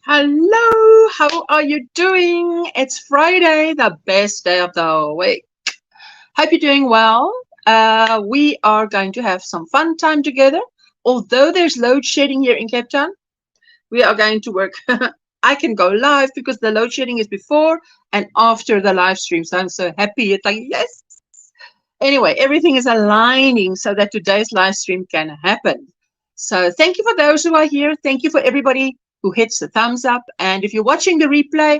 Hello, how are you doing? It's Friday, the best day of the week. Hope you're doing well. We are going to have some fun time together. Although there's load shedding here in Cape Town, we are going to work. I can go live because the load shedding is before and after the live stream. So I'm so happy. It's like, yes. Anyway, everything is aligning so that today's live stream can happen. So thank you for those who are here. Thank you for everybody who hits the thumbs up. And if you're watching the replay,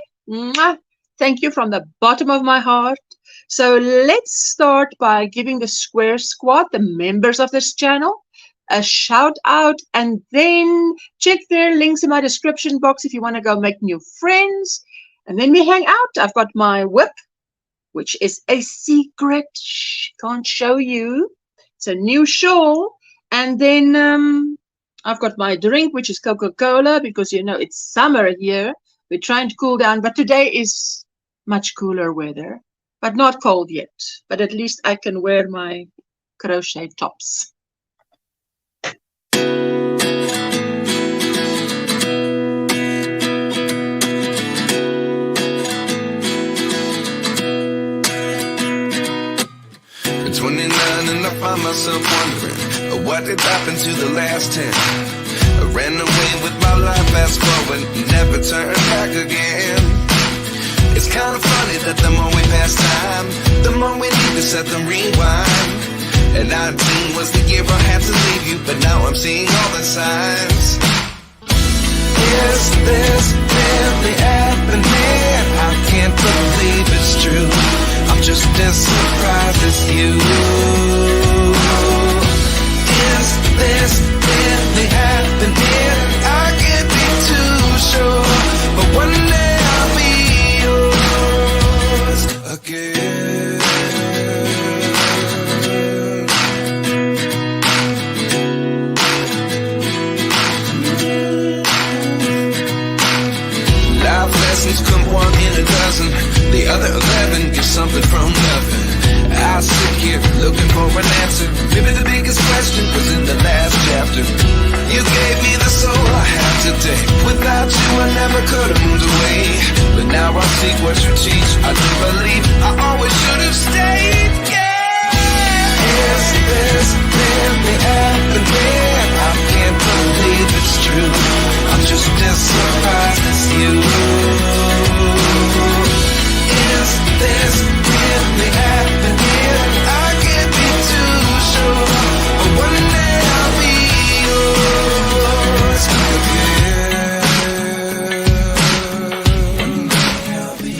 thank you from the bottom of my heart. So let's start by giving the Square Squad, the members of this channel, a shout out, and then check their links in my description box if you want to go make new friends. And then we hang out. I've got my whip, which is a secret. Can't show you. It's a new shawl. And then I've got my drink, which is Coca-Cola, because, you know, it's summer here. We're trying to cool down, but today is much cooler weather, but not cold yet. But at least I can wear my crochet tops. At 29 and I find myself wondering what did happen to the last 10. I ran away with my life, fast forward, never turn back again. It's kind of funny that the more we pass time, the more we need to set them rewind. And 19 was the year I had to leave you, but now I'm seeing all the signs. Is this really happening? I can't believe it's true. I'm just as surprised as you. Is this really happening? I can't be too sure, but one day I'll be yours again. Life lessons come one in a dozen. The other 11 get something from nothing. I sit here looking for an answer. Maybe the biggest question was in the last chapter. You gave me the soul I have today. Without you I never could have moved away. But now I see what you teach. I do believe I always should have stayed. Yeah. Is this really happening? I can't believe it's true. I'm just as surprised as you. Is this really happening? I can't be too sure, but one day I'll be yours again. One day I'll be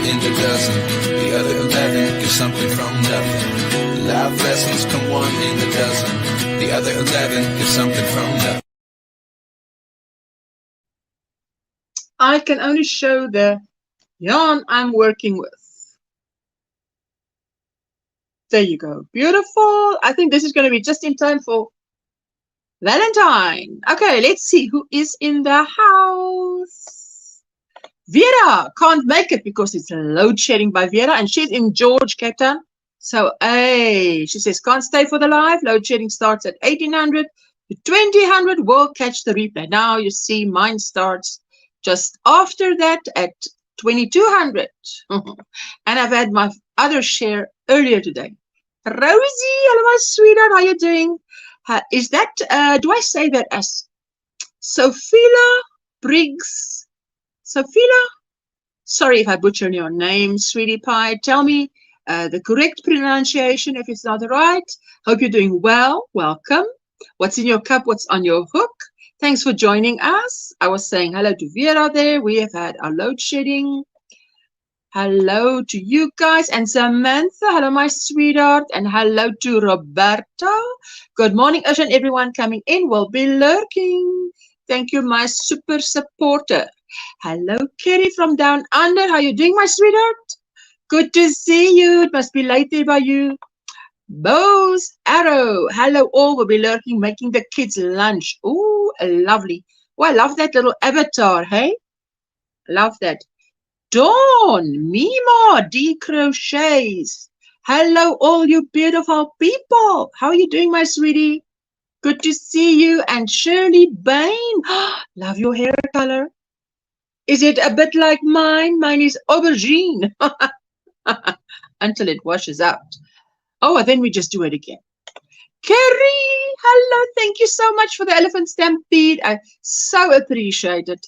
in the dozen, the other 11 get something from nothing. Life lessons come one in a dozen, the other 11 get something from nothing. I can only show the yarn I'm working with. There you go. Beautiful. I think this is going to be just in time for Valentine. Okay, let's see who is in the house. Vera can't make it because it's load shedding by Vera, and she's in George, Cape Town. So, hey, she says, can't stay for the live. Load shedding starts at 1800 to 2000. We'll catch the replay. Now, you see, mine starts just after that at 2200. And I've had my other share earlier today. Rosie, hello, my sweetheart. How are you doing? Is that, do I say that as Sophia Briggs? Sophia, sorry if I butchered your name, sweetie pie. Tell me the correct pronunciation if it's not right. Hope you're doing well. Welcome. What's in your cup? What's on your hook? Thanks for joining us. I was saying hello to Vera there. We have had our load shedding. Hello to you guys. And Samantha, hello, my sweetheart. And hello to Roberta. Good morning, Ocean. Everyone coming in will be lurking. Thank you, my super supporter. Hello, Kerry from down under. How you doing, my sweetheart? Good to see you. It must be late there by you. Bose Arrow. Hello all. We'll be lurking, making the kids lunch. Ooh, lovely. Oh, I love that little avatar, hey? Love that. Dawn, Mima, D Crochets. Hello all you beautiful people. How are you doing, my sweetie? Good to see you. And Shirley Bain. Love your hair color. Is it a bit like mine? Mine is aubergine. Until it washes out. Oh, and then we just do it again. Kerry, hello. Thank you so much for the elephant stampede. I so appreciate it.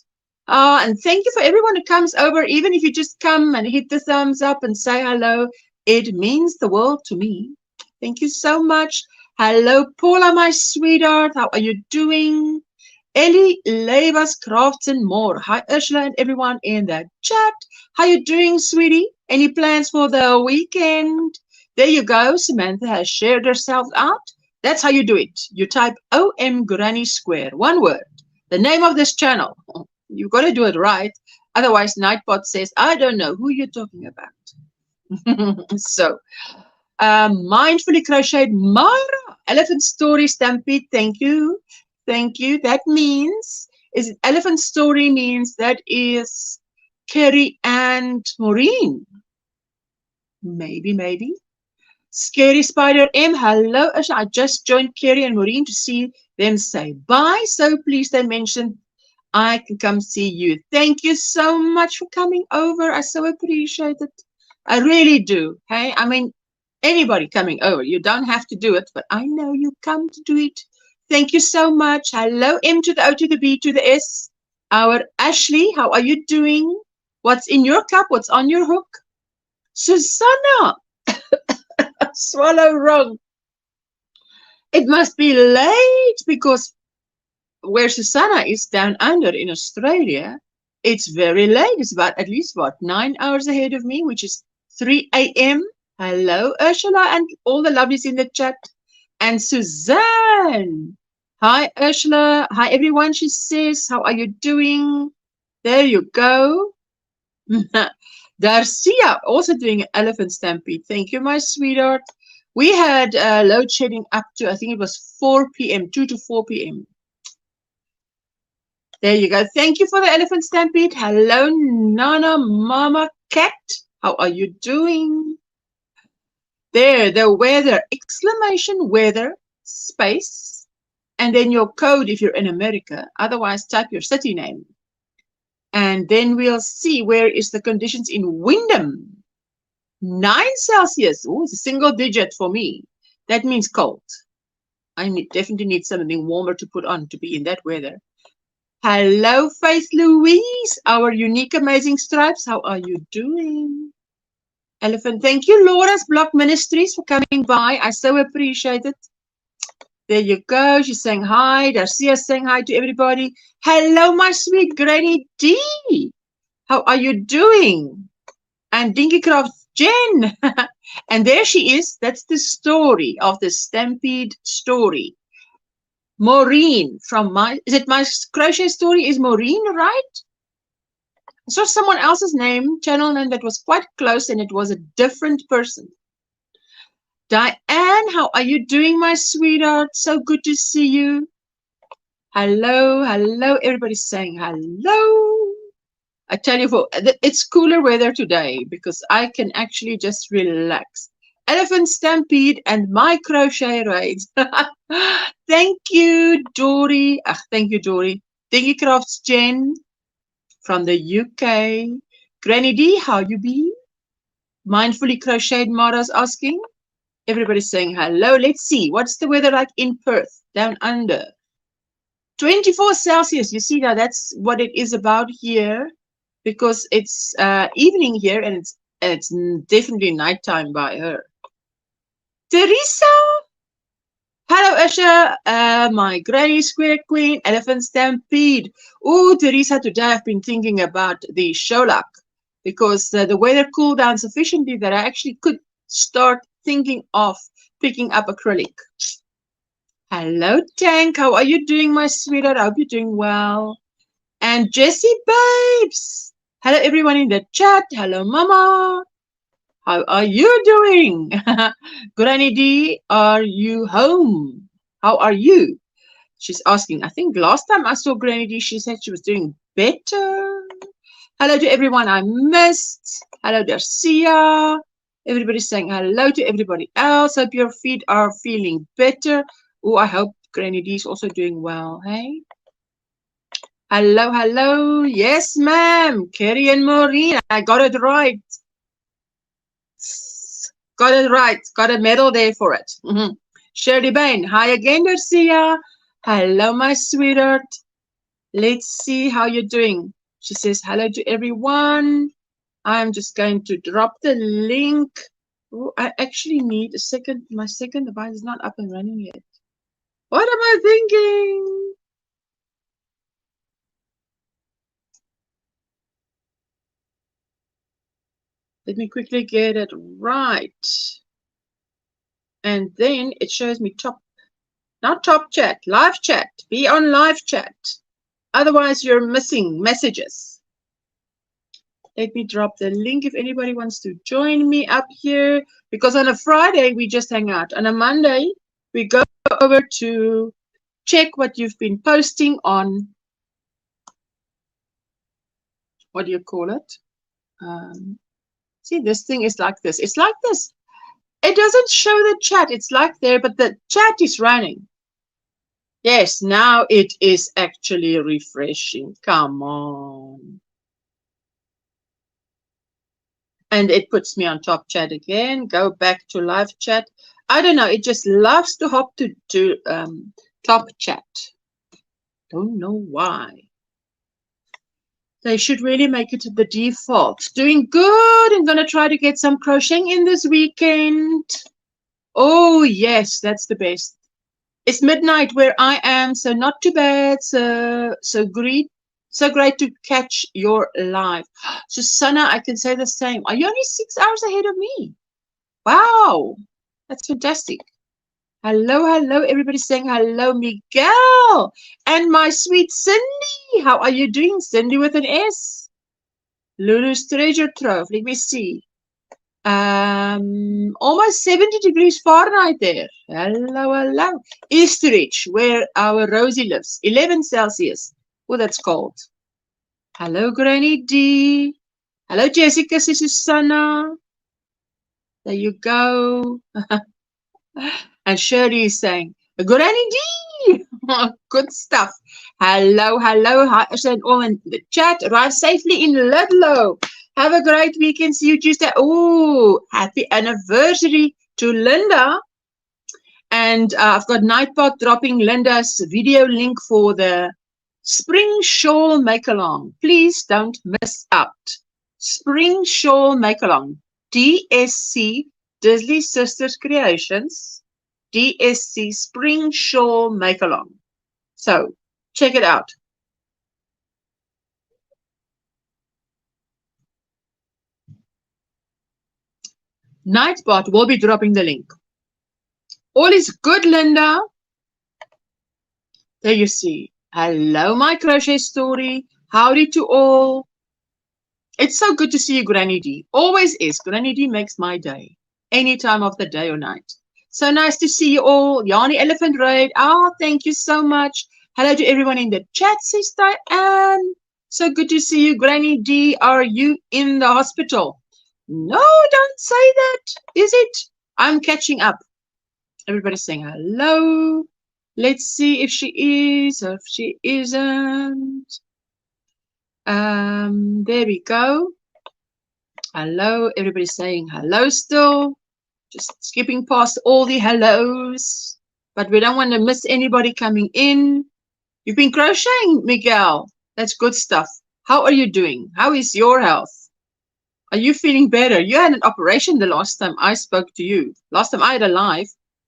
And thank you for everyone who comes over. Even if you just come and hit the thumbs up and say hello, it means the world to me. Thank you so much. Hello, Paula, my sweetheart. How are you doing? Ellie, Levas, Crafts and more. Hi, Ursula and everyone in the chat. How you doing, sweetie? Any plans for the weekend? There you go. Samantha has shared herself out. That's how you do it. You type OMGrannySquare. One word. The name of this channel. You've got to do it right. Otherwise, Nightbot says, I don't know who you're talking about. So, Mindfully Crocheted Myra. Elephant Story Stampede. Thank you. Thank you. That means, Elephant Story means that is Kerry and Maureen. Maybe. Scary Spider M. Hello. I just joined Kerry and Maureen to see them say bye. So please don't mention I can come see you. Thank you so much for coming over. I so appreciate it. I really do. Hey, I mean, anybody coming over. You don't have to do it, but I know you come to do it. Thank you so much. Hello, M to the O to the B to the S. Our Ashley, how are you doing? What's in your cup? What's on your hook? Susanna. Swallow wrong. It must be late because where Susanna is down under in Australia, it's very late. It's about at least, 9 hours ahead of me, which is 3 a.m. Hello, Ursula, and all the lovelies in the chat. And Suzanne. Hi, Ursula. Hi, everyone, she says. How are you doing? There you go. Darcia, also doing an elephant stampede. Thank you, my sweetheart. We had load shedding up to, I think it was 4 p.m., 2 to 4 p.m. There you go. Thank you for the elephant stampede. Hello, Nana Mama Cat. How are you doing? There, the weather, exclamation weather, space, and then your code if you're in America. Otherwise, type your city name. And then we'll see where is the conditions in Wyndham. 9 Celsius. Oh, it's a single digit for me. That means cold. I definitely need something warmer to put on to be in that weather. Hello, Faith Louise, our unique, amazing stripes. How are you doing? Elephant. Thank you, Laura's Block Ministries, for coming by. I so appreciate it. There you go. She's saying hi. Darcia's saying hi to everybody. Hello, my sweet Granny D. How are you doing? And Dinky Crafts Jen. And there she is. That's the story of the Stampede story. Maureen from my crochet story is Maureen, right? I saw someone else's channel name that was quite close, and it was a different person. Diane, how are you doing, my sweetheart? So good to see you. Hello. Everybody's saying hello. I tell you, it's cooler weather today because I can actually just relax. Elephant Stampede and my crochet raids. Thank you, Dory. Thank you, Dory. Dinky Crafts Jen from the UK. Granny D, how you be? Mindfully Crocheted Mara's asking. Everybody's saying hello. Let's see. What's the weather like in Perth, down under? 24 Celsius. You see now, that's what it is about here because it's evening here and it's definitely nighttime by her. Teresa. Hello, Usha. My Granny Square Queen, Elephant Stampede. Oh, Teresa, today I've been thinking about the Sholak because the weather cooled down sufficiently that I actually could start thinking of picking up acrylic. Hello, Tank. How are you doing, my sweetheart? I hope you're doing well. And Jessie Babes. Hello, everyone in the chat. Hello, Mama. How are you doing? Granny D, are you home? How are you? She's asking. I think last time I saw Granny D, she said she was doing better. Hello to everyone I missed. Hello, Darcia. Everybody's saying hello to everybody else. Hope your feet are feeling better. Oh, I hope Granny D is also doing well. Hey. Hello, hello. Yes, ma'am. Kerry and Maureen. I got it right. Got it right. Got a medal there for it. Shirley Bain. Hi again, Darcia. Hello, my sweetheart. Let's see how you're doing. She says hello to everyone. I'm just going to drop the link. Oh, I actually need a second. My second device is not up and running yet. What am I thinking? Let me quickly get it right. And then it shows me top, not top chat, live chat. Be on live chat. Otherwise, you're missing messages. Let me drop the link if anybody wants to join me up here. Because on a Friday, we just hang out. On a Monday, we go over to check what you've been posting on, what do you call it? See, this thing is like this. It's like this. It doesn't show the chat. It's like there, but the chat is running. Yes, now it is actually refreshing. Come on. And it puts me on top chat again. Go back to live chat. I don't know. It just loves to hop to top chat. Don't know why. They should really make it the default. Doing good. I'm going to try to get some crocheting in this weekend. Oh, yes, that's the best. It's midnight where I am, so not too bad. So great to catch your live. Susanna, I can say the same. Are you only 6 hours ahead of me? Wow, that's fantastic. Hello, hello. Everybody's saying hello, Miguel. And my sweet Cindy. How are you doing, Cindy with an S? Lulu's treasure trove. Let me see. Almost 70 degrees Fahrenheit there. Hello, hello. Eastridge, where our Rosie lives. 11 Celsius. Oh, that's cold. Hello, Granny D. Hello, Jessica, Susanna. There you go. And Shirley is saying, Granny D. Good stuff. Hello, hello. Hi, all in the chat. Arrive safely in Ludlow. Have a great weekend. See you Tuesday. Oh, happy anniversary to Linda. And I've got Nightbot dropping Linda's video link for the Spring Shawl Make-Along. Please don't miss out. Spring Shawl Make-Along. DSC, Disley Sisters Creations. DSC Spring Shawl Make-Along. So, check it out. Nightbot will be dropping the link. All is good, Linda. There you see. Hello, my crochet story. Howdy to all. It's so good to see you, Granny D. Always is. Granny D makes my day. Any time of the day or night. So nice to see you all. Yanni Elephant Raid. Oh, thank you so much. Hello to everyone in the chat, Sis Diane. So good to see you, Granny D. Are you in the hospital? No, don't say that. Is it? I'm catching up. Everybody's saying hello. Let's see if she is or if she isn't. There we go. Hello. Everybody's saying hello still. Just skipping past all the hellos. But we don't want to miss anybody coming in. You've been crocheting, Miguel. That's good stuff. How are you doing? How is your health? Are you feeling better? You had an operation the last time I spoke to you. Last time I had a live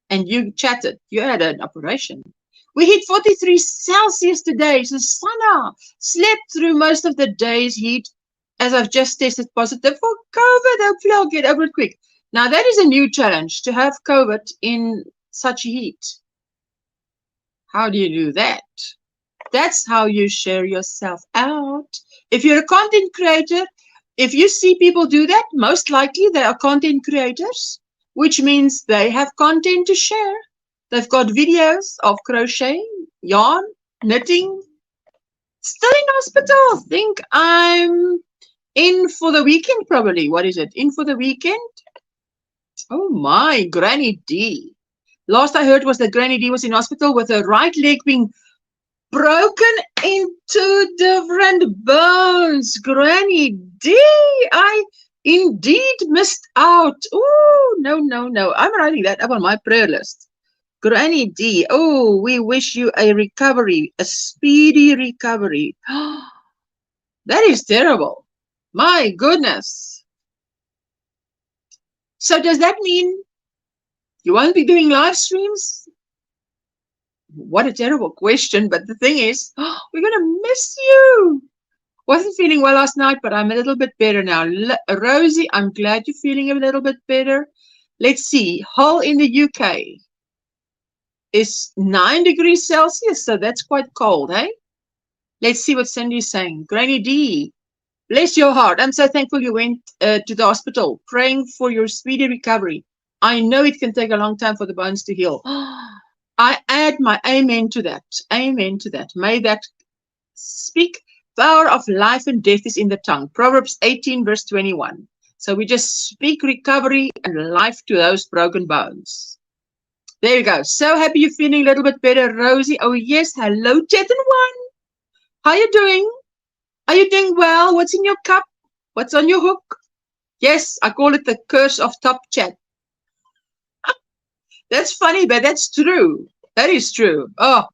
and you chatted. You had an operation. We hit 43 Celsius today. Susanna slept through most of the day's heat as I've just tested positive for COVID. Hopefully I'll get over it quick. Now that is a new challenge, to have COVID in such heat. How do you do that? That's how you share yourself out. If you're a content creator, If you see people do that, most likely they are content creators, which means they have content to share. They've got videos of crochet, yarn, knitting. Still in hospital. Think I'm in for the weekend probably. What is it? In for the weekend? Oh my, Granny D. Last I heard was that Granny D was in hospital with her right leg being broken into different bones. Granny D, I indeed missed out. Oh, no, no, no. I'm writing that up on my prayer list. Granny D, oh, we wish you a recovery, a speedy recovery. That is terrible. My goodness. So does that mean you won't be doing live streams? What a terrible question, but the thing is, we're going to miss you. Wasn't feeling well last night, but I'm a little bit better now. Rosie, I'm glad you're feeling a little bit better. Let's see. Hull in the UK is 9 degrees Celsius, so that's quite cold, eh? Let's see what Cindy's saying. Granny D, bless your heart. I'm so thankful you went to the hospital, praying for your speedy recovery. I know it can take a long time for the bones to heal. I add my amen to that. Amen to that. May that speak. Power of life and death is in the tongue. Proverbs 18 verse 21. So we just speak recovery and life to those broken bones. There you go. So happy you're feeling a little bit better, Rosie. Oh yes. Hello, Chat and One. How you doing? Are you doing well? What's in your cup? What's on your hook? Yes, I call it the curse of top chat. That's funny, but that's true. That is true. Oh,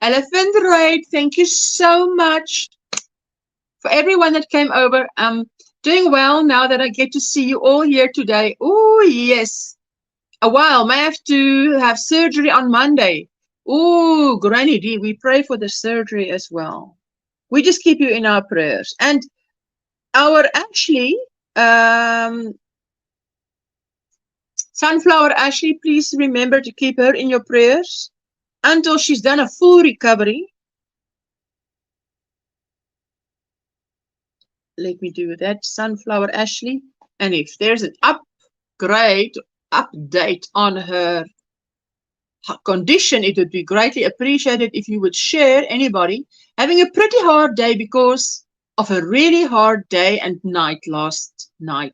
Elephant Raid, thank you so much for everyone that came over. I'm doing well now that I get to see you all here today. Oh, yes. A while. May have to have surgery on Monday. Oh, Granny D, we pray for the surgery as well. We just keep you in our prayers. And our Ashley, Sunflower Ashley, please remember to keep her in your prayers until she's done a full recovery. Let me do that, Sunflower Ashley. And if there's an update on her condition, it would be greatly appreciated if you would share anybody having a pretty hard day because of a really hard day and night last night.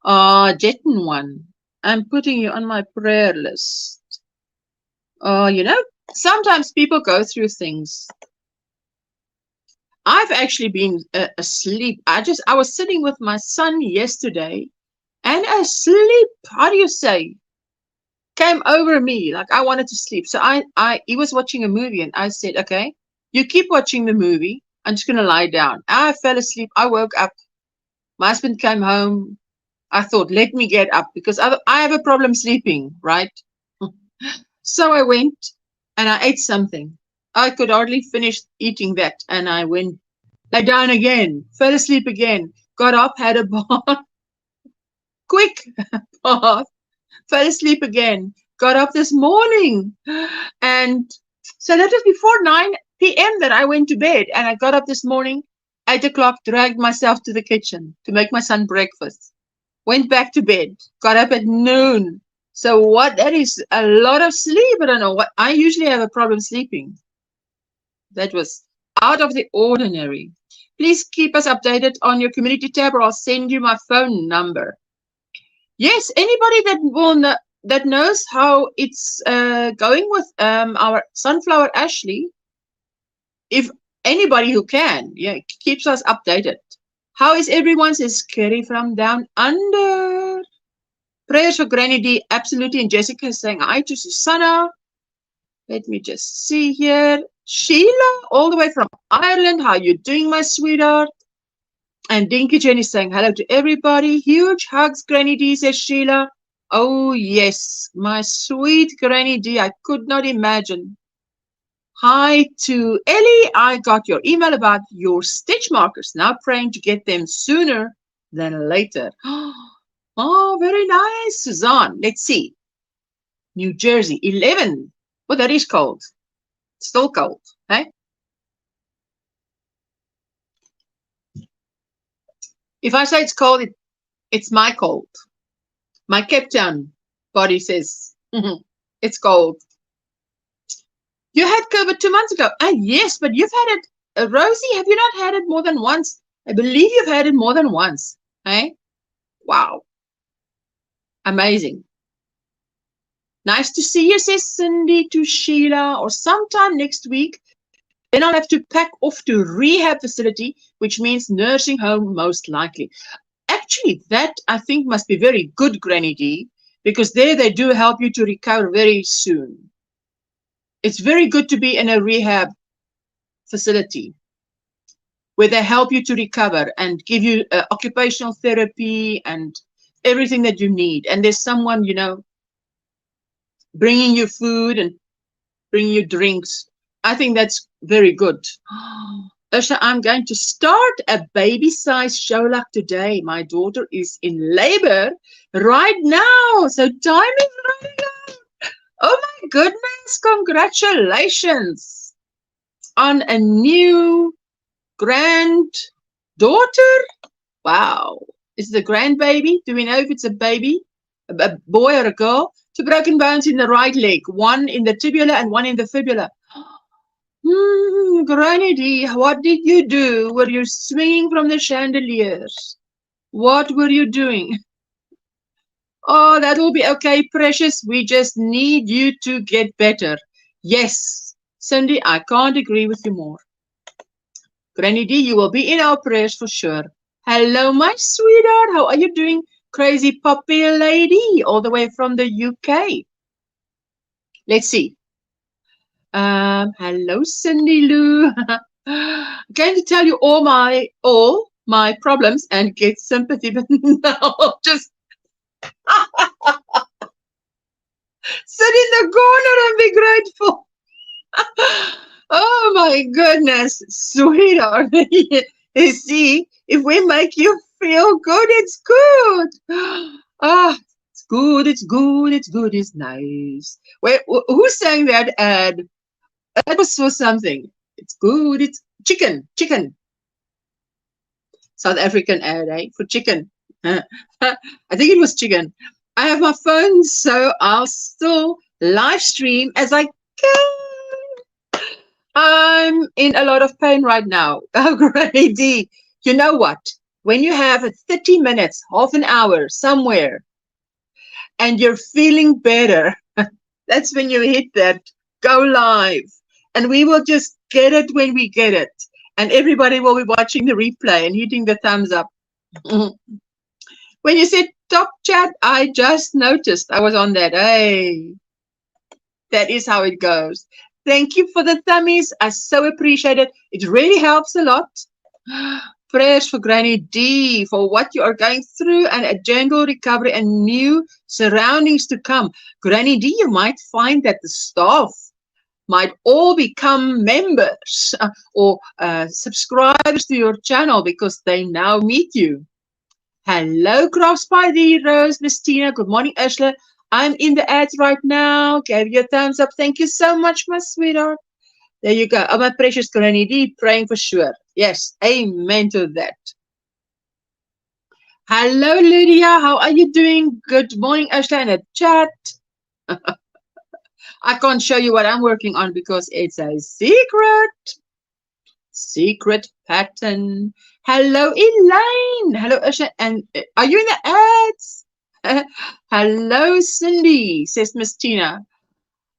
Jetten One, I'm putting you on my prayer list. You know, sometimes people go through things. I've actually been asleep. I was sitting with my son yesterday and asleep, how do you say, came over me like I wanted to sleep. So he was watching a movie and I said, okay, you keep watching the movie. I'm just going to lie down. I fell asleep. I woke up. My husband came home. I thought, let me get up because I have a problem sleeping, right? So I went and I ate something. I could hardly finish eating that. And I went, lay down again, fell asleep again, got up, had a bath, quick bath, fell asleep again, got up this morning. And so that was before 9 p.m. that I went to bed. And I got up this morning, 8 o'clock, dragged myself to the kitchen to make my son breakfast. Went back to bed, got up at noon. So what, that is a lot of sleep. I don't know what, I usually have a problem sleeping. That was out of the ordinary. Please keep us updated on your community tab or I'll send you my phone number. Yes, anybody that will know, that knows how it's going with our Sunflower Ashley, if anybody who can, yeah, keeps us updated. How is everyone? Says Kerry from down under. Prayers for Granny D, absolutely. And Jessica is saying hi to Susanna. Let me just see here. Sheila, all the way from Ireland. How you doing, my sweetheart? And Dinky Jenny saying hello to everybody. Huge hugs, Granny D, says Sheila. Oh, yes, my sweet Granny D. I could not imagine. Hi to Ellie. I got your email about your stitch markers. Now praying to get them sooner than later. Oh, very nice, Suzanne. Let's see. New Jersey, 11. Oh, that is cold. Still cold, eh? If I say it's cold, it's my cold. My Cape Town body says, it's cold. You had COVID 2 months ago. Ah, yes, but you've had it. Rosie, have you not had it more than once? I believe you've had it more than once. Hey? Wow. Amazing. Nice to see you, says Cindy to Sheila, or sometime next week. Then I'll have to pack off to rehab facility, which means nursing home most likely. Actually, that I think must be very good, Granny D, because there they do help you to recover very soon. It's very good to be in a rehab facility where they help you to recover and give you occupational therapy and everything that you need. And there's someone, you know, bringing you food and bringing you drinks. I think that's very good. Usha, I'm going to start a baby-size Sholak today. My daughter is in labor right now, so time is running out. Oh my goodness, congratulations on a new granddaughter. Wow. Is it a grandbaby? Do we know if it's a baby, a boy or a girl? 2 broken bones in the right leg, 1 in the tibula and 1 in the fibula. Granny D, what did you do? Were you swinging from the chandeliers? What were you doing? Oh, that will be okay, precious. We just need you to get better. Yes, Cindy, I can't agree with you more. Granny D, you will be in our prayers for sure. Hello, my sweetheart. How are you doing? Crazy puppy lady, all the way from the UK. Let's see. Hello, Cindy Lou. I'm going to tell you all my problems and get sympathy, but now I'll just sit in the corner and be grateful. Oh my goodness, sweetheart. You see, if we make you feel good, it's good. Ah, it's good, it's good, it's good, it's nice. Wait, who sang that ad? That was for something. It's good, it's chicken. South African ad, eh? For chicken. I think it was chicken. I have my phone, so I'll still live stream as I can. I'm in a lot of pain right now. Oh, Grady. You know what? When you have 30 minutes, half an hour somewhere, and you're feeling better, that's when you hit that go live. And we will just get it when we get it. And everybody will be watching the replay and hitting the thumbs up. When you said top chat, I just noticed I was on that. Hey, that is how it goes. Thank you for the thummies. I so appreciate it. It really helps a lot. Prayers for Granny D, for what you are going through and a gentle recovery and new surroundings to come. Granny D, you might find that the staff might all become members or subscribers to your channel because they now meet you. Hello, Crafts by the Rose, Miss Tina. Good morning, Ursula. I'm in the ads right now. Gave you a thumbs up. Thank you so much, my sweetheart. There you go. Oh, my precious Granny D, praying for sure. Yes, amen to that. Hello, Lydia. How are you doing? Good morning, Ursula, in the chat. I can't show you what I'm working on because it's a secret pattern. Hello, Elaine. Hello, Usha. And are you in the ads? Hello, Cindy, says Miss Tina.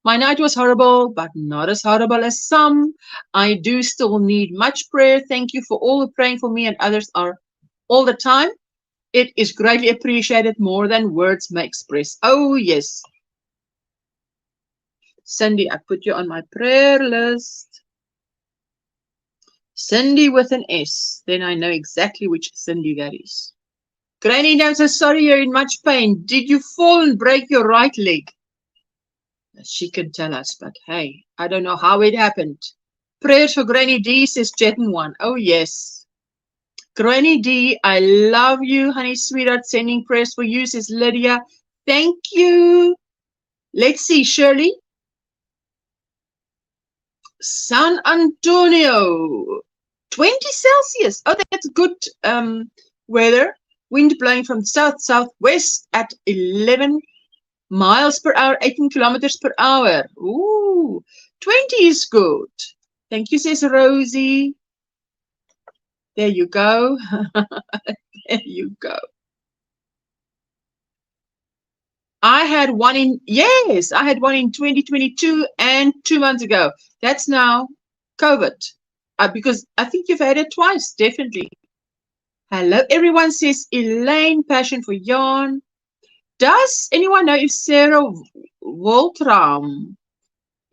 My night was horrible, but not as horrible as some. I do still need much prayer. Thank you for all the praying for me and others are all the time. It is greatly appreciated, more than words may express. Oh, yes. Cindy, I put you on my prayer list. Cindy with an S. Then I know exactly which Cindy that is. Granny, I'm so sorry you're in much pain. Did you fall and break your right leg? She can tell us, but hey, I don't know how it happened. Prayers for Granny D, says Jetin one. Oh, yes. Granny D, I love you, honey, sweetheart. Sending prayers for you, says Lydia. Thank you. Let's see, Shirley. San Antonio, 20 Celsius. Oh, that's good weather. Wind blowing from south-southwest at 11 miles per hour, 18 kilometers per hour. Ooh, 20 is good. Thank you, says Rosie. There you go. There you go. I had one in 2022 and 2 months ago. That's now COVID. Because I think you've had it twice, definitely. Hello, everyone, says Elaine, passion for yarn. Does anyone know if Sarah Woltram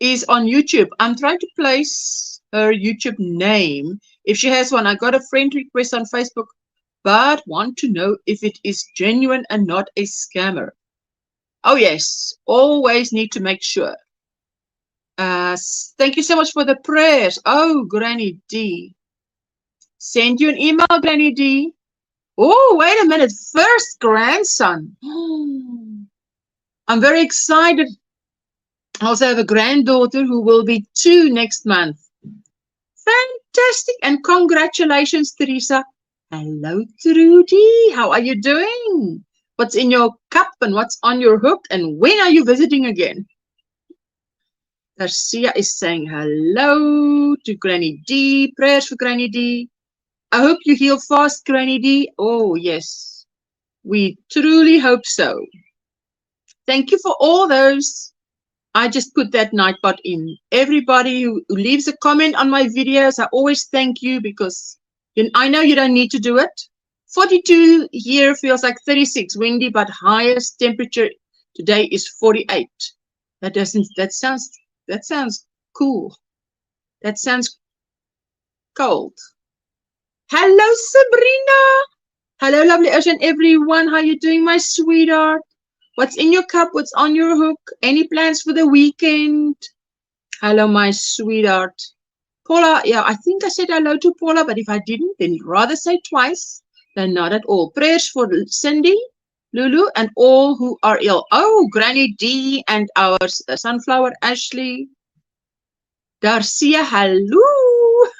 is on YouTube? I'm trying to place her YouTube name. If she has one, I got a friend request on Facebook, but want to know if it is genuine and not a scammer. Oh, yes. Always need to make sure. Thank you so much for the prayers. Oh, Granny D. Send you an email, Granny D. Oh, wait a minute. First grandson. I'm very excited. I also have a granddaughter who will be 2 next month. Fantastic. And congratulations, Teresa. Hello, Trudy. How are you doing? What's in your cup and what's on your hook? And when are you visiting again? Garcia is saying hello to Granny D. Prayers for Granny D. I hope you heal fast, Granny D. Oh, yes. We truly hope so. Thank you for all those. I just put that nightbot in. Everybody who leaves a comment on my videos, I always thank you because I know you don't need to do it. 42 here feels like 36, windy, but highest temperature today is 48. That sounds cool. That sounds cold. Hello, Sabrina. Hello, lovely ocean, everyone. How you doing, my sweetheart? What's in your cup? What's on your hook? Any plans for the weekend? Hello, my sweetheart. Paula, yeah, I think I said hello to Paula, but if I didn't, then rather say twice than not at all. Prayers for Cindy, Lulu, and all who are ill. Oh, Granny D and our sunflower Ashley. Darcia, hello.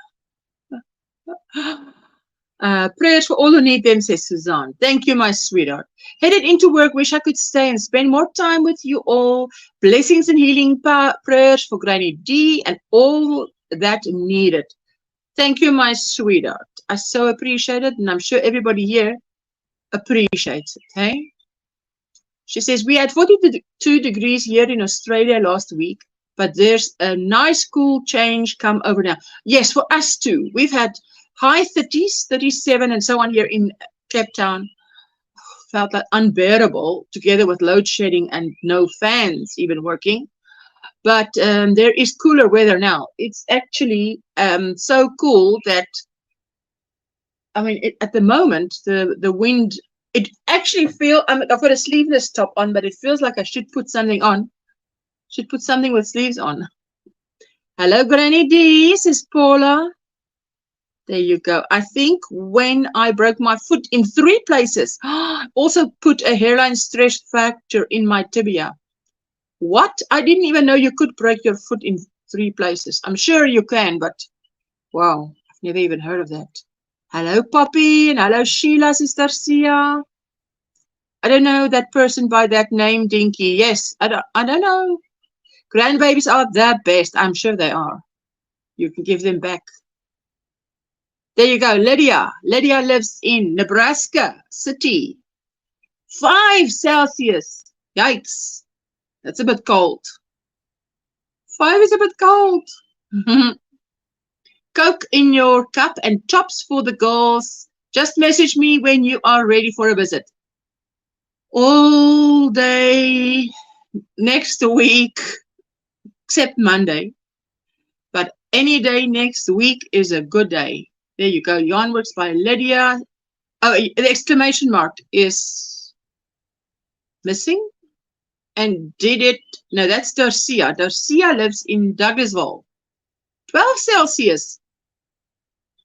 Prayers for all who need them, says Suzanne. Thank you, my sweetheart. Headed into work, wish I could stay and spend more time with you all. Blessings and healing prayers for Granny D and all that needed. Thank you, my sweetheart. I so appreciate it, and I'm sure everybody here appreciates it. Hey? She says, we had 42 degrees here in Australia last week, but there's a nice cool change come over now. Yes, for us too. We've had high 30s, 37, and so on here in Cape Town. Felt like unbearable, together with load shedding and no fans even working. But there is cooler weather now. It's actually so cool that, I mean, at the moment, the wind, it actually feels, I've got a sleeveless top on, but it feels like I should put something on. Should put something with sleeves on. Hello, Granny D, says Paula. There you go. I think when I broke my foot in 3 places, also put a hairline stress fracture in my tibia. What? I didn't even know you could break your foot in 3 places. I'm sure you can, but wow, I've never even heard of that. Hello, Poppy, and hello, Sheila, Sister Sia. I don't know that person by that name, Dinky. Yes, I don't know. Grandbabies are the best. I'm sure they are. You can give them back. There you go, Lydia. Lydia lives in Nebraska City. 5 Celsius. Yikes. That's a bit cold. 5 is a bit cold. Coke in your cup and tops for the girls. Just message me when you are ready for a visit. All day next week, except Monday. But any day next week is a good day. There you go. Yarn Works by Lydia. Oh, the exclamation mark is missing. And did it? No, that's Darcia. Darcia lives in Douglasville. 12 Celsius.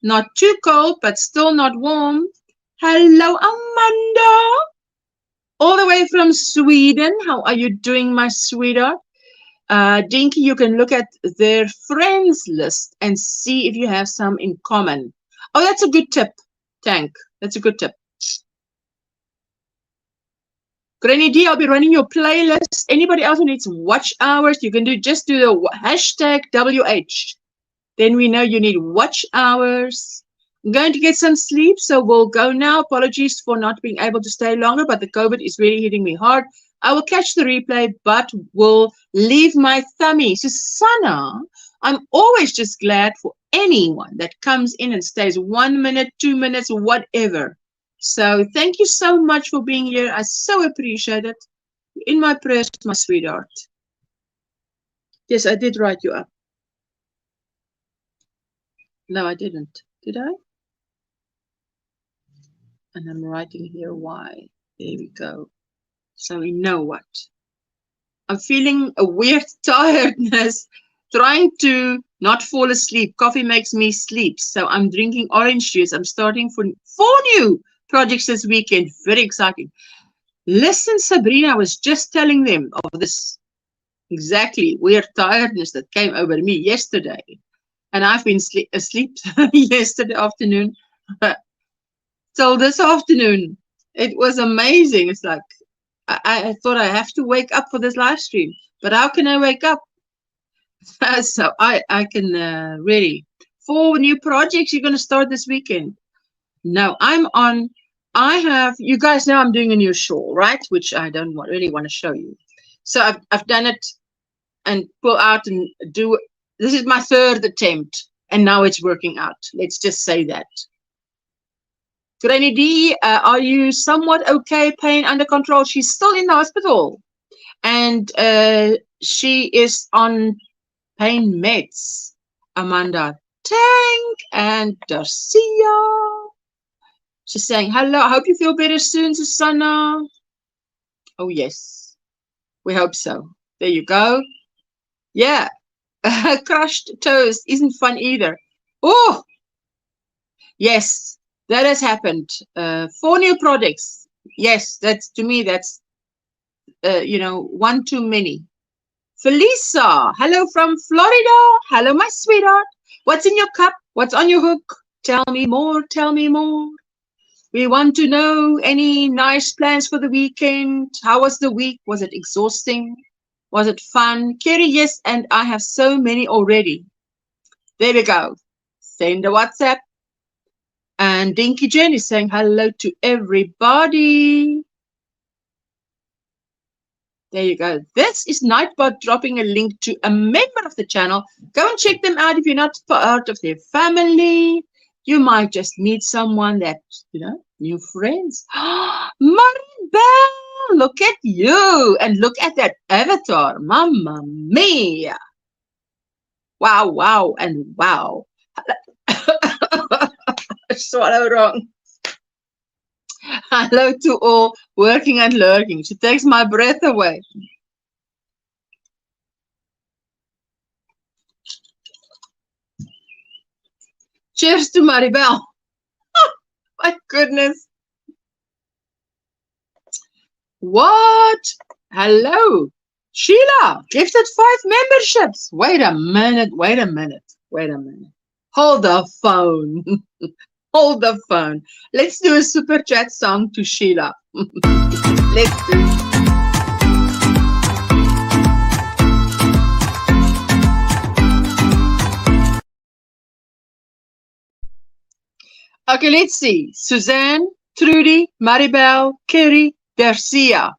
Not too cold, but still not warm. Hello, Amanda. All the way from Sweden. How are you doing, my sweetheart? Dinky, you can look at their friends list and see if you have some in common. Oh, that's a good tip, Tank. That's a good tip. Granny D, I'll be running your playlist. Anybody else who needs watch hours, you can just do the hashtag WH. Then we know you need watch hours. I'm going to get some sleep, so we'll go now. Apologies for not being able to stay longer, but the COVID is really hitting me hard. I will catch the replay, but will leave my thummy. Susanna, I'm always just glad for anyone that comes in and stays 1 minute, 2 minutes, whatever. So thank you so much for being here. I so appreciate it. In my prayers, my sweetheart. Yes, I did write you up. No, I didn't. Did I? And I'm writing here why. There we go. So we know what. I'm feeling a weird tiredness, trying to not fall asleep. Coffee makes me sleep. So I'm drinking orange juice. I'm starting for 4 new projects this weekend. Very exciting. Listen, Sabrina, I was just telling them of this exactly weird tiredness that came over me yesterday. And I've been asleep yesterday afternoon till this afternoon. It was amazing. It's like, I thought I have to wake up for this live stream, but how can I wake up? So I can really, 4 new projects you're going to start this weekend. No, I have, you guys know I'm doing a new shawl, right? Which I don't really want to show you. So I've done it and pull out and do, this is my 3rd attempt and now it's working out. Let's just say that. Granny D, are you somewhat okay? Pain under control? She's still in the hospital. And she is on pain meds. Amanda Tank and Darcia. She's saying, hello, I hope you feel better soon, Susanna. Oh, yes. We hope so. There you go. Yeah. Crushed toast isn't fun either. Oh, yes. That has happened. 4 new projects. Yes, that's, to me, that's, you know, 1 too many. Felisa, hello from Florida. Hello, my sweetheart. What's in your cup? What's on your hook? Tell me more. Tell me more. We want to know any nice plans for the weekend. How was the week? Was it exhausting? Was it fun? Kerry, yes, and I have so many already. There we go. Send a WhatsApp. And Dinky Jen is saying hello to everybody. There you go. This is Nightbot dropping a link to a member of the channel. Go and check them out if you're not part of their family. You might just meet someone that, you know, new friends. Maribel, look at you. And look at that avatar. Mamma mia. Wow, wow, and wow. I swallowed wrong. Hello to all working and lurking. She takes my breath away. Cheers to Maribel. Oh, my goodness. What? Hello. Sheila, gifted 5 memberships. Wait a minute. Wait a minute. Wait a minute. Hold the phone. Hold the phone. Let's do a super chat song to Sheila. Let's do it. Okay, let's see. Suzanne, Trudy, Maribel, Kerry, Darcia.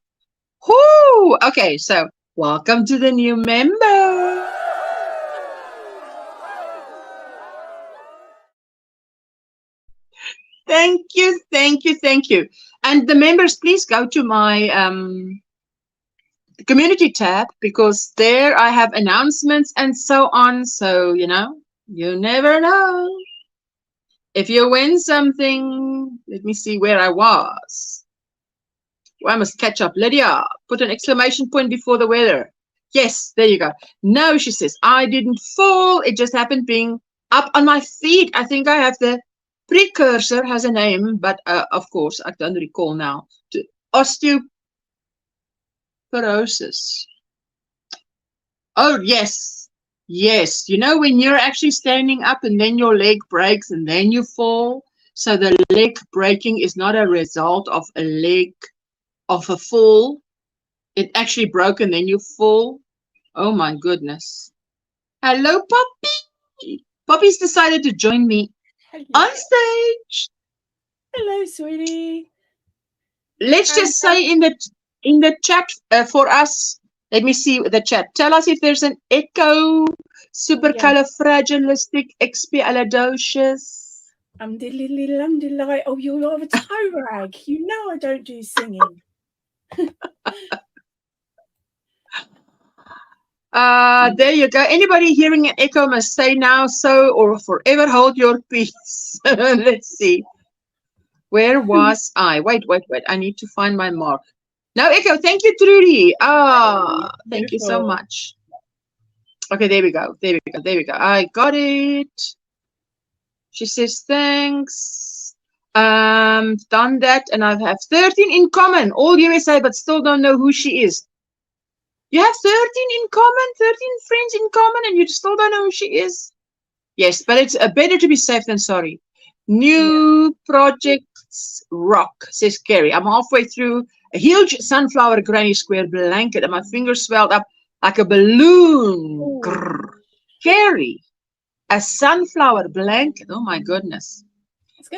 Whoo! Okay, so welcome to the new member. Thank you, thank you, thank you. And the members, please go to my community tab, because there I have announcements and so on. So, you know, you never know. If you win something, let me see where I was. Well, I must catch up. Lydia, put an exclamation point before the weather. Yes, there you go. No, she says, I didn't fall. It just happened being up on my feet. I think I have the precursor, has a name, but of course, I don't recall now. To osteoporosis. Oh, yes. Yes, you know, when you're actually standing up and then your leg breaks and then you fall. So the leg breaking is not a result of a leg of a fall. It actually broke and then you fall. Oh my goodness. Hello, Poppy. Poppy's decided to join me on stage. Hello, sweetie. Let's just say in the chat for us, let me see the chat. Tell us if there's an echo, supercalifragilistic, expialidocious. Diddly. Oh, you'll have a toe rag. You know I don't do singing. There you go. Anybody hearing an echo must say now so or forever hold your peace. Let's see. Where was I? Wait. I need to find my mark. No echo. Thank you, Trudy. Thank you so much. Okay, there we go. I got it. She says thanks. Done that, and I have 13 in common. All USA, but still don't know who she is. You have 13 in common, 13 friends in common, and you still don't know who she is? Yes, but it's better to be safe than sorry. New projects rock, says Carrie. I'm halfway through a huge sunflower granny square blanket, and my fingers swelled up like a balloon. Carrie, a sunflower blanket. Oh my goodness.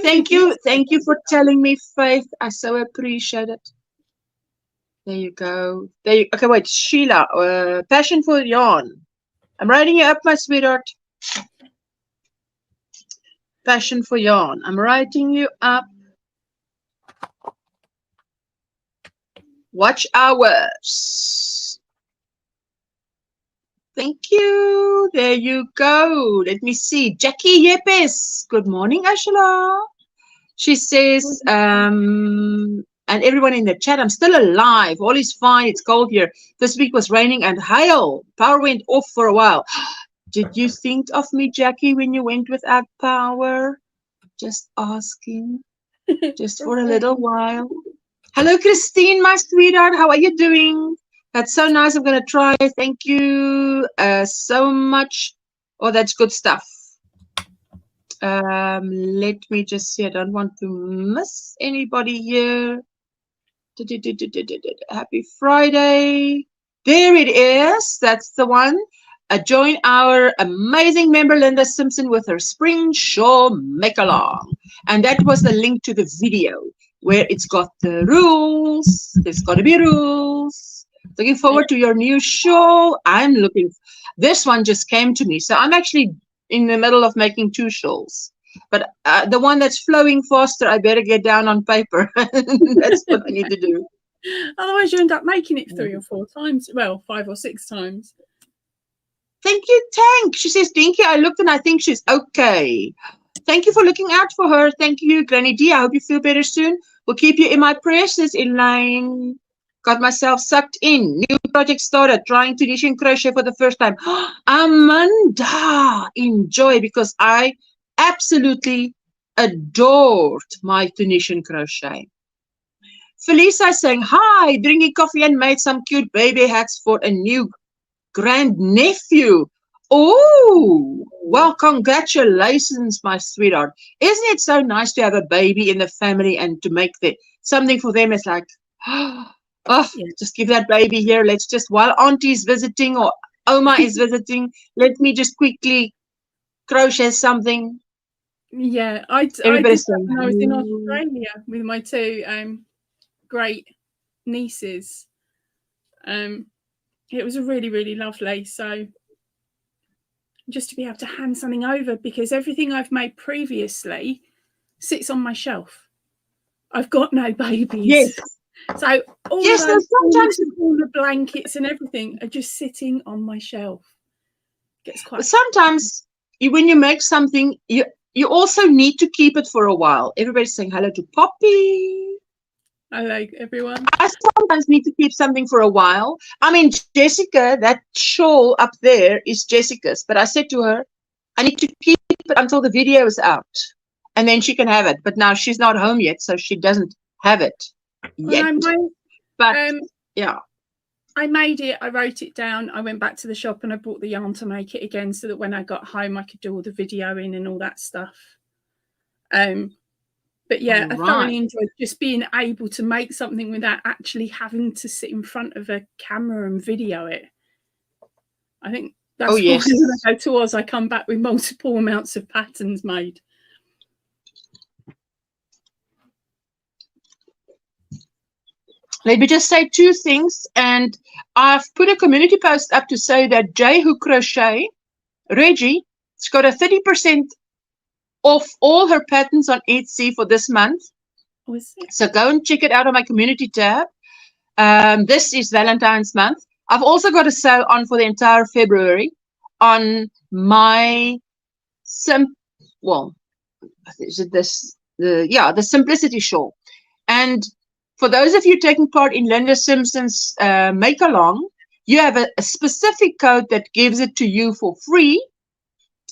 Thank you for telling me, Faith. I so appreciate it. There you go. Okay, wait, Sheila, passion for yarn. I'm writing you up, my sweetheart. Passion for yarn. I'm writing you up. Watch hours. Thank you. There you go. Let me see. Jackie Yepes. Good morning, Ashla. She says, and everyone in the chat, I'm still alive. All is fine. It's cold here. This week was raining and hail. Power went off for a while. Did you think of me, Jackie, when you went without power? Just asking. Just for a little while. Hello, Christine, my sweetheart. How are you doing? That's so nice. I'm going to try. Thank you so much. Oh, that's good stuff. Let me just see. I don't want to miss anybody here. Happy Friday. There it is. That's the one. Join our amazing member Linda Simpson with her spring shawl make along. And that was the link to the video where it's got the rules. There's got to be rules. Looking forward to your new shawl. This one just came to me. So I'm actually in the middle of making 2 shawls. But the one that's flowing faster, I better get down on paper. That's what I need to do. Otherwise, you end up making it 3 or 4 times. Well, 5 or 6 times. Thank you, Tank. She says, Dinky, I looked and I think she's okay. Thank you for looking out for her. Thank you, Granny D. I hope you feel better soon. We'll keep you in my prayers, says Elaine. Got myself sucked in. New project started. Trying Tunisian crochet for the first time. Amanda, enjoy, because I absolutely adored my Tunisian crochet. Felisa saying, hi, drinking coffee and made some cute baby hats for a new grandnephew. Oh, well, congratulations, my sweetheart. Isn't it so nice to have a baby in the family and to make something for them? It's like, just give that baby here. Let's just, while auntie's visiting or Oma is visiting, let me just quickly crochet something. Yeah, I did that when I was in Australia with my 2 great nieces. It was really, really lovely. So just to be able to hand something over, because everything I've made previously sits on my shelf. I've got no babies. Yes. So all the blankets and everything are just sitting on my shelf. Gets quite. Sometimes when you make something, you also need to keep it for a while. Everybody's saying hello to Poppy. Hello, everyone. I sometimes need to keep something for a while. I mean, Jessica, that shawl up there is Jessica's, but I said to her, I need to keep it until the video is out, and then she can have it. But now she's not home yet, so she doesn't have it yet. Yeah. I made it, I wrote it down, I went back to the shop and I bought the yarn to make it again so that when I got home I could do all the videoing and all that stuff. But yeah, I Right. thoroughly enjoyed just being able to make something without actually having to sit in front of a camera and video it. I think that's why yes. when I go to Oz, I come back with multiple amounts of patterns made. Let me just say 2 things, and I've put a community post up to say that J Who Crochet, Reggie, has got a 30% off all her patterns on Etsy for this month. So go and check it out on my community tab. This is Valentine's month. I've also got a sale on for the entire February on my the Simplicity shawl. And for those of you taking part in Linda Simpson's make along, you have a specific code that gives it to you for free.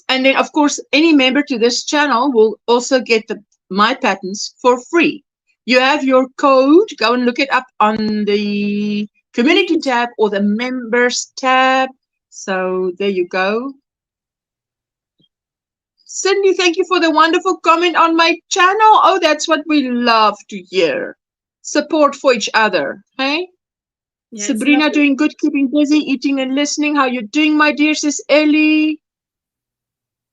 And then, of course, any member to this channel will also get my patterns for free. You have your code. Go and look it up on the community tab or the members tab. So there you go. Cindy, thank you for the wonderful comment on my channel. Oh, that's what we love to hear. Support for each other. Hey? Yeah, Sabrina doing good, keeping busy, eating and listening. How you doing, my dear, says Ellie.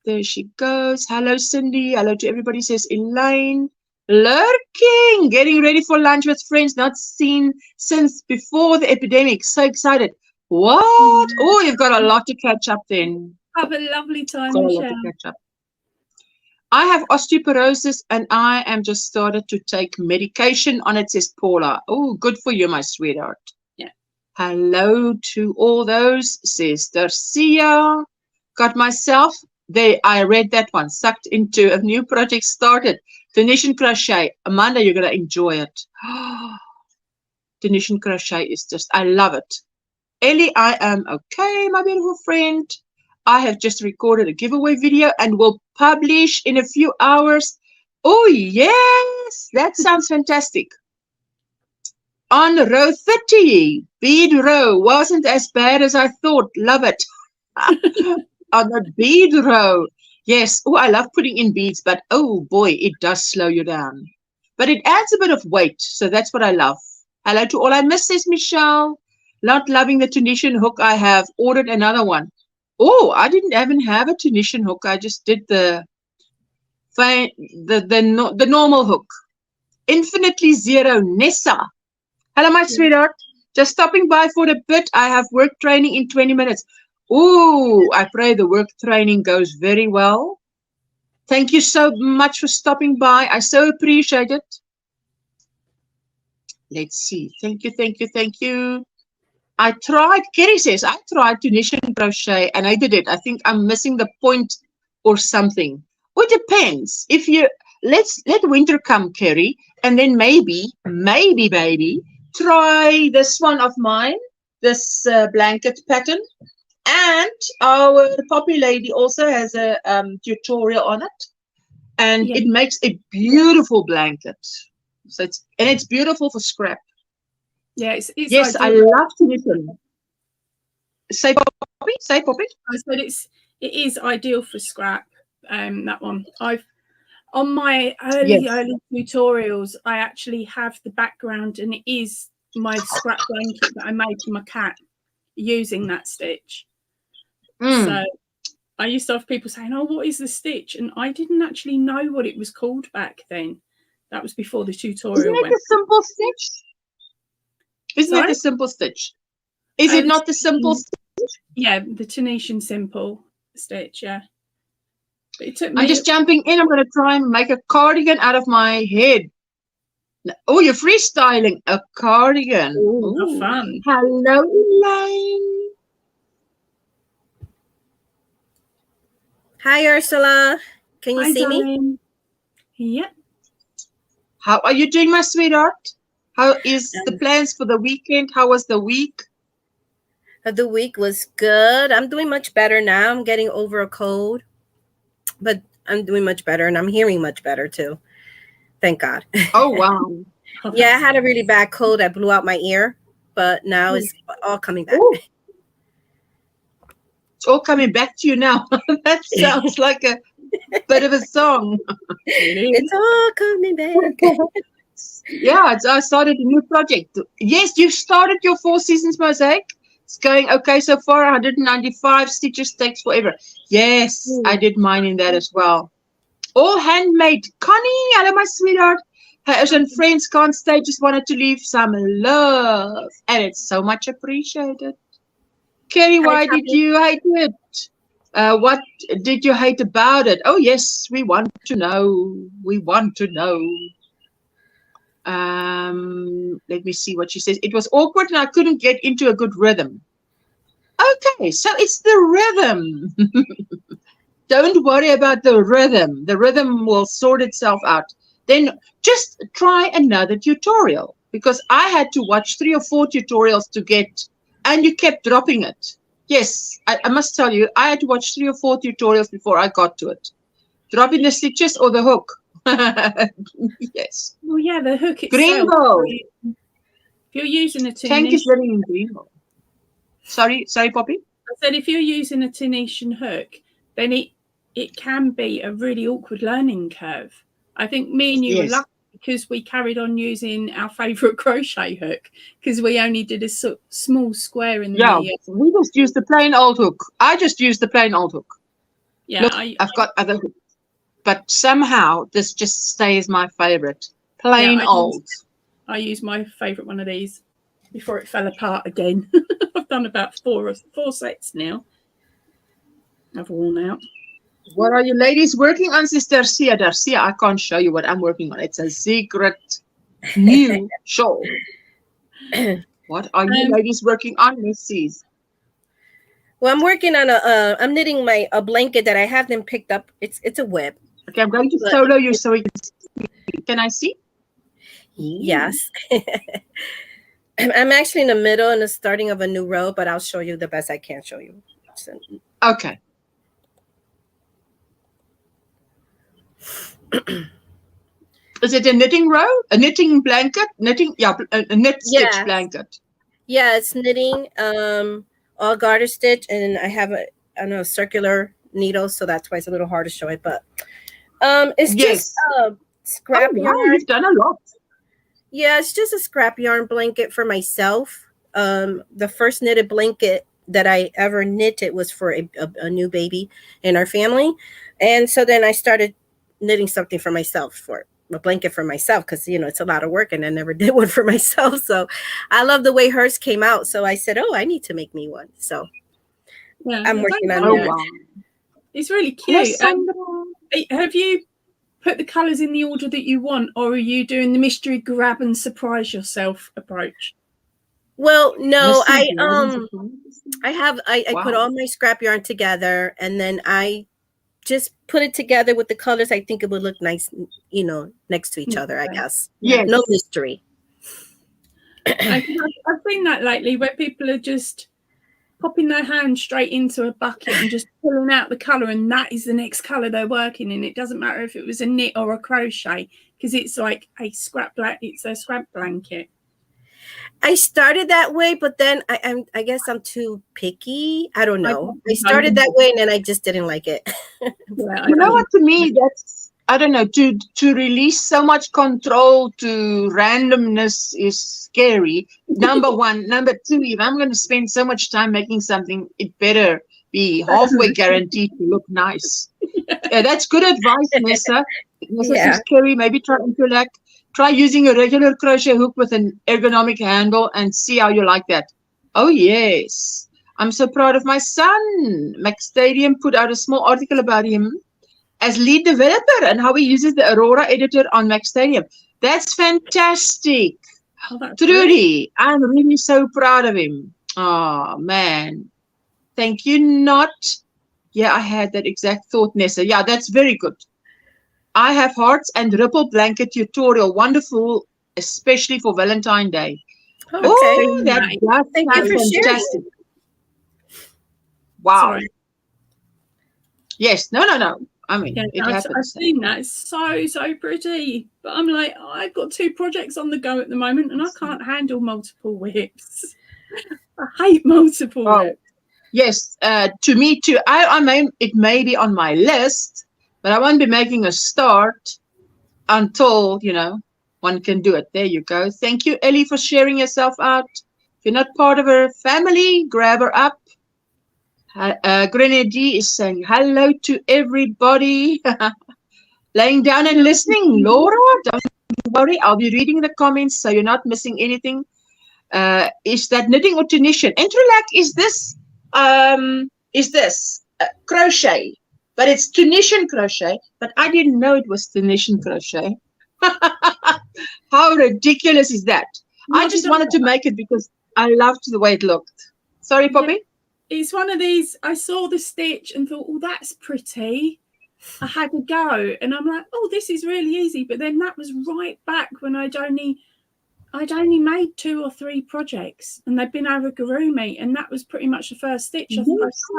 There she goes. Hello, Cindy. Hello to everybody, says Elaine. Lurking, getting ready for lunch with friends not seen since before the epidemic. So excited. What? Yeah. Oh, you've got a lot to catch up then. Have a lovely time, got a lot to catch up. I have osteoporosis and I am just started to take medication on it, says Paula. Oh, good for you, my sweetheart. Yeah. Hello to all those, says Darcia. Got myself there. I read that one. Sucked into a new project started. Tunisian crochet. Amanda, you're going to enjoy it. Tunisian crochet is just, I love it. Ellie, I am okay, my beautiful friend. I have just recorded a giveaway video and will publish in a few hours. Oh, yes, that sounds fantastic. On row 30, bead row wasn't as bad as I thought. Love it. On the bead row. Yes. Oh, I love putting in beads, but oh boy, it does slow you down. But it adds a bit of weight, so that's what I love. Hello to all I miss, says Michelle. Not loving the Tunisian hook. I have ordered another one. Oh, I didn't even have a Tunisian hook. I just did the normal hook. Infinitely Zero, Nessa. Hello, my sweetheart. Just stopping by for a bit. I have work training in 20 minutes. Oh, I pray the work training goes very well. Thank you so much for stopping by. I so appreciate it. Let's see. Thank you, thank you, thank you. I tried, Kerry says, I tried Tunisian crochet and I did it. I think I'm missing the point or something. Well, it depends. If you, let winter come, Kerry, and then maybe, baby, try this one of mine, this blanket pattern. And our Poppy Lady also has a tutorial on it. And it makes a beautiful blanket. So it's beautiful for scrap. Yeah, it's yes, ideal. I love to listen. Say Poppy. I said it is ideal for scrap. That one. On my early tutorials, I actually have the background, and it is my scrap blanket that I made for my cat using that stitch. So I used to have people saying, "Oh, what is the stitch?" And I didn't actually know what it was called back then. That was before the tutorial. Isn't it a simple stitch? Isn't it a simple stitch? Is it not the simple stitch? Yeah, the Tunisian simple stitch, yeah. But it took me... I'm just jumping in. I'm going to try and make a cardigan out of my head. Oh, you're freestyling a cardigan. Ooh, fun. Hello, Elaine. Hi, Ursula. Can you see me? Yeah. How are you doing, my sweetheart? How is the plans for the weekend? How was the week? The week was good. I'm doing much better now. I'm getting over a cold, but I'm doing much better, and I'm hearing much better too. Thank God. Oh, wow. Yeah, I had a really bad cold that blew out my ear, but now it's all coming back. It's all coming back to you now. That sounds like bit of a song. It's all coming back. Yeah, I started a new project. Yes, you've started your 4 seasons mosaic. It's going okay so far. 195 stitches, takes forever. Yes, I did mine in that as well. All handmade. Connie, hello, my sweetheart. Her Asian friends can't stay, just wanted to leave some love. And it's so much appreciated. Kerry, why did you hate it? What did you hate about it? Oh, yes, we want to know. We want to know. Let me see what she says. It was awkward and I couldn't get into a good rhythm. Okay, so it's the rhythm. Don't worry about the rhythm. The rhythm will sort itself out. Then just try another tutorial, because I had to watch 3 or 4 tutorials to get, and you kept dropping it. Yes, I must tell you, I had to watch 3 or 4 tutorials before I got to it. Dropping the stitches or the hook. Yes. Well, yeah, the hook itself. Greenbow. If you're using a Tank is very in Greenbow. Sorry, Poppy. I said if you're using a Tunisian hook, then it can be a really awkward learning curve. I think me and you were lucky because we carried on using our favourite crochet hook, because we only did a small square in the Yeah, we just used the plain old hook. I just used the plain old hook. Yeah, look, I've got other hooks, but somehow this just stays my favourite. Plain old. I used my favourite one of these before it fell apart again. I've done about four sets now. I've worn out. What are you ladies working on, Sister Darcia? Darcia, I can't show you what I'm working on. It's a secret new shawl. What are you ladies working on, Missy's? Well, I'm working on I'm knitting a blanket that I haven't picked up. It's a web. Okay, I'm going to solo you so we can see. Can I see? Yes. I'm actually in the middle and the starting of a new row, but I'll show you the best I can show you. So. Okay. Is it a knitting row? A knitting blanket? Knitting, yeah, a knit stitch blanket. Yeah, it's knitting, all garter stitch, and I have a circular needle, so that's why it's a little hard to show it. But it's just scrap yarn. Wow, you've done a lot. Yeah, it's just a scrap yarn blanket for myself. The first knitted blanket that I ever knitted was for a new baby in our family, and so then I started knitting something for myself, for a blanket for myself, because it's a lot of work and I never did one for myself. So I love the way hers came out, so I said, I need to make me one. So I'm working on that. Wow. It's really cute. Have you put the colors in the order that you want, or are you doing the mystery grab and surprise yourself approach? Well, no, I put all my scrap yarn together, and then I just put it together with the colors. I think it would look nice, next to each other, I guess. Yeah. No mystery. I've seen that lately, where people are just popping their hand straight into a bucket and just pulling out the color, and that is the next color they're working in. It doesn't matter if it was a knit or a crochet, because it's like a scrap blanket. I started that way, but then I guess I'm too picky. I don't know. I started that way and then I just didn't like it. You know what, to me, that's, I don't know, to release so much control to randomness is scary. Number one. Number two, if I'm going to spend so much time making something, it better be halfway guaranteed to look nice. Yeah, that's good advice, Nessa. Nessa says, Kerry, maybe try using a regular crochet hook with an ergonomic handle and see how you like that. Oh, yes. I'm so proud of my son. Max Stadium put out a small article about him as lead developer and how he uses the Aurora editor on Max Stadium. That's fantastic. Trudy, I'm really so proud of him. Oh, man. Thank you, Not. Yeah, I had that exact thought, Nessa. Yeah, that's very good. I have hearts and ripple blanket tutorial. Wonderful, especially for Valentine's Day. Oh, Thank you for fantastic. Sharing. Wow. Sorry. Yes. No. I mean, it happens. I've seen that. It's so pretty. But I'm like, I've got 2 projects on the go at the moment, and I can't handle multiple whips. I hate multiple whips. Yes. To me too. It may be on my list, But I won't be making a start until, you know, one can do it. There you go. Thank you, Ellie, for sharing yourself out. If you're not part of her family, grab her up. Grenadier is saying hello to everybody. Laying down and listening. Laura, don't worry. I'll be reading the comments so you're not missing anything. Is that knitting or Tunisian? Entrelac is this crochet, but it's Tunisian crochet, but I didn't know it was Tunisian crochet. How ridiculous is that? I just wanted to make it because I loved the way it looked. Sorry, Poppy? Yeah, it's one of these, I saw the stitch and thought, oh, that's pretty. I had a go and I'm like, oh, this is really easy. But then that was right back when I'd only made 2 or 3 projects and they'd been over Gurumi, and that was pretty much the first stitch I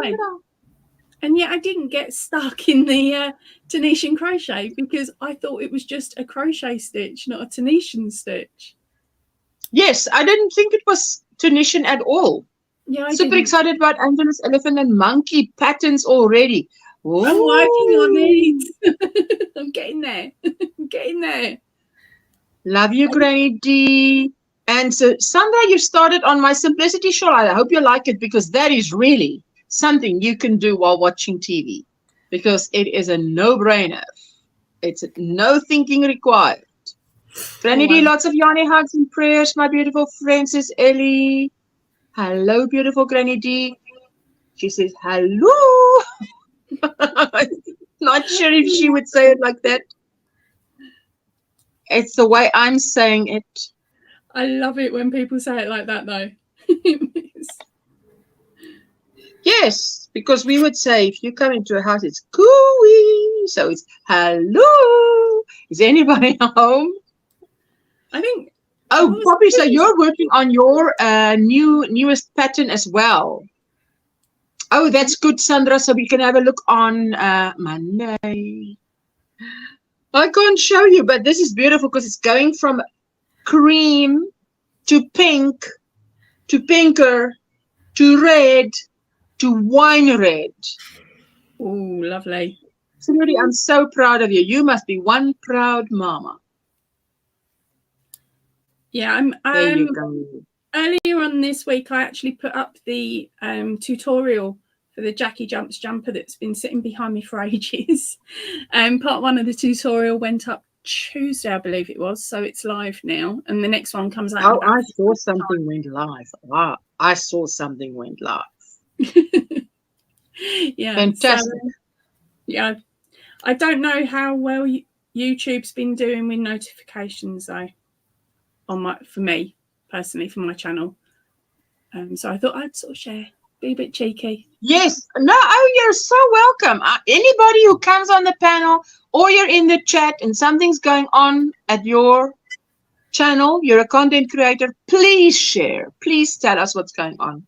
tried. And yet I didn't get stuck in the Tunisian crochet because I thought it was just a crochet stitch, not a Tunisian stitch. Yes, I didn't think it was Tunisian at all. Yeah, Super excited about Angela's elephant and monkey patterns already. Ooh. I'm working on it. I'm getting there. I'm getting there. Love you, Granny D. And so, Sandra, you started on my simplicity shawl. I hope you like it because that is really something you can do while watching TV because it is a no-brainer. It's no thinking required. Granny D, lots of Yanni hugs and prayers, my beautiful Frances Ellie. Hello, beautiful Granny D. She says, hello. Not sure if she would say it like that. It's the way I'm saying it. I love it when people say it like that, though. Yes, because we would say if you come into a house, it's cooey. So it's hello. Is anybody home? I think. Oh, Poppy, so you're working on your newest pattern as well. Oh, that's good, Sandra. So we can have a look on Monday. I can't show you, but this is beautiful because it's going from cream to pink to pinker to red to wine red. Oh, lovely. Absolutely, I'm so proud of you. You must be one proud mama. Yeah, There you go. Earlier on this week, I actually put up the tutorial for the Jackie Jumps jumper that's been sitting behind me for ages. Part 1 of the tutorial went up Tuesday, I believe it was, so it's live now, and the next one comes out. Oh, I saw something went live. Wow, I saw something went live. Yeah, fantastic. So, yeah, I don't know how well YouTube's been doing with notifications though. For me personally, for my channel. So I thought I'd sort of share, be a bit cheeky. Yes. No, oh, you're so welcome. Anybody who comes on the panel or you're in the chat and something's going on at your channel, you're a content creator, please share. Please tell us what's going on.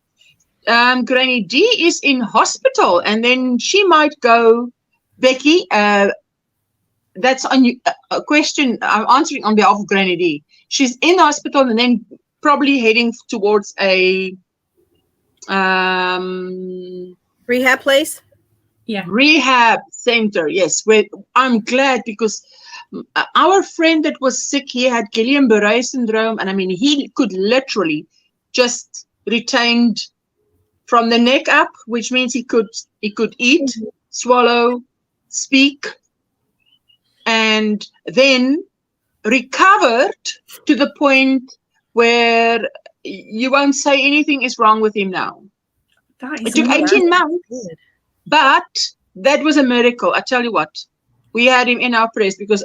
Granny D is in hospital and then she might go, Becky, that's on you, a question I'm answering on behalf of Granny D. She's in hospital and then probably heading towards a rehab place. Yeah, rehab center. Yes, I'm glad because our friend that was sick, he had Guillain-Barré syndrome, and I mean he could literally just retained from the neck up, which means he could eat, swallow, speak, and then recovered to the point where you won't say anything is wrong with him now. It took 18 months, but that was a miracle. I tell you what, we had him in our prayers because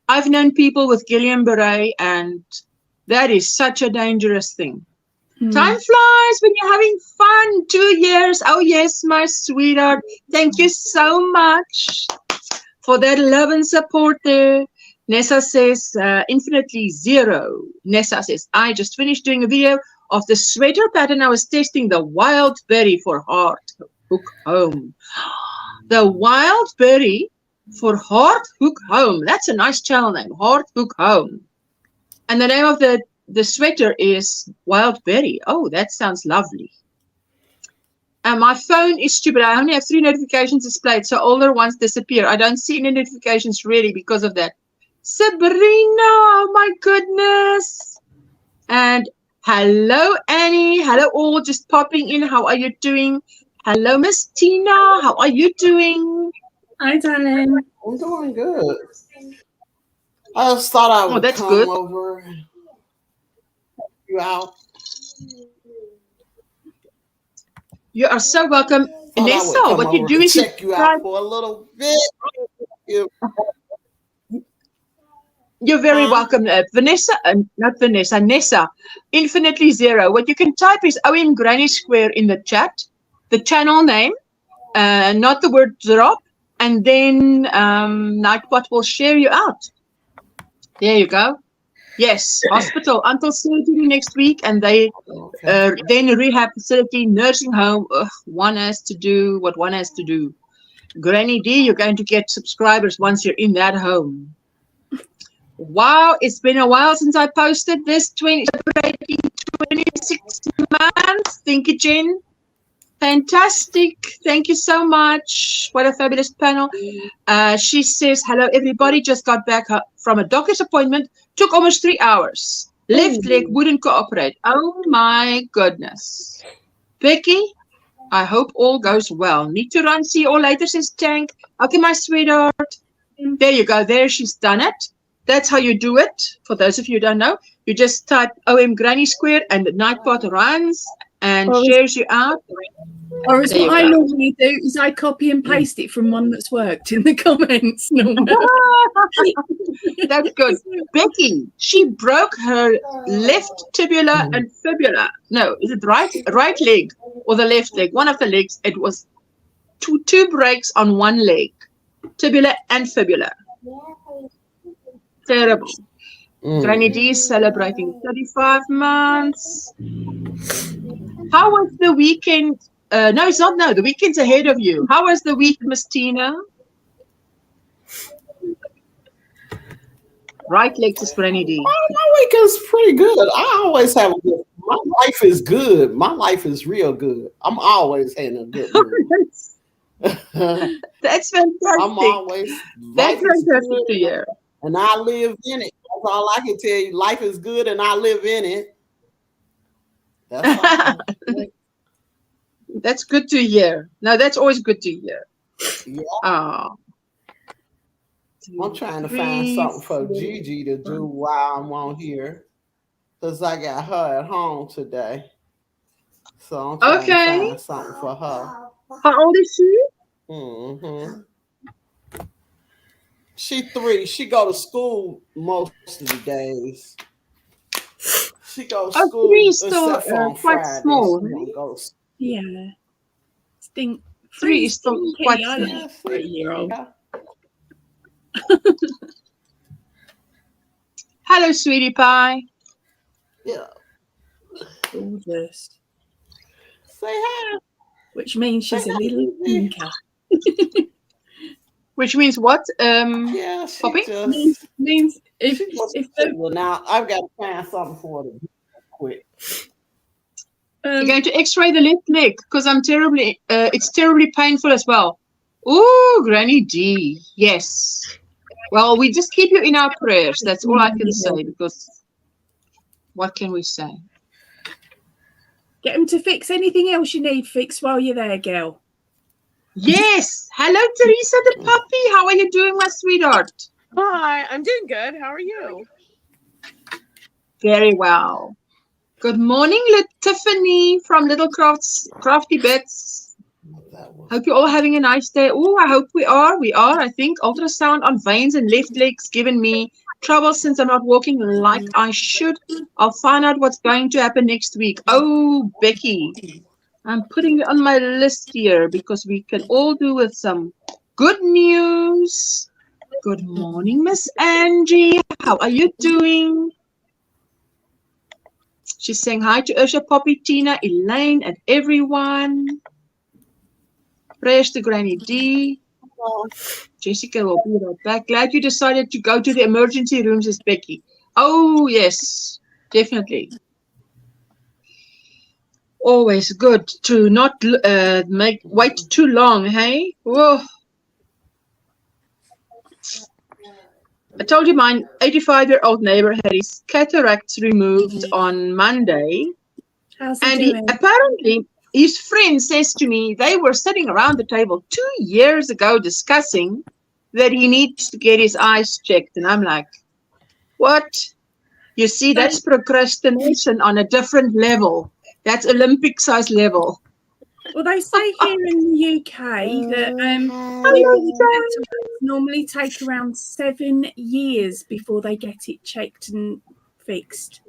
I've known people with Guillain-Barré, and that is such a dangerous thing. Time flies when you're having fun. 2 years. Oh, yes, my sweetheart. Thank you so much for that love and support there. Nessa says, infinitely zero. Nessa says, I just finished doing a video of the sweater pattern. I was testing the wild berry for heart hook home. The wild berry for heart hook home. That's a nice channel name, heart hook home. And the name of the sweater is wild berry. Oh, that sounds lovely. And my phone is stupid. I only have 3 notifications displayed, so older ones disappear. I don't see any notifications really because of that. Sabrina, oh my goodness. And hello, Annie. Hello, all just popping in. How are you doing? Hello, Miss Tina. How are you doing? Hi, darling. I'm doing good. I just thought I would come over and help you out. You are so welcome. Nessa, what you doing? Check you out for a little bit. You're very welcome, Vanessa. Not Vanessa, Nessa. Infinitely Zero. What you can type is OMGrannySquare in the chat, the channel name, not the word drop, and then Nightbot will share you out. There you go. Yes, hospital until surgery next week, and they then rehab facility, nursing home. Ugh, one has to do what one has to do. Granny D, you're going to get subscribers once you're in that home. Wow, it's been a while since I posted this. 26 months. Thank you, Jen. Fantastic. Thank you so much. What a fabulous panel. She says, hello, everybody. Just got back from a doctor's appointment. Took almost 3 hours. Left leg wouldn't cooperate. Oh, my goodness. Becky, I hope all goes well. Need to run. See you all later, says Tank. Okay, my sweetheart. There you go. There, she's done it. That's how you do it. For those of you who don't know, you just type OMGrannySquare and the Nightbot runs and shares you out. Or as what I normally do is I copy and paste it from one that's worked in the comments. That's good. Becky, she broke her left tibula and fibula. No, is it right leg or the left leg? One of the legs. It was two breaks on one leg, tibula and fibula. Terrible. Granny D is celebrating 35 months. How was the weekend? No, it's not now. The weekend's ahead of you. How was the week, Miss Tina? Right leg to Granny D. My week is pretty good. I always have a good. My life is good. My life is real good. I'm always having a good mood. That's fantastic. I'm always. That's fantastic to hear. And I live in it. That's all I can tell you. Life is good, and I live in it. That's all. That's good to hear. No, that's always good to hear. Yeah. Oh. I'm trying to find something for Gigi to do while I'm on here, because I got her at home today. So I'm trying to find something for her. How old is she? She 3. She go to school most of the days. She goes to school 3 is still except for quite Fridays. small. Yeah. 3 is still quite small. 3-year-old. Hello, sweetie pie. Yeah. Gorgeous. Say hi. Which means she's a little thinker. Which means what? Yeah, she Poppy? just means if well, now I've got to find something for her to do quick. You're going to X-ray the left leg because it's terribly painful as well. Ooh, Granny D. Yes. Well, we just keep you in our prayers. That's all I can say, because what can we say? Get them to fix anything else you need fixed while you're there, girl. Yes. Hello, Teresa the puppy. How are you doing, my sweetheart? Hi, I'm doing good. How are you? Very well. Good morning, Tiffany from Little Crafty Bits. Hope you're all having a nice day. Oh, I hope we are. We are. I think ultrasound on veins and left legs given me trouble since I'm not walking like I should. I'll find out what's going to happen next week. Oh, Becky, I'm putting you on my list here because we can all do with some good news. Good morning, Miss Angie. How are you doing? She's saying hi to Ursha, Poppy, Tina, Elaine, and everyone. Prayers to Granny D. Jessica will be right back. Glad you decided to go to the emergency room, says Becky. Oh, yes, definitely. Always good to not wait too long, hey? Whoa. I told you my 85-year-old neighbor had his cataracts removed on Monday. How's he And doing? apparently, his friend says to me, they were sitting around the table 2 years ago discussing that he needs to get his eyes checked. And I'm like, what? You see, that's procrastination on a different level. That's Olympic size level. Well, they say here in the UK that people with cataracts normally take around 7 years before they get it checked and fixed.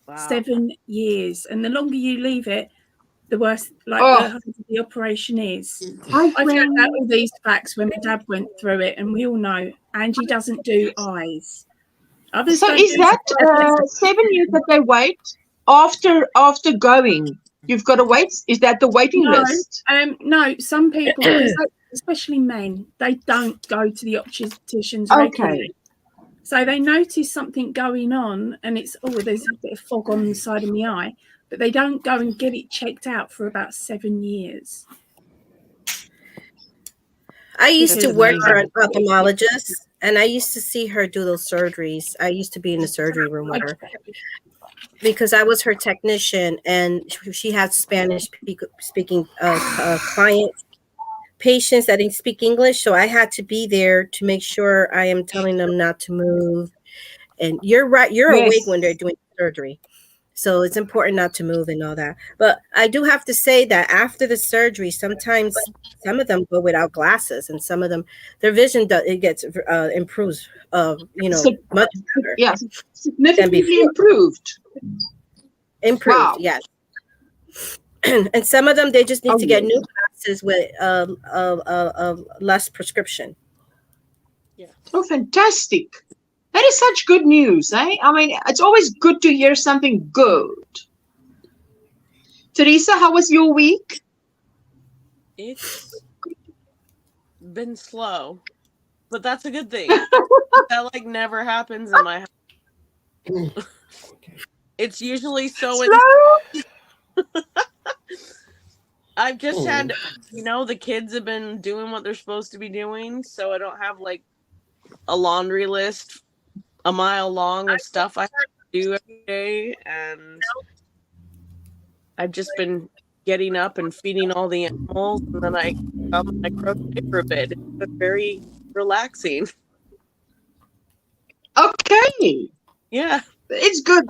Wow. 7 years. And the longer you leave it, the worse the operation is. I found out all these facts when my dad went through it, and we all know Angie doesn't do eyes. Others so is that 7 years that they wait after going? You've got to wait. Is that the waiting list? No, some people, especially men, they don't go to the opticians regularly. So they notice something going on, and it's there's a bit of fog on the side of my eye, but they don't go and get it checked out for about 7 years. I used to work for an ophthalmologist, and I used to see her do those surgeries. I used to be in the surgery room with her because I was her technician, and she had Spanish speaking clients, patients that didn't speak English. So I had to be there to make sure I am telling them not to move. And you're right, you're awake when they're doing surgery. So it's important not to move and all that. But I do have to say that after the surgery, sometimes some of them go without glasses, and some of them, their vision gets improves, much better. Yes, significantly improved. Wow. Yes. And some of them, they just need to get new glasses with less prescription. Yeah. Oh, fantastic. That is such good news, eh? I mean, it's always good to hear something good. Teresa, how was your week? It's been slow, but that's a good thing. That never happens in my house. It's usually so slow. I've just had, the kids have been doing what they're supposed to be doing, so I don't have a laundry list a mile long of stuff I have to do every day, and I've just been getting up and feeding all the animals, and then I crochet for a bit. It's been very relaxing. Okay. Yeah. It's good.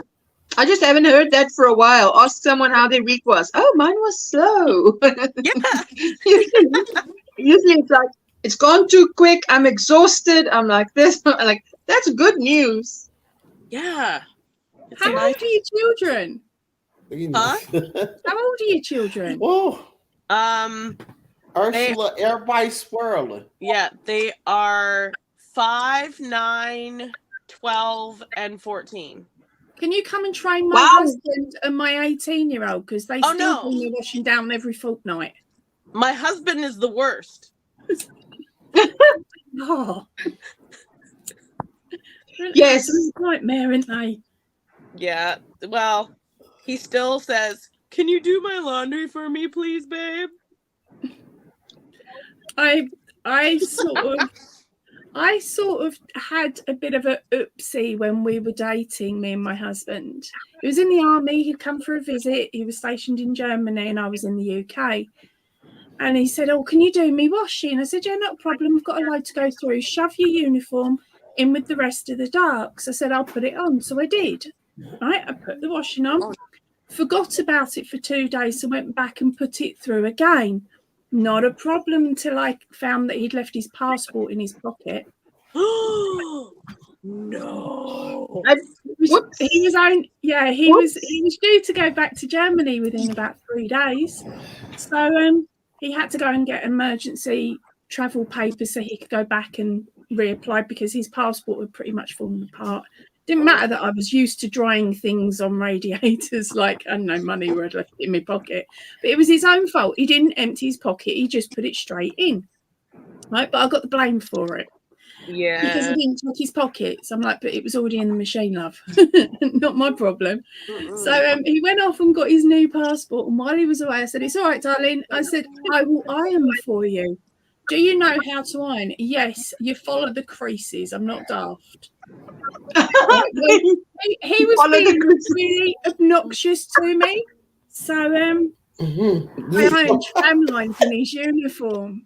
I just haven't heard that for a while. Ask someone how their week was. Oh, mine was slow. Yeah. Usually it's like, it's gone too quick. I'm exhausted. I'm like this. I'm like, that's good news. Yeah. How old are your children? Huh? How old are your children? Whoa. Ursula, everybody swirling. Yeah, they are 5, 9, 12, and 14. Can you come and train my husband and my 18-year-old? Because they still bring me washing down every fortnight. My husband is the worst. Oh. Yes. It's a nightmare, isn't they? Yeah. Well, he still says, "Can you do my laundry for me, please, babe?" I sort of had a bit of a oopsie when we were dating, me and my husband. He was in the army. He'd come for a visit. He was stationed in Germany, and I was in the UK. And he said, "Oh, can you do me washing?" I said, "Yeah, not a problem. I've got a load to go through. Shove your uniform in with the rest of the darks." I said, "I'll put it on." So I did. Right, I put the washing on, forgot about it for 2 days, and went back and put it through again. Not a problem until I found that he'd left his passport in his pocket. No. He was due to go back to Germany within about 3 days. So he had to go and get emergency travel papers so he could go back and reapply because his passport had pretty much fallen apart. Didn't matter that I was used to drying things on radiators, money were left in my pocket. But it was his own fault. He didn't empty his pocket. He just put it straight in. Right, but I got the blame for it. Yeah. Because he didn't check his pockets. I'm like, but it was already in the machine, love. Not my problem. So he went off and got his new passport. And while he was away, I said, it's all right, darling. I said, I will iron for you. Do you know how to iron? Yes, you follow the creases. I'm not daft. He was being really obnoxious to me. So I ironed tram lines in his uniform.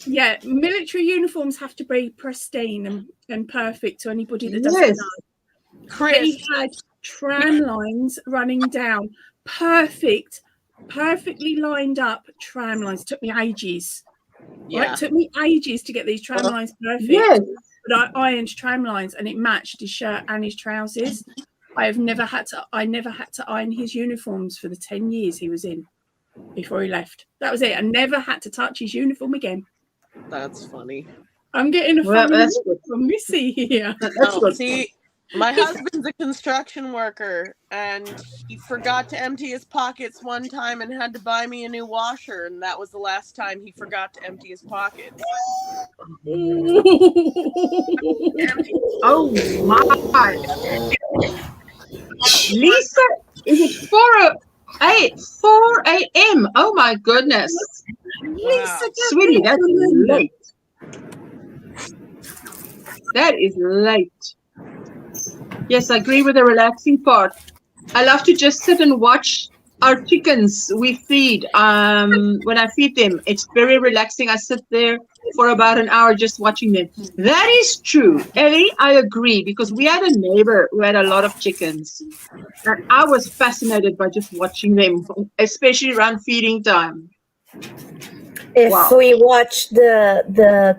Yeah, military uniforms have to be pristine and perfect to anybody that doesn't know. Chris. He had tram lines running down, perfectly lined up tram lines. It took me ages. Yeah. Right? It took me ages to get these tram lines perfect. Yes. But I ironed tram lines and it matched his shirt and his trousers. I never had to iron his uniforms for the 10 years he was in before he left. That was it. I never had to touch his uniform again. That's funny. I'm getting a funny look from Missy here. See, my husband's a construction worker, and he forgot to empty his pockets one time and had to buy me a new washer, and that was the last time he forgot to empty his pockets. Oh my! Lisa, is it 4 a.m.? Oh my goodness! Lisa, sweetie, that's late. That is late. Yes, I agree with the relaxing part. I love to just sit and watch our chickens we feed. When I feed them, it's very relaxing. I sit there for about an hour just watching them. That is true. Ellie, I agree, because we had a neighbor who had a lot of chickens. And I was fascinated by just watching them, especially around feeding time. If we watch the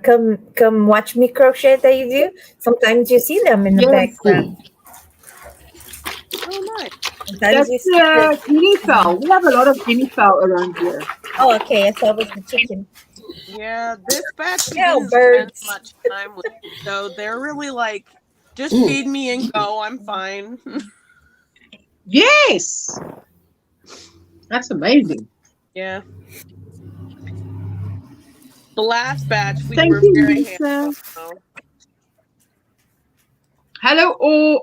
come watch me crochet that you do, sometimes you see them in the background. Oh, nice. That's guinea fowl. We have a lot of guinea fowl around here. Oh, okay. I thought it was the chicken. Yeah, this batch didn't spend much time with me, so they're really like, just feed me and go. I'm fine. Yes, that's amazing. Yeah. The last batch we Thank were you, very Lisa. handsome. Hello,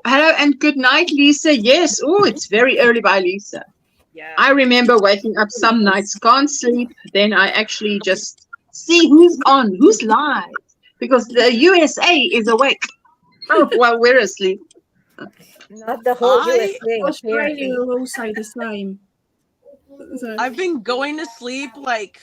hello, and good night, Lisa. Yes, it's very early by Lisa. Yeah. I remember waking up some nights, can't sleep. Then I actually just see who's on, who's live, because the USA is awake. Oh, well, we're asleep. Not the whole USA. Australia will all say the same. So. I've been going to sleep like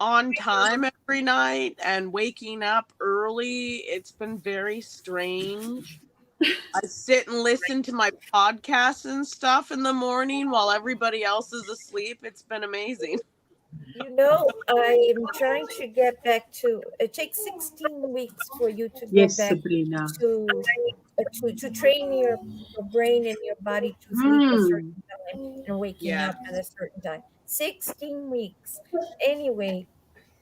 on time every night and waking up early. It's been very strange. I sit and listen to my podcasts and stuff in the morning while everybody else is asleep. It's been amazing. You know, I'm trying to get back to. It takes 16 weeks for you to get back Sabrina. to train your brain and your body to sleep a certain time and waking up at a certain time. 16 weeks. Anyway,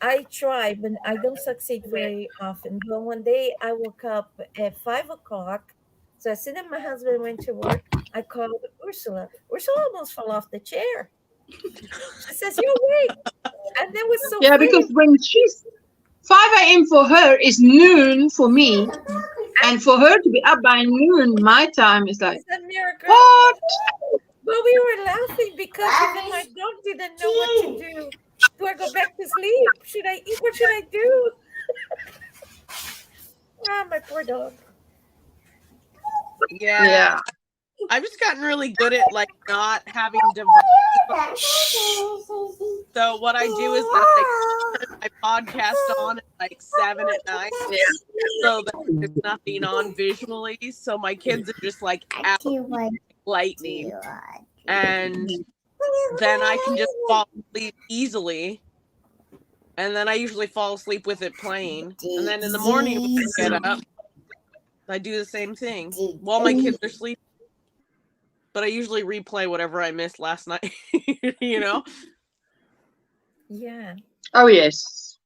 I try, but I don't succeed very often. But one day I woke up at 5 o'clock. So as soon as my husband went to work, I called Ursula. Ursula almost fell off the chair. She says, "You're awake." And that was so funny. Because when she's 5 a.m. for her is noon for me. And for her to be up by noon, my time is like, what? Well, we were laughing because even my dog didn't know what to do. Do I go back to sleep? Should I eat? What should I do? My poor dog. Yeah. I've just gotten really good at like not having devices. So what I do is I turn my podcast on at like 7 at night, so that there's nothing on visually. So my kids are just like out like lightning, and then I can just fall asleep easily. And then I usually fall asleep with it playing. And then in the morning when I get up, I do the same thing while my kids are sleeping. But I usually replay whatever I missed last night, you know? Yeah. Oh, yes.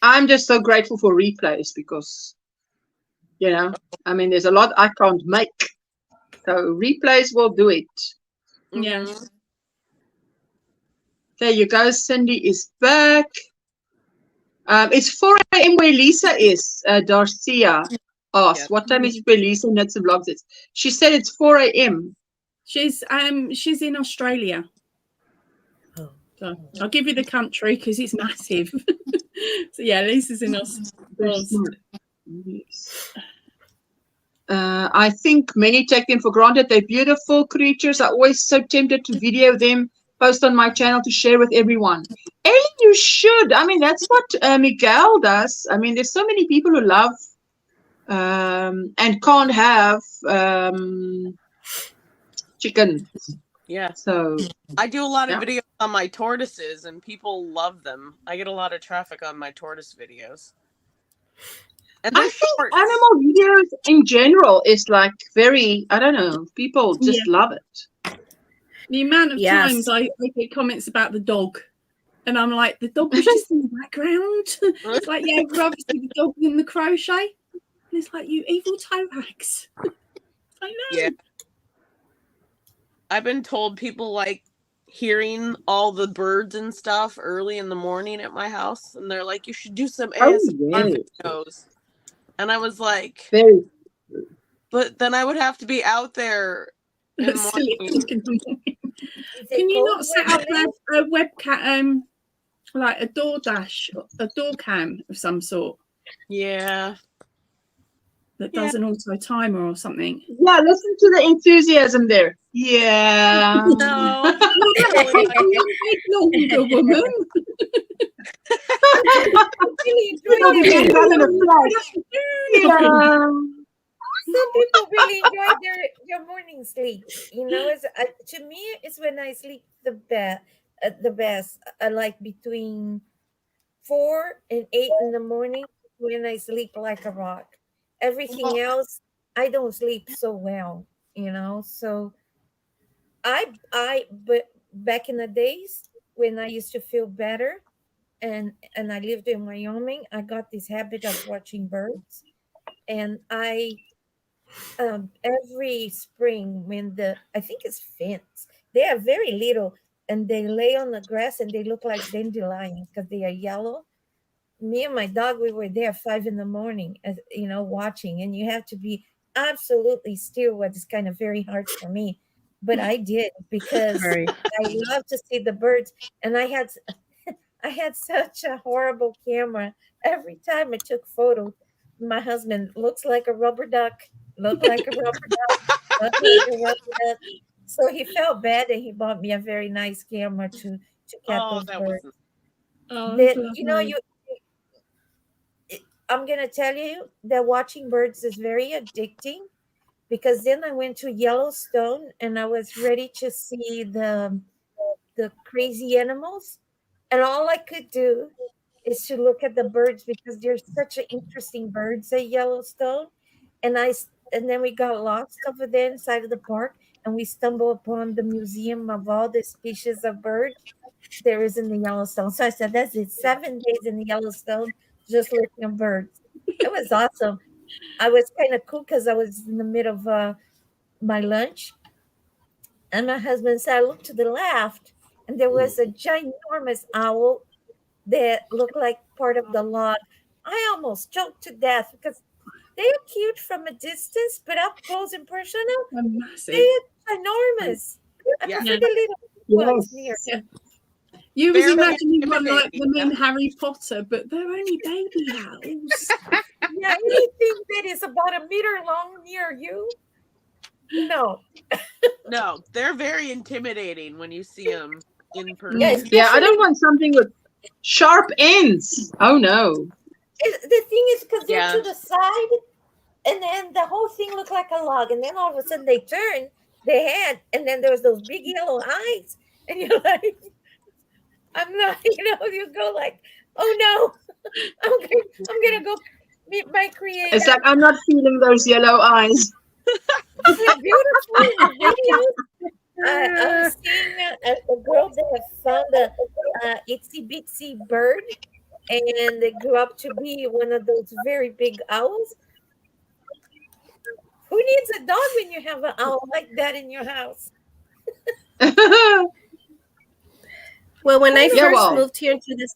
I'm just so grateful for replays because, you know, I mean, there's a lot I can't make. So replays will do it. Yeah. There you go. Cindy is back. It's 4 a.m. where Lisa is. Darcia asked, "What time is it where Lisa knits and blogs is?" She said it's 4 a.m. She's in Australia. So I'll give you the country because it's massive. So yeah, Lisa's in Australia. I think many take them for granted. They're beautiful creatures. I'm always so tempted to video them, post on my channel to share with everyone. Ellie, you should. I mean, that's what Miguel does. I mean, there's so many people who love and can't have chickens. Yeah. So I do a lot of videos on my tortoises and people love them. I get a lot of traffic on my tortoise videos. And I think animal videos in general is like very, I don't know, people just love it. The amount of times I get comments about the dog, and I'm like, the dog was just in the background. It's like, yeah, but obviously the dog's in the crochet. And it's like, you evil toe rags. I know. Yeah. I've been told people like hearing all the birds and stuff early in the morning at my house, and they're like, you should do some ASMR videos. And I was like, but then I would have to be out there in the morning. Can you not set up a webcam, like a door cam of some sort? Yeah. That does an auto timer or something. Yeah, listen to the enthusiasm there. Yeah. No. Longer, woman. Some people really enjoy their morning sleep. You know, to me, it's when I sleep the best. I like between 4 and 8 in the morning when I sleep like a rock. Everything else, I don't sleep so well. You know, so but back in the days when I used to feel better, and I lived in Wyoming, I got this habit of watching birds, and I every spring when I think it's finch, they are very little and they lay on the grass and they look like dandelions because they are yellow. Me and my dog, we were there 5 a.m, you know, watching, and you have to be absolutely still, what is kind of very hard for me, but I did because I love to see the birds. And I had such a horrible camera. Every time I took photos, my husband looks like a rubber duck, looked like a rubber duck, looked like a rubber duck. So he felt bad and he bought me a very nice camera to catch those birds. You know, I'm gonna tell you that watching birds is very addicting, because then I went to Yellowstone and I was ready to see the crazy animals, and all I could do is to look at the birds because there's such an interesting birds at Yellowstone. And then we got lost over there inside of the park, and we stumbled upon the museum of all the species of birds there is in the Yellowstone. So I said, that's it, 7 days in the Yellowstone just looking at birds. It was awesome. I was kind of cool because I was in the middle of my lunch, and my husband said, I looked to the left, and there was a ginormous owl that looked like part of the log. I almost choked to death because they are cute from a distance, but up close and personal, they are enormous. I prefer the little ones near. Yeah. You was imagining one like them in Harry Potter, but they're only baby owls. Yeah, anything that is about a meter long near you, no. No, they're very intimidating when you see them in person. Yeah, I don't want something with sharp ends. Oh no. The thing is, because they're to the side, and then the whole thing looked like a log, and then all of a sudden they turn their head, and then there's those big yellow eyes, and you're like, I'm not, you go like, oh no, I'm gonna go meet my creator. It's like, I'm not feeling those yellow eyes. It's beautiful videos. I was seeing a girl that had found a itsy bitsy bird, and they grew up to be one of those very big owls. Who needs a dog when you have an owl like that in your house? Well, when I first moved here into this,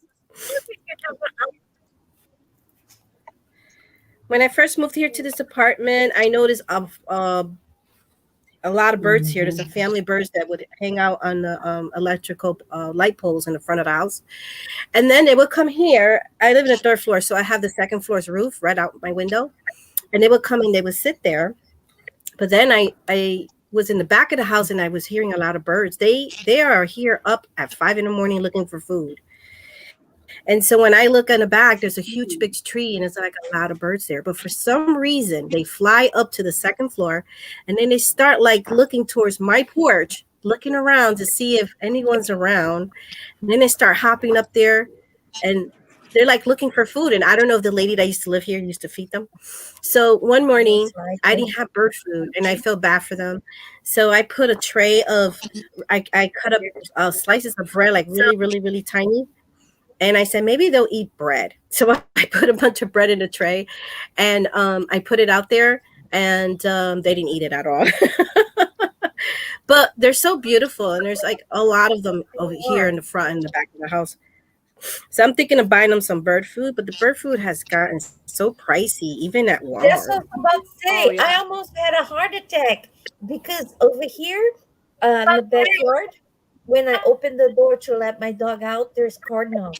When I first moved here to this apartment, I noticed a lot of birds here. There's a family of birds that would hang out on the electrical light poles in the front of the house. And then they would come here. I live in the 3rd floor, so I have the 2nd floor's roof right out my window. And they would come and they would sit there. But then I was in the back of the house and I was hearing a lot of birds. They are here up at 5 in the morning looking for food. And so when I look on the back, there's a huge big tree and it's like a lot of birds there. But for some reason, they fly up to the 2nd floor and then they start like looking towards my porch, looking around to see if anyone's around. And then they start hopping up there and they're like looking for food. And I don't know if the lady that used to live here used to feed them. So one morning I didn't have bird food and I felt bad for them. So I put a tray of, I cut up slices of bread, like really, really, really tiny. And I said, maybe they'll eat bread. So I put a bunch of bread in a tray and I put it out there and they didn't eat it at all. But they're so beautiful. And there's like a lot of them over here in the front and the back of the house. So I'm thinking of buying them some bird food, but the bird food has gotten so pricey, even at Walmart. That's what I was about to say. Oh, yeah. I almost had a heart attack because over here in the backyard, when I open the door to let my dog out, there's cardinals.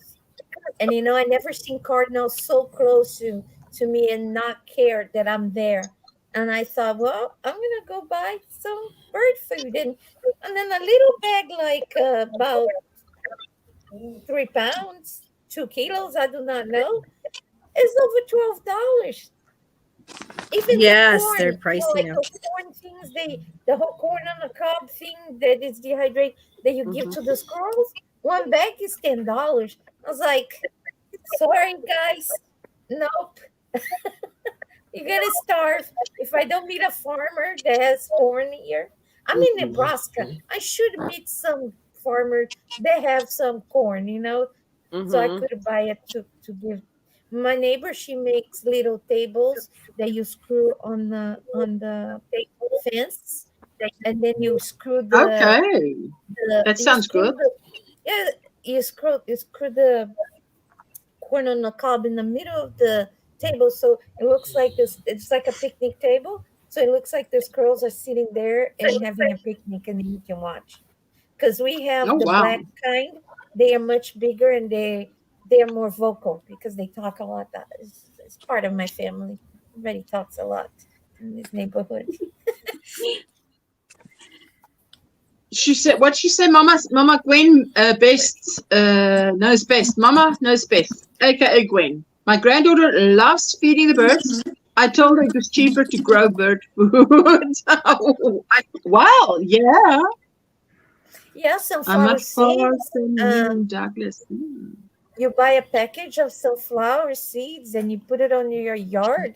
And, you know, I never seen cardinals so close to me and not care that I'm there. And I thought, well, I'm going to go buy some bird food. And then a little bag, like about 3 pounds, 2 kilos, I do not know, is over $12. Even yes, the corn, they're pricey like now. the corn things, the whole corn on the cob thing that is dehydrated that you give to the squirrels, one bag is $10. I was like, sorry guys, nope. You're gonna starve if I don't meet a farmer that has corn here. I'm in Nebraska. I should meet some farmer that have some corn, you know, so I could buy it to give. My neighbor, she makes little tables that you screw on the fence, and then you screw the. Okay, that sounds good. You screw the corn on the cob in the middle of the table, so it looks like this. It's like a picnic table, so it looks like the squirrels are sitting there and having a picnic, and you can watch. Because we have the black kind, they are much bigger and they are more vocal because they talk a lot. That is, it's part of my family. Everybody talks a lot in this neighborhood. She said, what she said, Mama Gwen knows best. Mama knows best, aka Gwen. My granddaughter loves feeding the birds. I told her it was cheaper to grow bird food. Wow, yeah. Yeah, sunflower seeds. Douglas. You buy a package of sunflower seeds and you put it on your yard.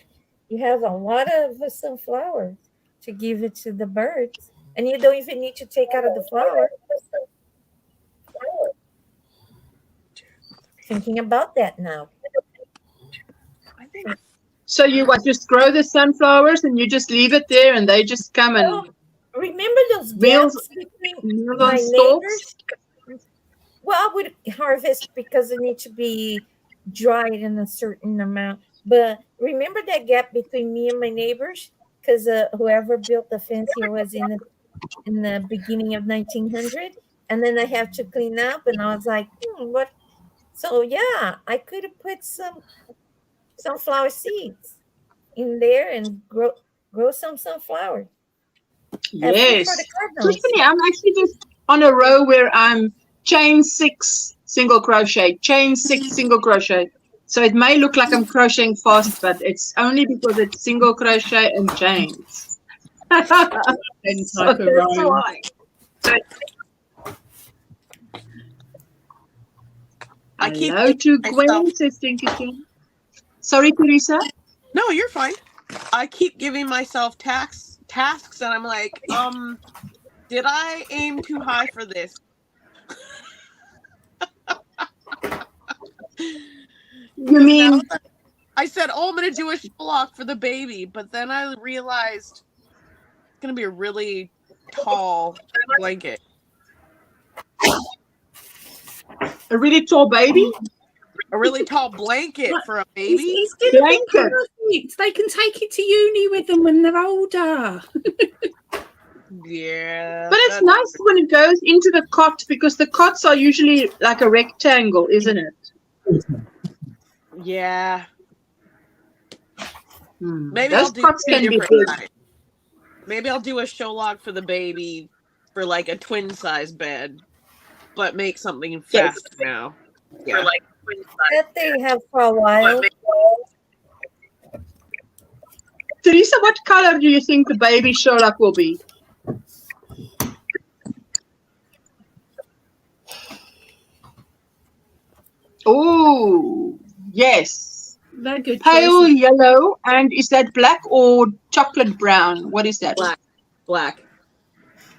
You have a lot of sunflower to give it to the birds. And you don't even need to take out of the flower. Thinking about that now. So you just grow the sunflowers and you just leave it there and they just come and remember those gaps between my neighbors? Well, I would harvest because they need to be dried in a certain amount. But remember that gap between me and my neighbors? Because whoever built the fence here was in the beginning of 1900. And then I have to clean up. And I was like, what? So, yeah, I could have put some sunflower seeds in there and grow some sunflower. Yes. Tiffany, I'm actually just on a row where I'm chain 6 single crochet, chain 6 single crochet. So it may look like I'm crocheting fast, but it's only because it's single crochet and chains. So that's why. Hello to Gwen, says Stinky King. Sorry, Teresa? No, you're fine. I keep giving myself tasks and I'm like, did I aim too high for this? You mean? I said, I'm going to do a block for the baby, but then I realized it's going to be a really tall blanket. A really tall baby? A really tall blanket for a baby? Blanket. perfect. They can take it to uni with them when they're older. Yeah. But it's nice when it goes into the cot because the cots are usually like a rectangle, isn't it? Yeah. Maybe Those I'll do cots two can be different good. size. Maybe I'll do a show log for the baby for like a twin size bed, but make something faster now. Yeah. For like twin size. That they have for a while. Teresa, what color do you think the baby Sherlock will be? Oh, yes. They're good Pale choices. yellow. And is that black or chocolate brown? What is that? Black.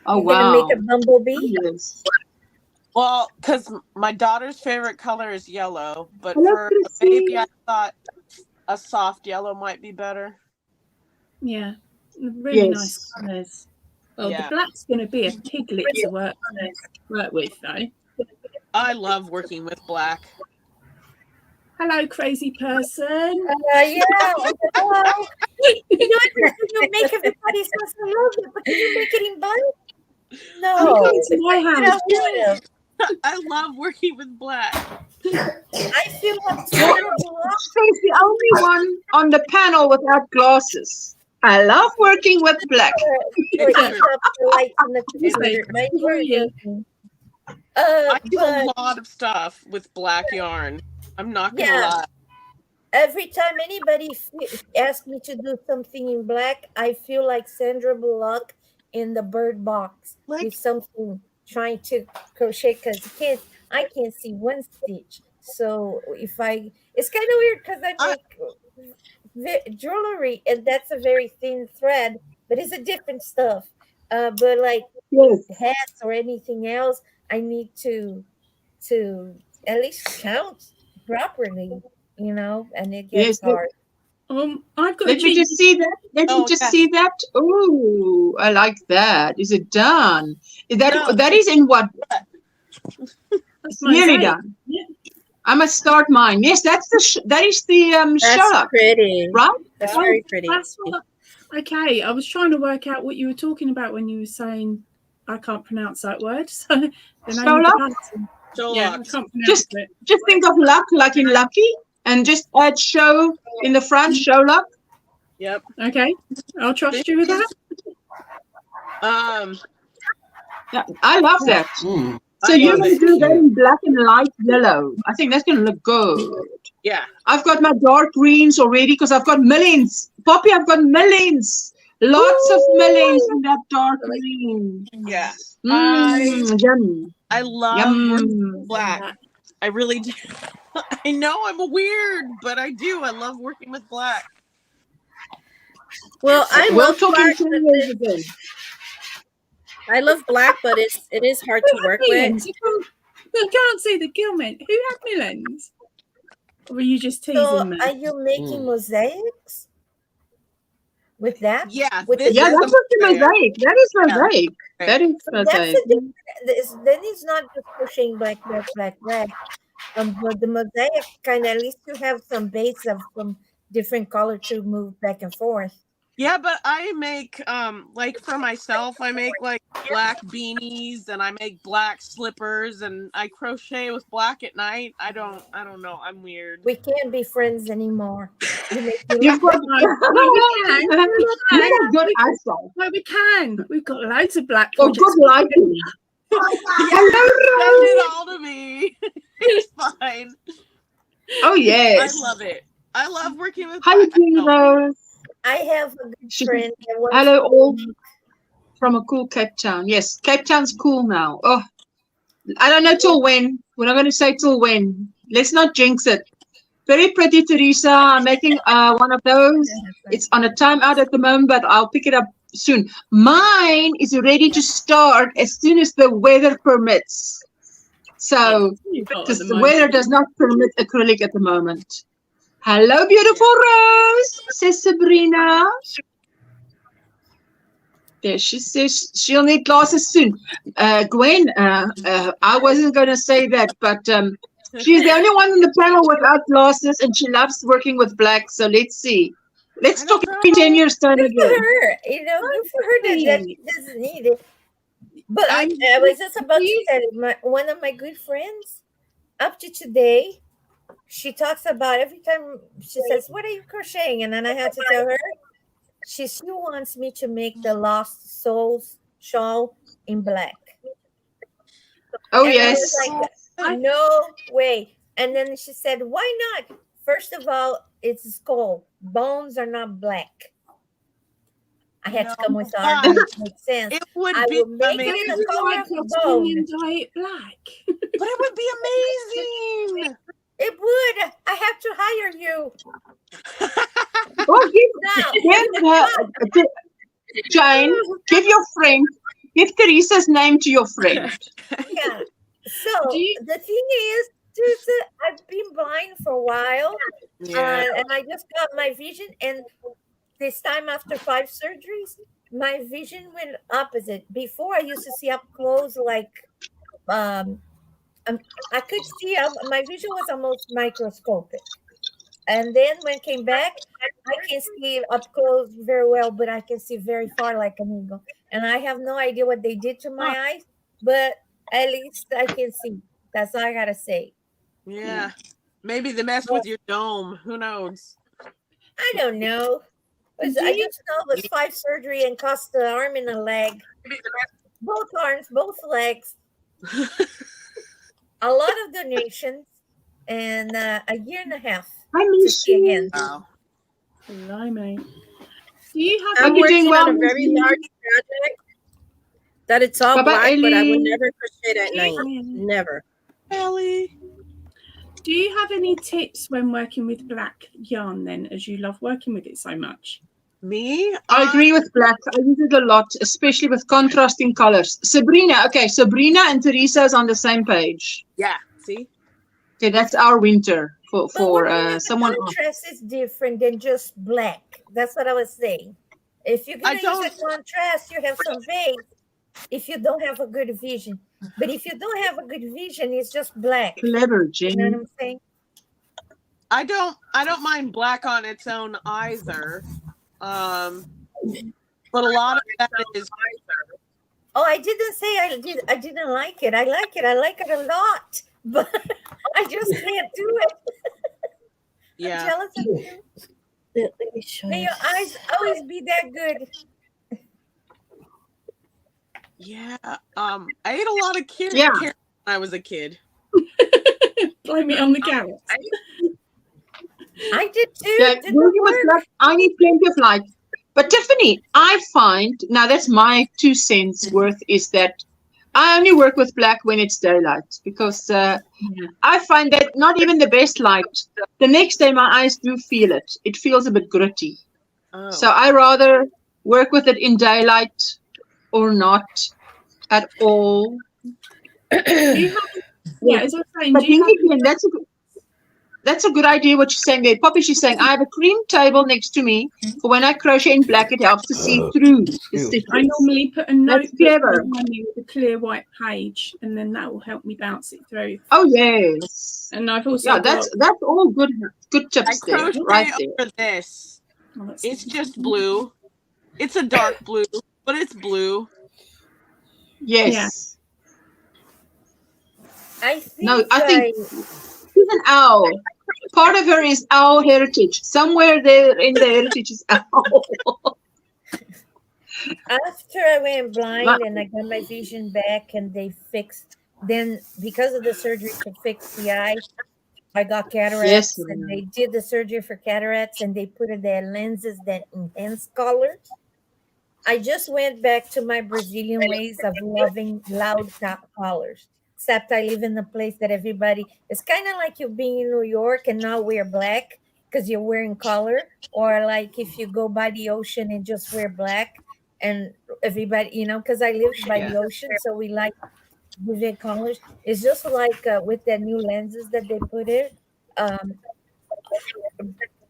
Oh, You're wow. gonna make a bumblebee? Yes. Well, because my daughter's favorite color is yellow, but Hello, for a Chrissy. baby, I thought a soft yellow might be better. Yeah, really Yes. nice colours. Well, Yeah. the black's going to be a piglet to work with, though. I love working with black. Hello, crazy person. Yeah. Hello. You know, you make everybody supposed to love it, but can you make it in black? No. I'm going to my house. I love working with black. I feel like She's the only one on the panel without glasses. I love working with black. I do a lot of stuff with black yarn. I'm not gonna lie. Every time anybody asks me to do something in black, I feel like Sandra Bullock in the Bird Box with something trying to crochet because I can't see one stitch. So it's kind of weird because I make jewelry and that's a very thin thread, but it's a different stuff. But like hats or anything else, I need to at least count properly, you know, and it gets hard. I've got. Let me just see that. Let me just see that. Oh, I like that. Is it done? That is in what? It's nearly done. Yeah. I must start mine. Yes, that is the Sherlock. Pretty, right? That's very pretty. Okay, I was trying to work out what you were talking about when you were saying I can't pronounce that word. So the name of the pattern. Yeah, I can't pronounce it. Just think of luck, like in lucky, and just add show in the front. Sherlock. Yep. Okay, I'll trust you with that. Yeah, I love that. So you're going to do that in black and light yellow. I think that's going to look good. Yeah. I've got my dark greens already because I've got millions. Poppy, I've got millions. Lots of millions in that dark green. Yeah. Yum. I love working with black. I really do. I know I'm weird, but I do. I love working with black. Well, we'll talk in 2 years again. I love black, but it is hard to work with. I can't see the comment. Who had millions? Or were you just teasing me? Are you making mosaics with that? Yeah. That's what the mosaic. That is mosaic. Yeah. That is mosaic. Then it's not just pushing black. But the mosaic kind of at least you have some base of some different color to move back and forth. Yeah, but I make like for myself, I make like black beanies and I make black slippers and I crochet with black at night. I don't know. I'm weird. We can't be friends anymore. You've got good eyesight. No, we can. We've got loads of black. Oh, good lighting. Send it all to me. It's fine. Oh yes. I love it. I love working with. How you doing, Rose? I have a good friend. Hello, all from a cool Cape Town. Yes, Cape Town's cool now. Oh, I don't know till when. We're not going to say till when. Let's not jinx it. Very pretty, Teresa. I'm making one of those. It's on a timeout at the moment, but I'll pick it up soon. Mine is ready to start as soon as the weather permits. So, because the weather does not permit acrylic at the moment. Hello, beautiful Rose, says Sabrina. There, she says she'll need glasses soon. Gwen, I wasn't going to say that, but she's the only one in the panel without glasses, and she loves working with black. So let's see. Let's talk in 10 years time Good for again. her. You know, good for her that she doesn't need it. But I was just about to tell you, one of my good friends, up to today, she talks about every time she says, "What are you crocheting?" And then I had to tell her, she wants me to make the Lost Souls shawl in black. Oh, and yes. I was like, no way. And then she said, why not? First of all, it's a skull. Bones are not black. I had to come with the argument to make sense. It would I be will make it in the color of the bone. And dye it black. But it would be amazing. It would. I have to hire you. Oh, Jane, give Teresa's name to your friend. Yeah. So the thing is, I've been blind for a while, and I just got my vision. And this time, after 5 surgeries, my vision went opposite. Before, I used to see up close, like I could see. My vision was almost microscopic. And then when it came back, I can see up close very well, but I can see very far like an eagle. And I have no idea what they did to my eyes, but at least I can see. That's all I gotta say. Yeah. Maybe they messed with your dome. Who knows? I don't know. I just know it was 5 surgery and cost the arm and a leg. Both arms, both legs. A lot of donations and a year and a half. I miss you again. Wow. Blimey. Do you have? I'm working on a very large project that it's all black, but I would never crochet at night. Never. Ellie. Do you have any tips when working with black yarn then, as you love working with it so much? Me? I agree with black. I use it a lot, especially with contrasting colors. Sabrina and Teresa is on the same page. Yeah, see? Okay, that's our winter for someone. Contrast is different than just black. That's what I was saying. If you're going to use a contrast, you have some faith if you don't have a good vision. But if you don't have a good vision, it's just black. Clever, Jane. You know what I'm saying? I don't mind black on its own either. But a lot of that is. Oh, I didn't say I didn't like it. I like it. I like it a lot. But I just can't do it. Yeah. I'm jealous of you. Let me show May you. your eyes always be that good. Yeah. I ate a lot of carrots when I was a kid. Blame it on the carrots. I did too. Yeah, I need plenty of light. But Tiffany, I find, now that's my 2 cents worth, is that I only work with black when it's daylight, because I find that not even the best light, the next day my eyes do feel it. It feels a bit gritty. Oh. So I rather work with it in daylight or not at all. As I was saying, that's a good idea what you're saying there. Poppy, she's saying, I have a cream table next to me for when I crochet in black, it helps to see through the stitches. I normally put a note clever behind me with a clear white page, and then that will help me bounce it through. Oh, yes. And I've also that's all good tips there, right there. Over this. It's just blue. It's a dark blue, but it's blue. Yes. Yeah. I think she's an owl. Part of her is owl heritage. Somewhere there in the heritage is owl. After I went blind and I got my vision back and they fixed, then because of the surgery to fix the eye, I got cataracts and they did the surgery for cataracts and they put in their lenses that enhance colors. I just went back to my Brazilian ways of loving loud colors. Except I live in a place that everybody, it's kind of like you being in New York and not wear black because you're wearing color, or like if you go by the ocean and just wear black and everybody, because I live by the ocean, so we like vivid colors. It's just like with the new lenses that they put in,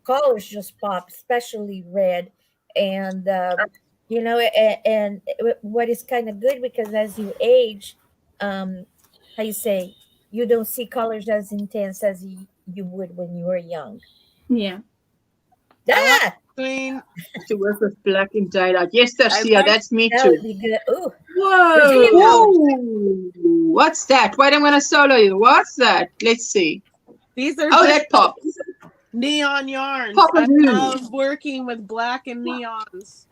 colors just pop, especially red. And, and what is kind of good because as you age, how you say, you don't see colors as intense as you would when you were young. Yeah. between to work with black and daylight. Yes, Tercia, that's me That too. would be good. Ooh, Whoa! Ooh, what's that? Wait, I'm going to solo you. What's that? Let's see. these are Oh, just that pops. neon yarns. Pop I of you. love working with black and neons.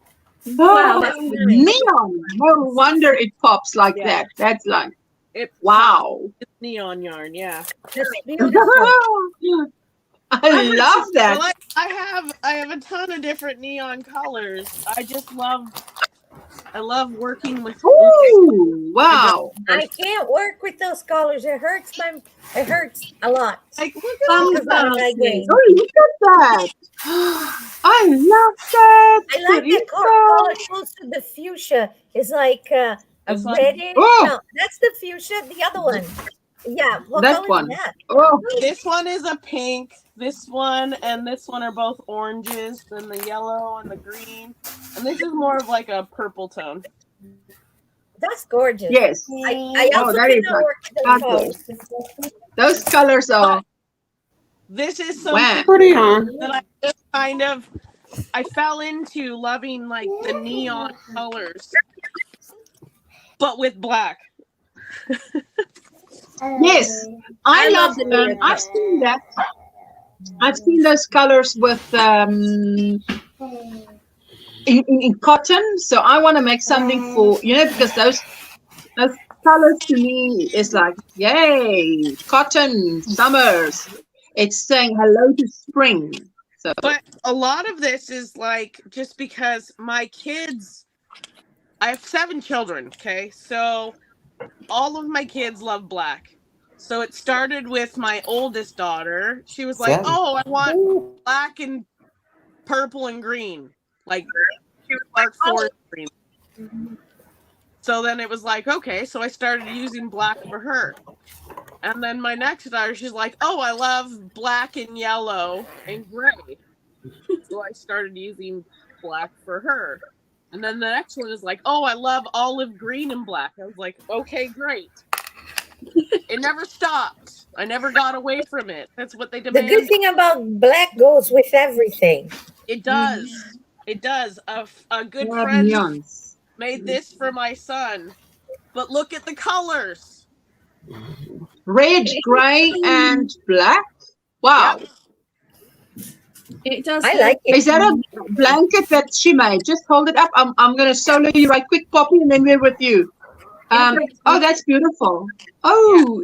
Oh, that's nice. neon. No wonder it pops like Yeah. that. That's like, It wow. It's neon yarn, yeah. That's beautiful. I love that. I have a ton of different neon colors. I love working with. Ooh, wow. I can't work with those colors. It hurts a lot. Like, look Because of migraine. Oh, look at that. I love that. I like that color close to the fuchsia. It's like a This one? reddish. Oh. No, that's the fuchsia. The other one. Yeah, what That color one. is that? Oh, This one is a pink. This one and this one are both oranges. Then the yellow and the green. And this is more of like a purple tone. That's gorgeous. yes. I also that is cannot work with those colors. Those colors are This is wow. something Pretty on. that I just I fell into loving like the neon colors, but with black. Yes, I love the them. neon I've seen that. I've seen those colors with in cotton. So I want to make something for because those colors to me is like yay, cotton, summers. It's saying hello to spring. So But a lot of this is like just because my kids, I have 7 children, okay? So all of my kids love black. So it started with my oldest daughter. She was like, 7. oh, I want black and purple and green. Like dark forest green. So then it was like, okay, so I started using black for her. And then my next daughter, she's like, oh, I love black and yellow and gray. So I started using black for her. And then the next one is like, oh, I love olive green and black. I was like, okay, great. It never stopped. I never got away from it. That's what they The demand. good thing about black goes with everything. It does. It does. A good love friend neons. made this for my son. But look at the colors. Red, gray, and black. Wow. Yep. It does. I like it. Is that a blanket that she made? Just hold it up. I'm going to solo you right quick, Poppy, and then we're with you. Oh, that's beautiful. Oh,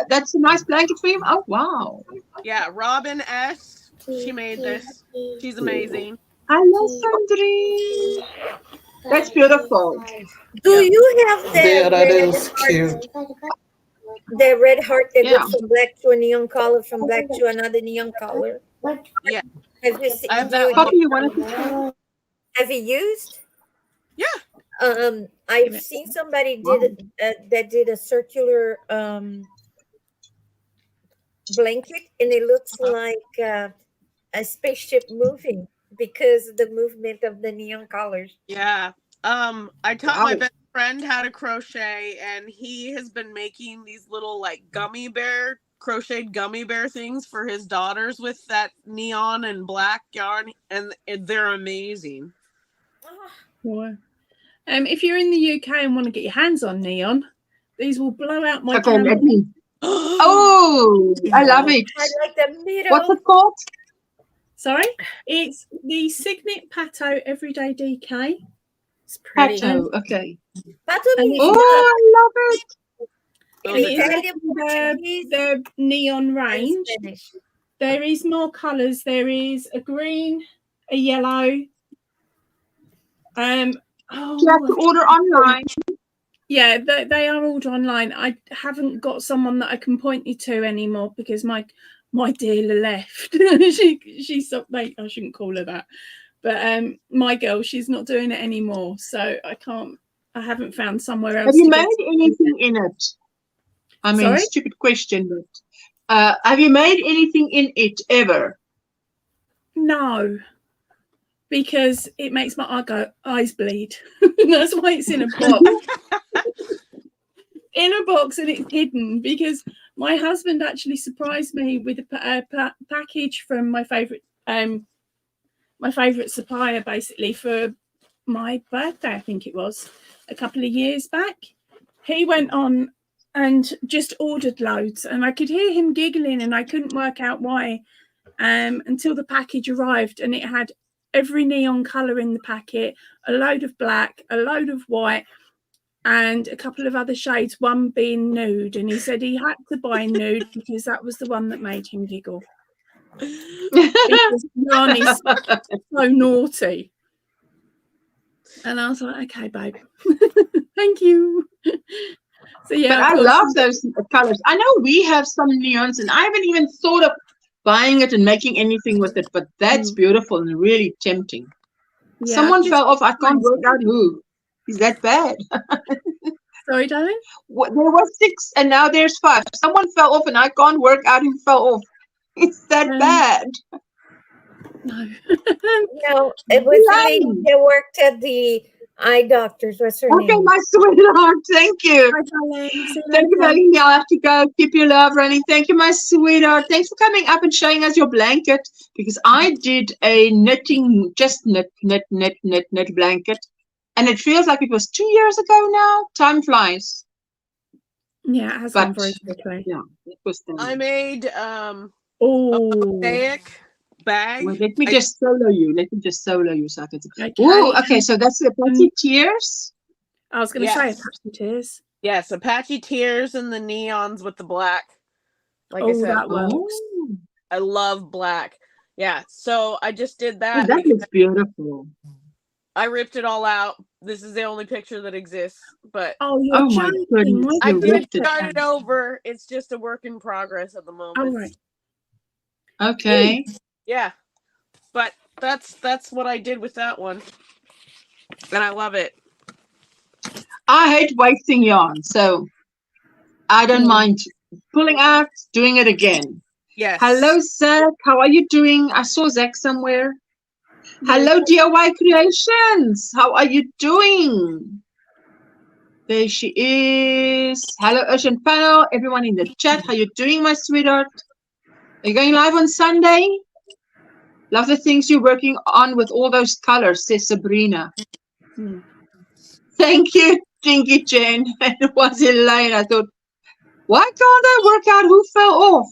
that's a nice blanket for you? Oh, wow. Yeah, Robin S. She made this. She's amazing. I love Sandrine. That's beautiful. Do you have Yeah, that that red is heart, cute. the red heart that Yeah. goes from black to a neon color, from black to another neon color? Yeah. Have you seen? I have that Poppy, you want to? Have you used? Yeah. I've seen somebody that did a circular blanket, and it looks like a spaceship moving because of the movement of the neon colors. Yeah. I taught my Wow. best friend how to crochet, and he has been making these little like crocheted gummy bear things for his daughters with that neon and black yarn, and they're amazing. If you're in the UK and want to get your hands on neon, these will blow out my Okay, camera. let me. Oh, I love it. I like the middle. What's it called? Sorry, it's the Signet Pato Everyday DK. It's pretty. Pato. Okay. Pato means Oh, I love it. in Those are Italian, Portuguese, The neon and range. Spanish. There is more colours. There is a green, a yellow. You have to order online. Yeah, they are all online. I haven't got someone that I can point you to anymore because my dealer left. she stopped. I shouldn't call her that, but my girl, she's not doing it anymore. So I can't. I haven't found somewhere else. Have you to made get anything in it? I mean, Sorry? stupid question, but have you made anything in it ever? No, because it makes my eyes bleed. That's why it's in a box. In a box, and it's hidden because my husband actually surprised me with a package from my favourite my favourite supplier basically for my birthday, I think it was a couple of years back. He went on and just ordered loads, and I could hear him giggling, and I couldn't work out why until the package arrived, and it had every neon colour in the packet, a load of black, a load of white, and a couple of other shades, one being nude. And he said he had to buy nude because that was the one that made him giggle. Because yarn is so naughty. And I was like, okay, babe. Thank you. So yeah, but I love those colors. I know we have some neons, and I haven't even thought of buying it and making anything with it, but that's beautiful and really tempting. Yeah, someone fell off. I can't work out who. Is that bad? Sorry, darling? There were 6 and now there's 5. Someone fell off and I can't work out who fell off. Is that bad? No. No, it was the lady that worked at the eye doctor's. What's her name? Okay, my sweetheart. Thank you. Thank you, darling. I'll have to go. Keep your love running. Thank you, my sweetheart. Thanks for coming up and showing us your blanket, because I did a knitting, just knit blanket. And it feels like it was 2 years ago now. Time flies. Yeah, it has gone very quickly. Yeah, it was done. I made a mosaic bag. Well, let me just solo you. So I can see. Okay, so that's the Apache Tears. I was going to say Apache Tears. Yes, Apache Tears and the neons with the black. Like I said, that works. I love black. Yeah, so I just did that. Oh, that looks beautiful. I ripped it all out. This is the only picture that exists, but my goodness, I did start it over. It's just a work in progress at the moment. All right. Okay. Yeah, but that's what I did with that one, and I love it. I hate wasting yarn, so I don't mind pulling out, doing it again. Yes. Hello, Zach. How are you doing? I saw Zach somewhere. Hello, DIY Creations. How are you doing? There she is. Hello, Ocean Panel. Everyone in the chat. How you doing, my sweetheart? Are you going live on Sunday? Love the things you're working on with all those colors, says Sabrina. Thank you, Jinky Jane. It was Elaine. I thought, why can't I work out who fell off?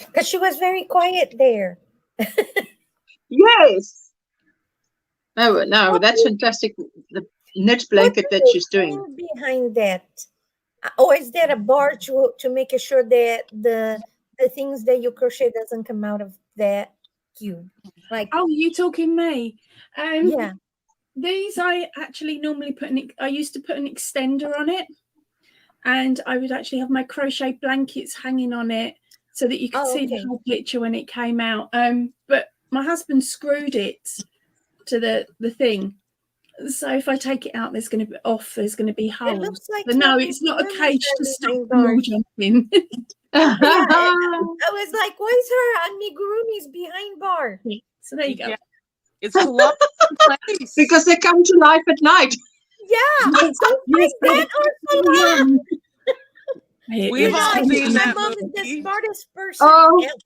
Because she was very quiet there. Yes. No, that's fantastic. The knit blanket that she's doing. Behind that, or is there a bar to make sure that the things that you crochet doesn't come out of that cube? Like, you talking me? Yeah. These I actually normally I used to put an extender on it, and I would actually have my crochet blankets hanging on it so that you could see the whole picture when it came out. But my husband screwed it to the thing. So if I take it out, there's going to be there's going to be holes. It looks like no, it's not a cage to stop wall jumping. Yeah, I was like, why is her amigurumis behind bar? So there you go. Yeah. It's a lot of place. Because they come to life at night. Yeah, so like that or so. We've all seen that. My mom is the smartest person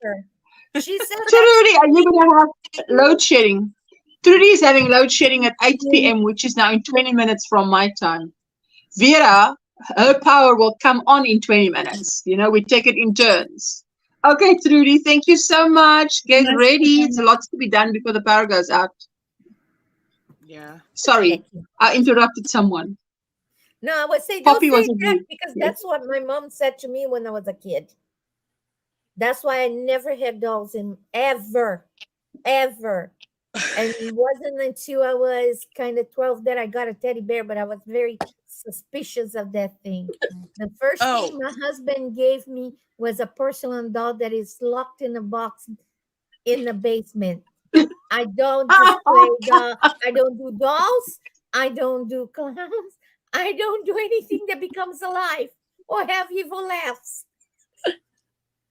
ever. She said, Trudy, are you going to have load shedding? Trudy is having load shedding at 8 p.m., which is now in 20 minutes from my time. Vera, her power will come on in 20 minutes. You know, we take it in turns. Okay, Trudy, thank you so much. Get ready. There's lots to be done before the power goes out. Yeah. Sorry, I interrupted someone. No, I would say Poppy don't say that because that's what my mom said to me when I was a kid. That's why I never had dolls in ever. And it wasn't until I was kind of 12 that I got a teddy bear, but I was very suspicious of that thing. The first thing my husband gave me was a porcelain doll that is locked in a box in the basement. I don't I don't do dolls. I don't do clowns. I don't do anything that becomes alive or have evil laughs.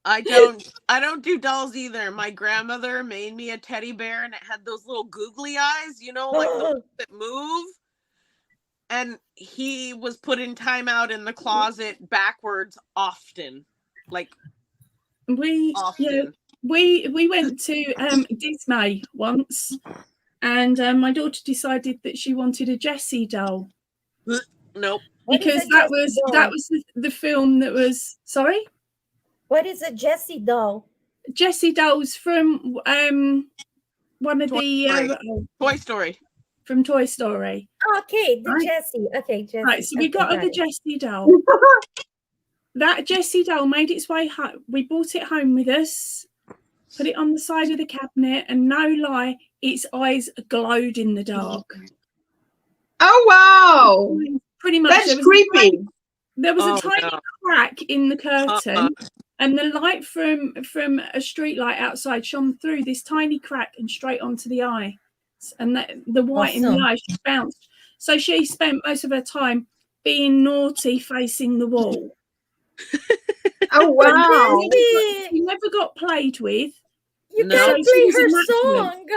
I don't do dolls either. My grandmother made me a teddy bear and it had those little googly eyes, you know, like the ones that move. And he was put in timeout in the closet backwards often. Like we we went to Disney once, and my daughter decided that she wanted a Jessie doll. Nope. Because that was the film that was. Sorry. What is a Jessie doll? Jessie dolls from one of Toy Story. From Toy Story. Okay, the Jessie. Okay, Jessie. Right, so we got her the Jessie doll. That Jessie doll made its way home. We brought it home with us, put it on the side of the cabinet, and no lie, its eyes glowed in the dark. Oh wow! Pretty much. That's creepy. There was a tiny crack in the curtain, and the light from a street light outside shone through this tiny crack and straight onto the eye, and the white in the eye just bounced. So she spent most of her time being naughty, facing the wall. Oh wow! She never got played with. You gotta play her song.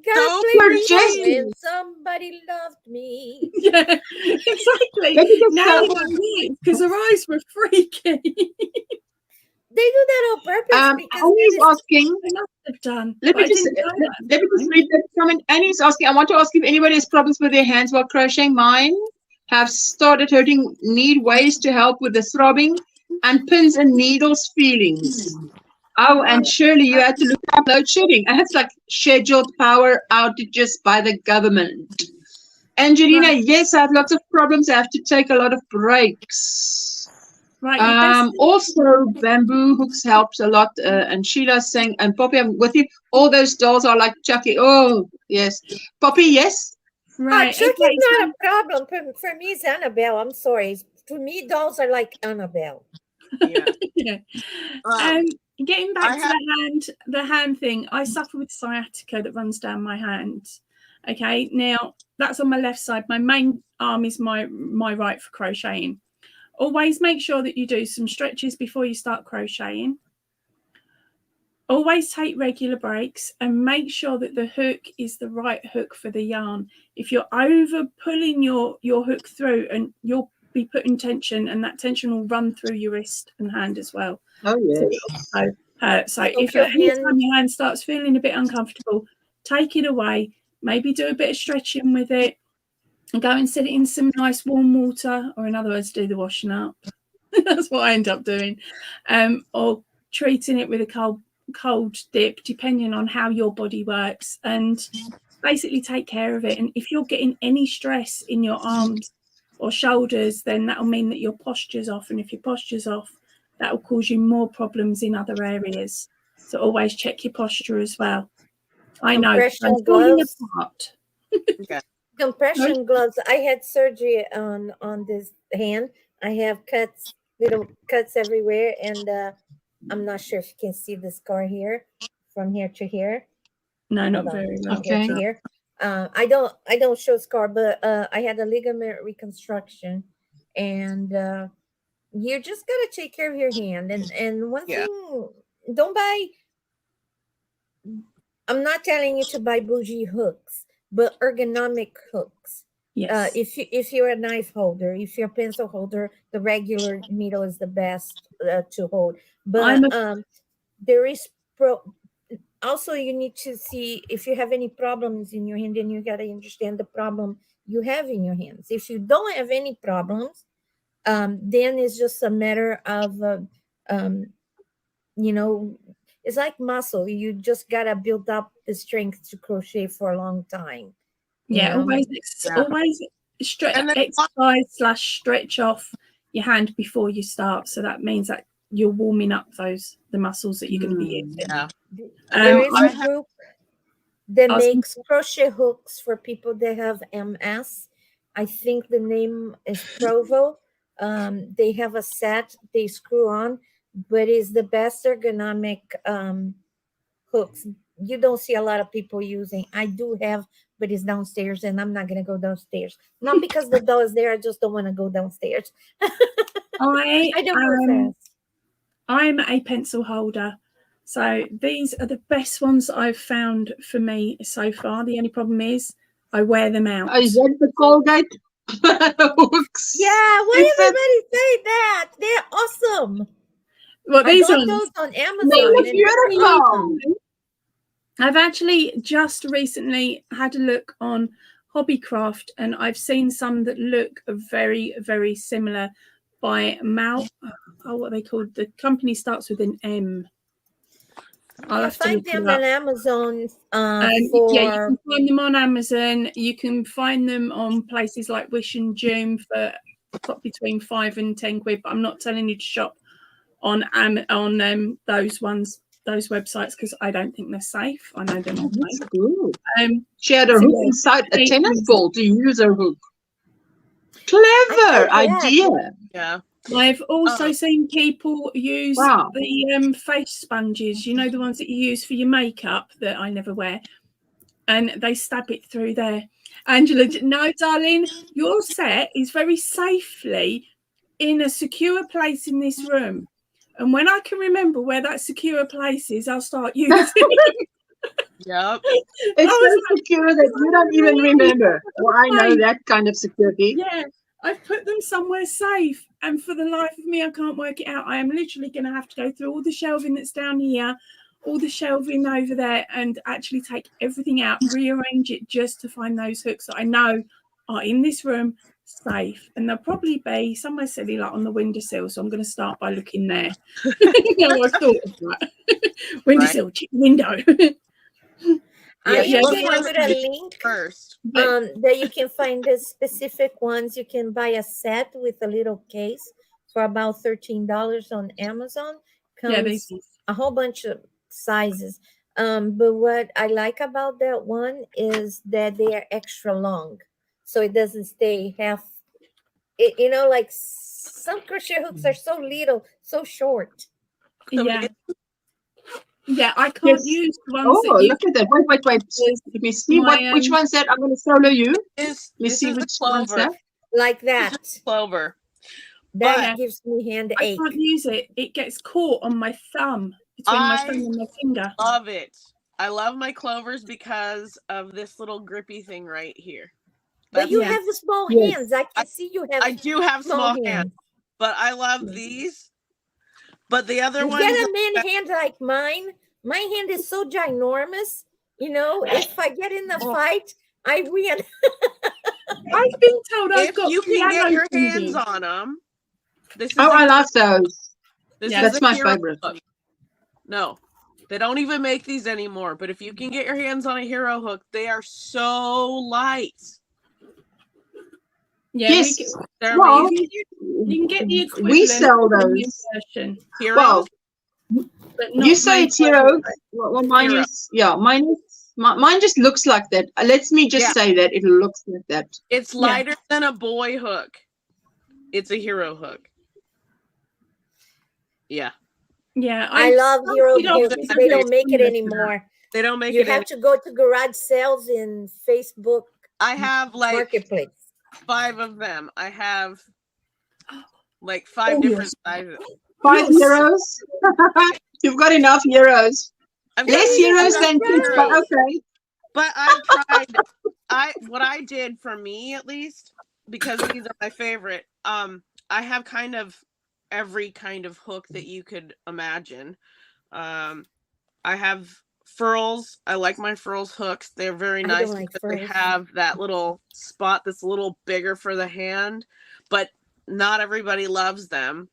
Gotta play her song. When somebody loved me. Yeah, exactly. Now because her eyes were freaky. They do that on purpose. Annie's asking. They must have done. Let me just read that comment. Annie's asking. I want to ask if anybody has problems with their hands while crocheting. Mine have started hurting. Need ways to help with the throbbing and pins and needles feelings. Oh, and Shirley, you had to look up load shedding. And it's like scheduled power outages by the government. Angelina, yes, I have lots of problems. I have to take a lot of breaks. Right. Also, bamboo hooks helps a lot. And Sheila's saying, and Poppy, I'm with you. All those dolls are like Chucky. Oh, yes. Poppy, yes. Right. Chucky's not a problem. For me, it's Annabelle. I'm sorry. To me, dolls are like Annabelle. Yeah. Yeah. Getting back to the hand thing, I suffer with sciatica that runs down my hand. Okay, now that's on my left side. My main arm is my right for crocheting. Always make sure that you do some stretches before you start crocheting. Always take regular breaks and make sure that the hook is the right hook for the yarn. If you're over pulling your hook through, and you'll be putting tension, and that tension will run through your wrist and hand as well. Oh yes. So if anytime your hand starts feeling a bit uncomfortable, take it away. Maybe do a bit of stretching with it, and go and sit it in some nice warm water, or in other words, do the washing up. That's what I end up doing, or treating it with a cold dip, depending on how your body works, and basically take care of it. And if you're getting any stress in your arms or shoulders, then that'll mean that your posture's off, and if your posture's off, that will cause you more problems in other areas. So always check your posture as well. I know. Compression gloves. Okay. Compression gloves. I had surgery on this hand. I have cuts, little cuts everywhere, and I'm not sure if you can see the scar here, from here to here. No, not very well. Okay. Here. I don't show scar, but I had a ligament reconstruction, and you just gotta take care of your hand. And one thing, don't buy. I'm not telling you to buy bougie hooks, but ergonomic hooks. Yes. If you're a knife holder, if you're a pencil holder, the regular needle is the best to hold. But there is also, you need to see if you have any problems in your hand, and you got to understand the problem you have in your hands. If you don't have any problems, then it's just a matter of, it's like muscle. You just got to build up the strength to crochet for a long time. Yeah, always exercise/stretch off your hand before you start. So that means that you're warming up the muscles that you're going to be using. Yeah. There is a group that makes crochet hooks for people that have MS. I think the name is Provo. They have a set they screw on, but it's the best ergonomic hooks. You don't see a lot of people using. I do have, but it's downstairs, and I'm not going to go downstairs. Not because the doll is there. I just don't want to go downstairs. I don't go fast. I'm a pencil holder. So these are the best ones that I've found for me so far. The only problem is I wear them out. Is that the Colgate hooks? Yeah, why everybody say that? They're awesome. Well, I these got ones. those on They Amazon. look and they're beautiful. I've actually just recently had a look on Hobbycraft, and I've seen some that look very, very similar by Mal. Oh, what are they called? The company starts with an M. I'll You have to find look them it up. on Amazon Yeah, you for can find them on Amazon. You can find them on places like Wish and Joom for between 5 and 10 quid. But I'm not telling you to shop on those ones, those websites, because I don't think they're safe. I know they're not That's safe. good. She had a so hook yeah, inside a they- tennis ball to use her hook. Clever idea. Yeah. I've also seen people use Wow. the face sponges, you know, the ones that you use for your makeup that I never wear, and they stab it through there. Angela, no, darling, your set is very safely in a secure place in this room. And when I can remember where that secure place is, I'll start using it. Yep. It's so secure that you don't even remember. Well, I know that kind of security. Yeah, I've put them somewhere safe, and for the life of me, I can't work it out. I am literally going to have to go through all the shelving that's down here, all the shelving over there, and actually take everything out, rearrange it just to find those hooks that I know are in this room safe. And they'll probably be somewhere silly, like on the windowsill. So I'm going to start by looking there. I thought of that. Windowsill, window. I am look going to for put the a link first. that you can find the specific ones. You can buy a set with a little case for about $13 on Amazon. Comes a whole bunch of sizes. But what I like about that one is that they are extra long, so it doesn't stay half. You know, like some crochet hooks are so little, so short. Yeah. Yeah, I can't use the ones that you... look at that. Wait. Let me see which one's that. I'm going to solo you. Let me see which one's that. Like that. Clover. That gives me hand ache. I can't use it. It gets caught on my thumb, between my thumb and my finger. I love it. I love my clovers because of this little grippy thing right here. But you have the small hands. I can see you have. I do have small hands, but I love these. But the other one, get a man hand like mine. My hand is so ginormous. You know, if I get in the fight, I win. I've been told I've got. You can get your hands on them. I love those. That's my favorite. Hook. No, they don't even make these anymore. But if you can get your hands on a hero hook, they are so light. Yeah, yes. You can get the equivalent. We sell those. Hero. Well, you say it's hero. Well, mine is. Yeah, mine just looks like that. Let me just say that it looks like that. It's lighter than a boy hook. It's a hero hook. Yeah. Yeah, I love hero hooks. They don't make it anymore. They don't make it. You have to go to garage sales in Facebook. I have like Marketplace. 5 of them. I have like 5 different sizes. 5 heroes. You've got enough heroes. Less heroes than kids, but okay. But I tried. What I did for me at least, because these are my favorite. I have kind of every kind of hook that you could imagine. I have furls. I like my furls hooks. They're very nice because they have that little spot that's a little bigger for the hand, but not everybody loves them.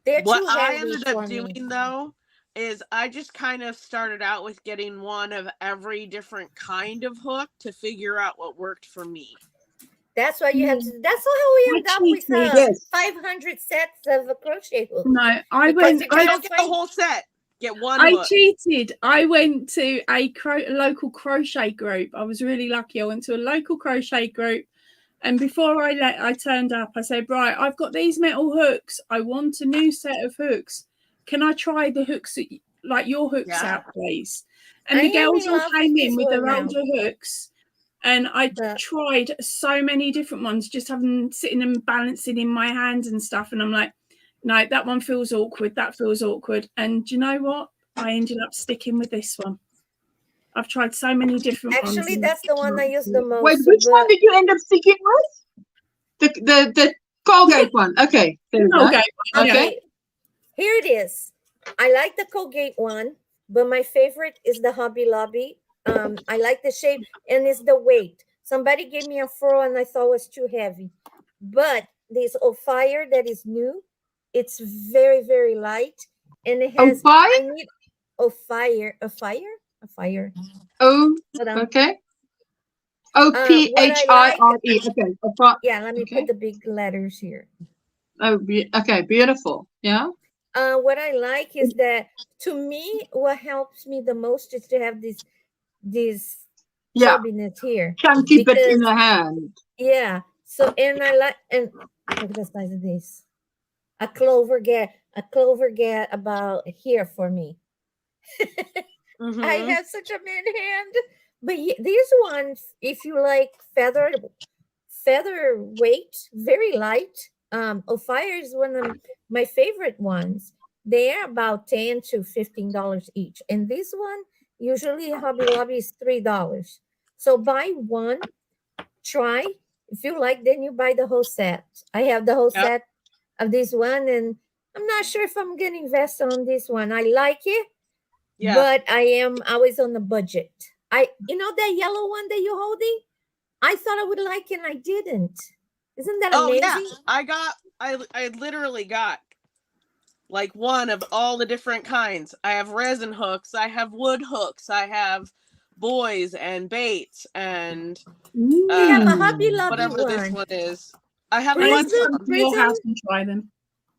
What I ended up doing though is I just kind of started out with getting one of every different kind of hook to figure out what worked for me. That's why you have to. That's how we end up with 500 sets of a crochet hook. No, I don't get the whole set. Get one. I cheated. I went to a local crochet group. I was really lucky. I went to a local crochet group, and before I turned up, I said, "Right, I've got these metal hooks. I want a new set of hooks. Can I try the hooks, like your hooks, out, please?" And the girls all came in with their older hooks, and I tried so many different ones, just sitting and balancing in my hands and stuff. And I'm like, no, that one feels awkward. That feels awkward. And do you know what? I ended up sticking with this one. I've tried so many different ones. Actually, that's the one I use the most. Wait, which one did you end up sticking with? The Colgate one. Okay. Colgate one. Okay. Here it is. I like the Colgate one, but my favorite is the Hobby Lobby. I like the shape and it's the weight. Somebody gave me a furrow and I thought it was too heavy. But this OUTRAGES that is new, it's very, very light. And it has, Opie? I need OUTRAGES. Oh, Hold on. okay. What I like, OPHIRE. Okay. Opie. yeah, let me Okay. put the big letters here. Oh, okay. Beautiful. Yeah. What I like is that, to me, what helps me the most is to have this Yeah. chubbiness here. Chunky bit in the hand. Yeah. So, and I like, and look at the size of this. A clover get about here for me. I have such a big hand, but these ones, if you like feather weight, very light. OUTRAGES is one of my favorite ones. They're about $10 to $15 each, and this one usually Hobby Lobby is $3. So buy one, try. If you like, then you buy the whole set. I have the whole set of this one, and I'm not sure if I'm gonna invest on this one. I like it, but I am always on the budget. You know that yellow one that you're holding? I thought I would like it and I didn't. Isn't that amazing? Yeah. I literally got like one of all the different kinds. I have resin hooks, I have wood hooks, I have buoys and baits, and I have a Hobby Lobby whatever one. This one is. I have Prism. one. You'll have to try them.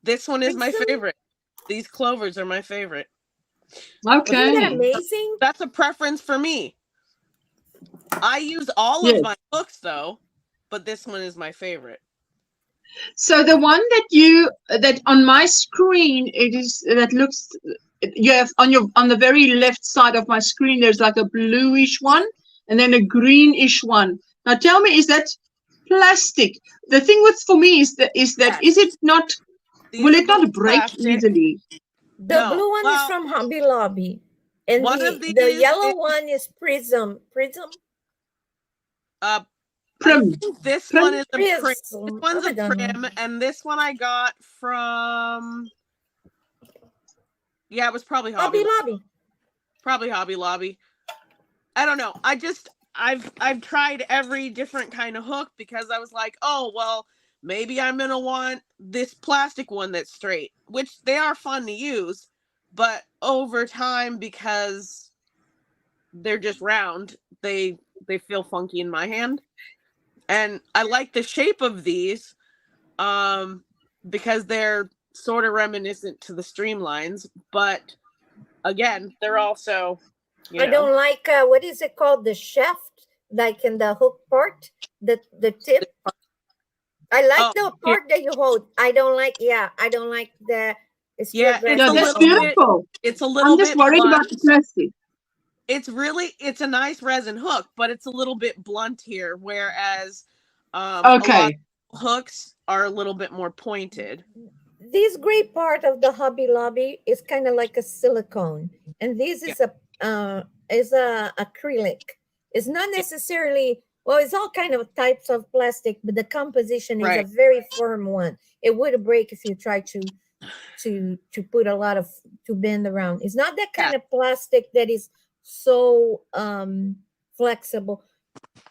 This one is my favorite. These clovers are my favorite. Okay. Isn't that amazing? That's a preference for me. I use all of my hooks though, but this one is my favorite. So the one that on my screen, you have on the very left side of my screen, there's like a bluish one and then a greenish one. Now tell me, is that plastic? The thing for me is it not, will it not break easily? The blue one is from Hobby Lobby. And the yellow one is Prism. Prim. This one is a prim. This one's a prim, and this one I got from. Yeah, it was probably Hobby Lobby. Probably Hobby Lobby. I don't know. I've tried every different kind of hook because I was like, oh well, maybe I'm gonna want this plastic one that's straight, which they are fun to use, but over time, because they're just round, they feel funky in my hand. And I like the shape of these because they're sort of reminiscent to the streamlines, but again, they're also, I don't like, what is it called? The shaft, like in the hook part, the tip. I like the part that you hold. I don't like the. It's that's beautiful. It's a little bit. I'm just worried about the plastic. It's a nice resin hook, but it's a little bit blunt here, whereas a lot of hooks are a little bit more pointed. This gray part of the Hobby Lobby is kind of like a silicone, and this is a acrylic. It's not necessarily, well, it's all kind of types of plastic, but the composition is a very firm one. It would break if you try to put a lot of, to bend around. It's not that kind of plastic that is so flexible.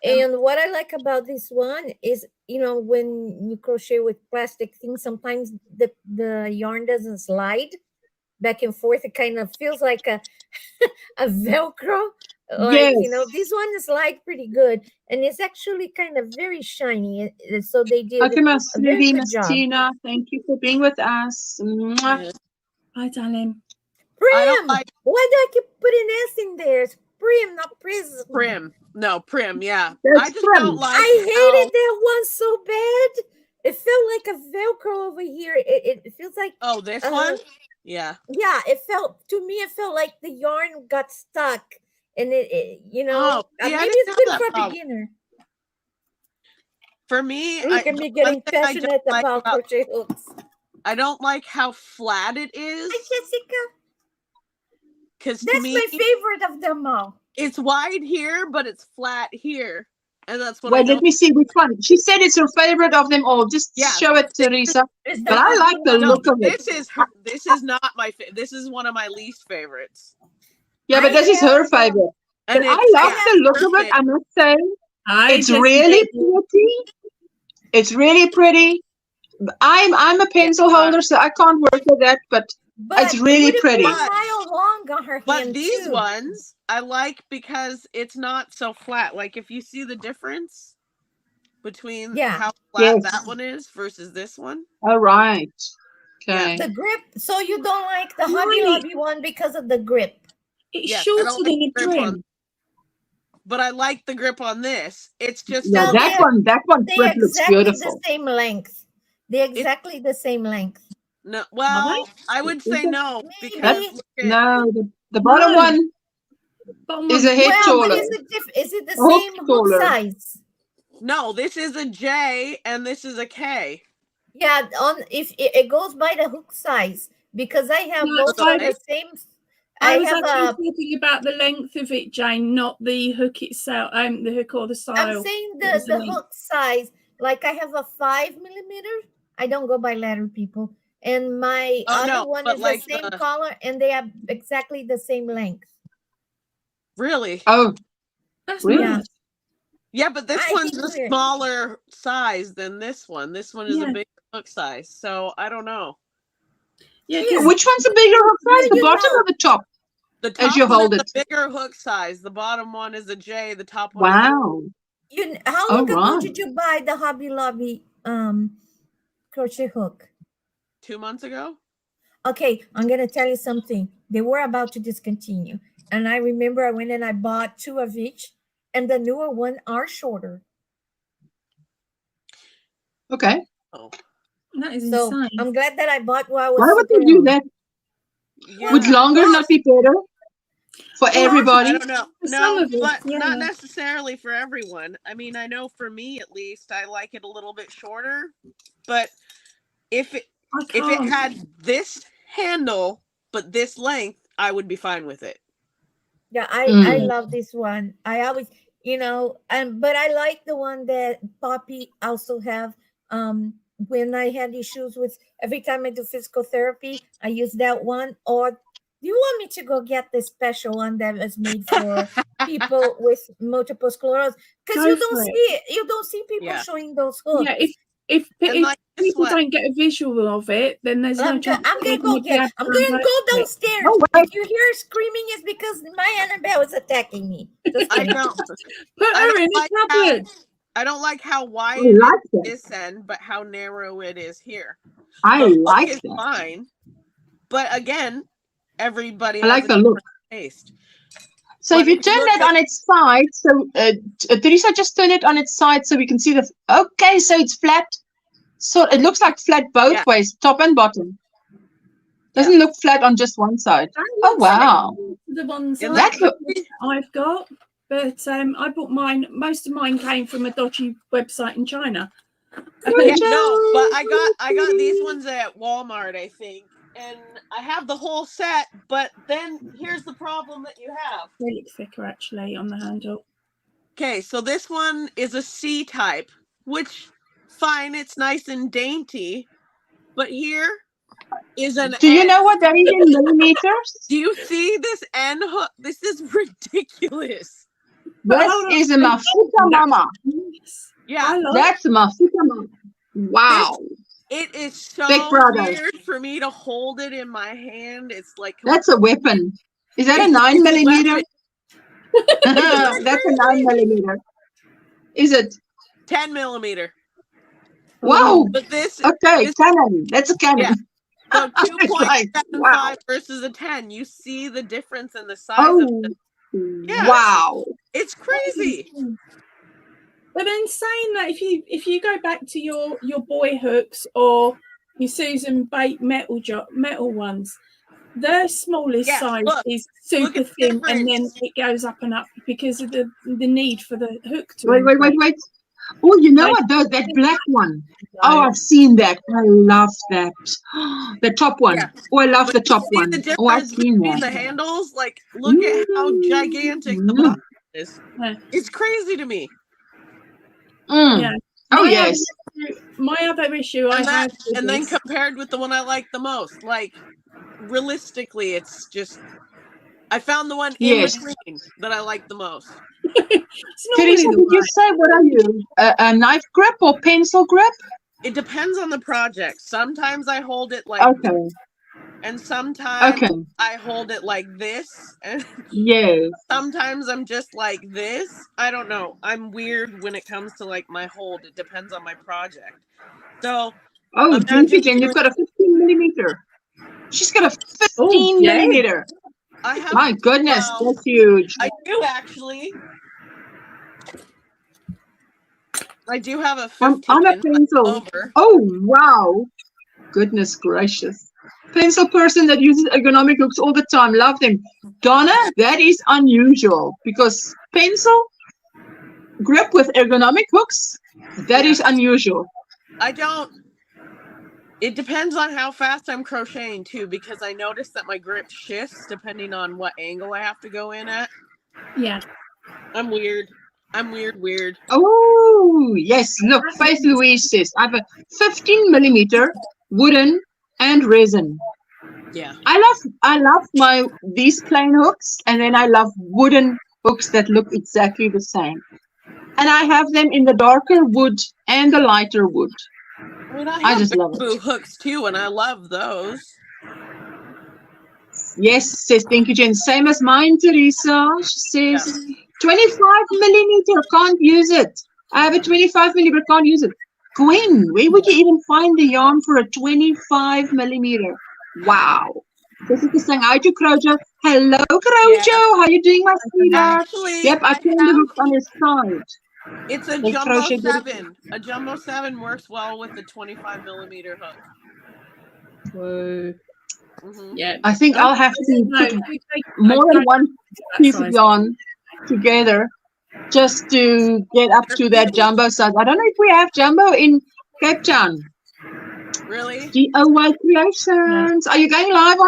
And what I like about this one is, when you crochet with plastic things, sometimes the yarn doesn't slide back and forth. It kind of feels like a Velcro. Like, this one slides pretty good, and it's actually kind of very shiny. So they did okay, a very good job. Tina, thank you for being with us. Bye, darling. Prim. Why do I keep putting S in there? It's Prim, not Prism. Prim. No, Prim, yeah. That's I just Prim. don't like I hated that one so bad. It felt like a Velcro over here. It feels like... Oh, this one? Yeah. Yeah, to me, it felt like the yarn got stuck. And maybe it's good for a beginner. For me, look at me getting passionate about crochet hooks. I don't like how flat it is. Hi, Jessica. Because that's my favorite of them all. It's wide here, but it's flat here, And that's what Wait, I know. let me see which one. She said it's her favorite of them all. Just show it, Teresa. But I like the look of it. This is not my favorite. This is one of my least favorites. Yeah, but this is her favorite. And but I love the look of it, I must say. It's really pretty. It's really pretty. I'm a pencil holder, so I can't work with that, but it's really pretty. But these ones I like because it's not so flat. Like if you see the difference between how flat that one is versus this one. All right. Okay. The grip. So you don't like the Hobby Lobby one because of the grip. It's shorter than a trim. But I like the grip on this. It's just that one grip looks beautiful. The same length. They're exactly the same length. No, well, I would say no because the bottom one is a head taller. Is it the same hook size? No, this is a J and this is a K. Yeah, if it goes by the hook size because I have both of the same. I was actually talking about the length of it, Jane, not the hook itself. The hook or the style. I'm saying the hook size. Like I have a 5 millimeter. I don't go by letter, people. And my other one is like the same color, and they have exactly the same length. Really? Oh, that's really? Nice. Yeah, but this one's a smaller size than this one. This one is a bigger hook size, so I don't know. Yeah, which one's a bigger hook size? The bottom or the top? The top as you hold it. The bigger hook size. The bottom one is a J. The top one. Wow. How long ago did you buy the Hobby Lobby crochet hook? 2 months ago. Okay, I'm gonna tell you something. They were about to discontinue, and I remember I went and I bought 2 of each, and the newer one are shorter. Okay. Oh, that is insane. I'm glad that I bought while I was. Why would they do that? Yeah. Would longer not be better for everybody? I don't know. No, but not necessarily for everyone. I mean, I know for me at least, I like it a little bit shorter. But if it had this handle but this length, I would be fine with it. Yeah, I love this one. I always, but I like the one that Poppy also have. When I had issues with every time I do physical therapy, I use that one. Or do you want me to go get the special one that was made for people with multiple sclerosis? Because you don't see people showing those hooks. Yeah, if people don't get a visual of it, then there's no chance. I'm gonna go downstairs. If you hear screaming, it's because my Annabelle is attacking me. I know. Put her in a cupboard. I don't like how wide it is this end, but how narrow it is here. I like it. Fine, but again, everybody. I like the look. Taste. So if you turn that on its side, so Teresa, just turn it on its side so we can see the. Okay, so it's flat. So it looks like flat both ways, top and bottom. Doesn't look flat on just one side. Oh wow! The ones that I've got. But I bought mine. Most of mine came from a dodgy website in China. No, but I got these ones at Walmart, I think, and I have the whole set. But then here's the problem that you have. They look thicker actually on the handle. Okay, so this one is a C type, which fine, it's nice and dainty, but here is an. Do you know what that is in millimeters? Do you see this end hook? This is ridiculous. This is a Mafuta Mama. Yeah, that's a Mafuta Mama. Wow. It is so weird for me to hold it in my hand. It's like that's a weapon. Is that a 9 millimeter? That's a 9 millimeter. Is it 10 millimeter? Wow. But this cannon. That's a cannon. Yeah. So 2.75 versus a 10. You see the difference in the size of it. Yeah. Wow. It's crazy. But then saying that if you go back to your boy hooks or your Susan Bate metal ones, their smallest size is super thin, and then it goes up and up because of the need for the hook to wait. Oh, you know what? That black one. Oh, I've seen that. I love that. The top one. Yeah. Oh, I love the top one. Oh, I've seen that. The handles, look at how gigantic the bottom is. It's crazy to me. Yeah. Oh, yes. My other issue I have. And then compared with the one I like the most, like realistically, it's just I found the one in between that I like the most. Teresa, did you say what are you? A knife grip or pencil grip? It depends on the project. Sometimes I hold it like this, and sometimes I hold it like this, and sometimes I'm just like this. I don't know. I'm weird when it comes to like my hold. It depends on my project. So Jen, you've got a 15 millimeter. She's got a 15 millimeter. I have, my goodness, that's huge. I do actually. I do have a 15 on a pencil. Over. Oh, wow. Goodness gracious. Pencil person that uses ergonomic hooks all the time. Love them. Donna, that is unusual because pencil grip with ergonomic hooks, that is unusual. I don't. It depends on how fast I'm crocheting too, because I noticed that my grip shifts depending on what angle I have to go in at. Yeah. I'm weird. Weird. Oh, yes. Look, Faith Louise says, I have a 15 millimeter wooden and resin. Yeah. I love these plain hooks, and then I love wooden hooks that look exactly the same. And I have them in the darker wood and the lighter wood. I mean, I just love bamboo hooks too, and I love those. Yes, says thank you, Jen. Same as mine, Teresa. She says 25 millimeter, can't use it. I have a 25 millimeter, can't use it. Gwen, where would you even find the yarn for a 25 millimeter? Wow. Jessica saying hi to Crojo. Hello, Crojo. How you doing, my sweetheart? Yep, I turned the hook on his side. It's a jumbo 7. A jumbo 7 works well with the 25 millimeter hook. Whoa. Yeah, I think I'll have to put more than one piece of yarn together just to get up to that jumbo size. I don't know if we have jumbo in Cape Town. Really? DOY Creations. Are you going live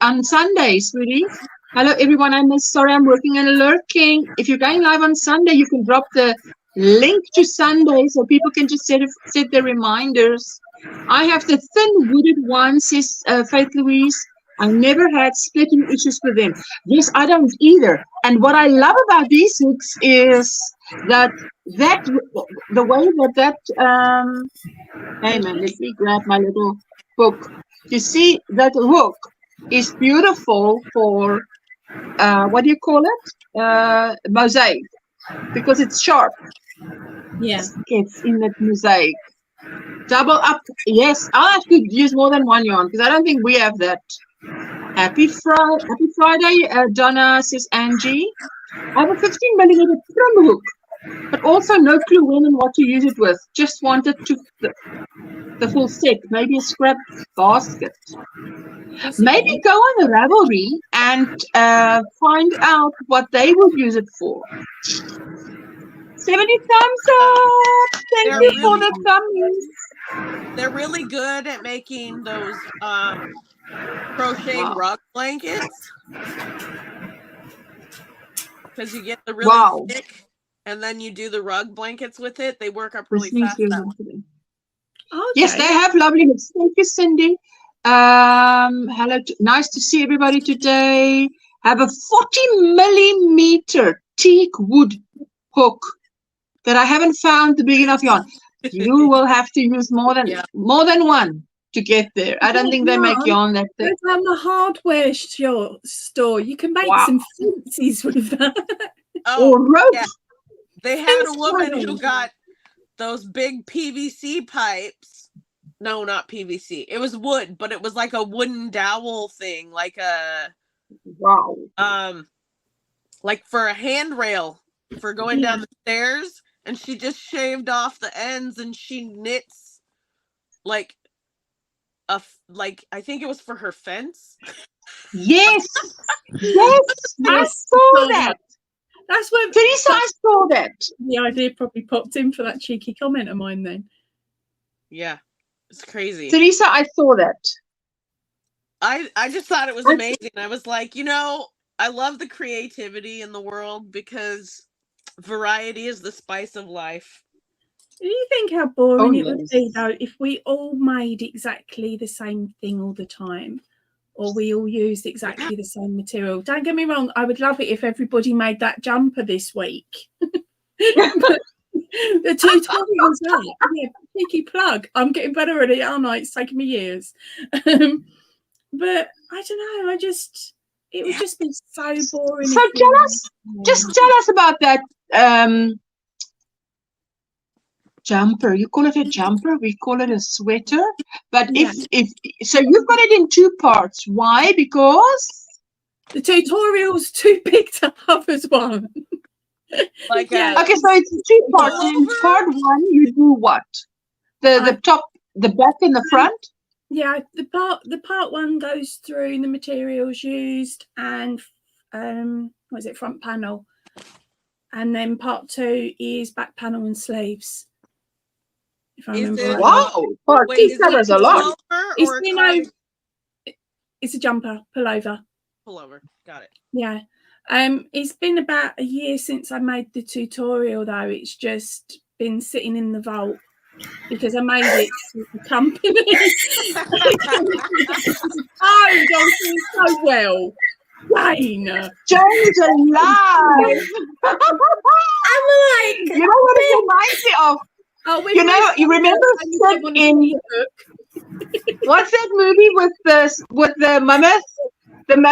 on Sunday, sweetie? Hello, everyone. Sorry, I'm working and lurking. If you're going live on Sunday, you can drop the link to Sunday so people can just set their reminders. I have the thin wooded one, says Faith Louise. I never had splitting issues with them. Yes, I don't either. And what I love about these hooks is that the way that hey man, let me grab my little hook. You see that hook is beautiful for what do you call it? Mosaic, because it's sharp. Yeah, it's in that mosaic. Double up. Yes, I'll have to use more than one yarn because I don't think we have that. Happy Friday, Donna, says Angie. I have a 15 millimeter trim hook, but also no clue when and what to use it with. Just wanted to the full set, maybe a scrap basket. Maybe go on the Ravelry and find out what they would use it for. 70 thumbs up! Thank you for the thumbs. They're really good at making those crochet rug blankets. Because you get the really thick, and then you do the rug blankets with it. They work up really fast. Yes, they have lovely hooks. Thank you, Cindy. Hello, nice to see everybody today. Have a 40 millimeter teak wood hook that I haven't found the big enough yarn. You will have to use more than one to get there. I don't think they make yarn that thick. Go down the hardware store. You can make some fancies with that. Or rope. Yeah. They had a woman who got those big PVC pipes. No, not PVC. It was wood, but it was like a wooden dowel thing, like a like for a handrail for going down the stairs. And she just shaved off the ends, and she knits like I think it was for her fence. Yes, I saw that. That's when Teresa, I saw that. The idea probably popped in for that cheeky comment of mine then. Yeah, it's crazy. Teresa, I saw that. I just thought it was amazing. I was like, I love the creativity in the world because variety is the spice of life. Do you think how boring it would yes. be though if we all made exactly the same thing all the time, or we all used exactly the same material? Don't get me wrong, I would love it if everybody made that jumper this week. But the tutorials out, yeah, cheeky plug. I'm getting better at it, aren't I? It's taken me years. But I don't know, it would just be so boring. So just tell us about that jumper. You call it a jumper, we call it a sweater. But Yeah. if so, you've got it in 2 parts. Why? Because The tutorial's too big to have as one. Like Yeah. okay, so it's 2 parts. In part 1, you do what? The top, the back, and the front. Yeah, the part 1 goes through the materials used and what is it, front panel, and then part 2 is back panel and sleeves. If I remember right. Wow, part 2 covers a lot. It's a jumper pullover. Pullover, got it. Yeah. It's been about a year since I made the tutorial though. It's just been sitting in the vault because I made it to the company. Oh, don't do so well. Jane Jane's alive. I'm like, you know what it reminds me of? Oh, You know, you remember Sid in what's that movie with the mammoth, and the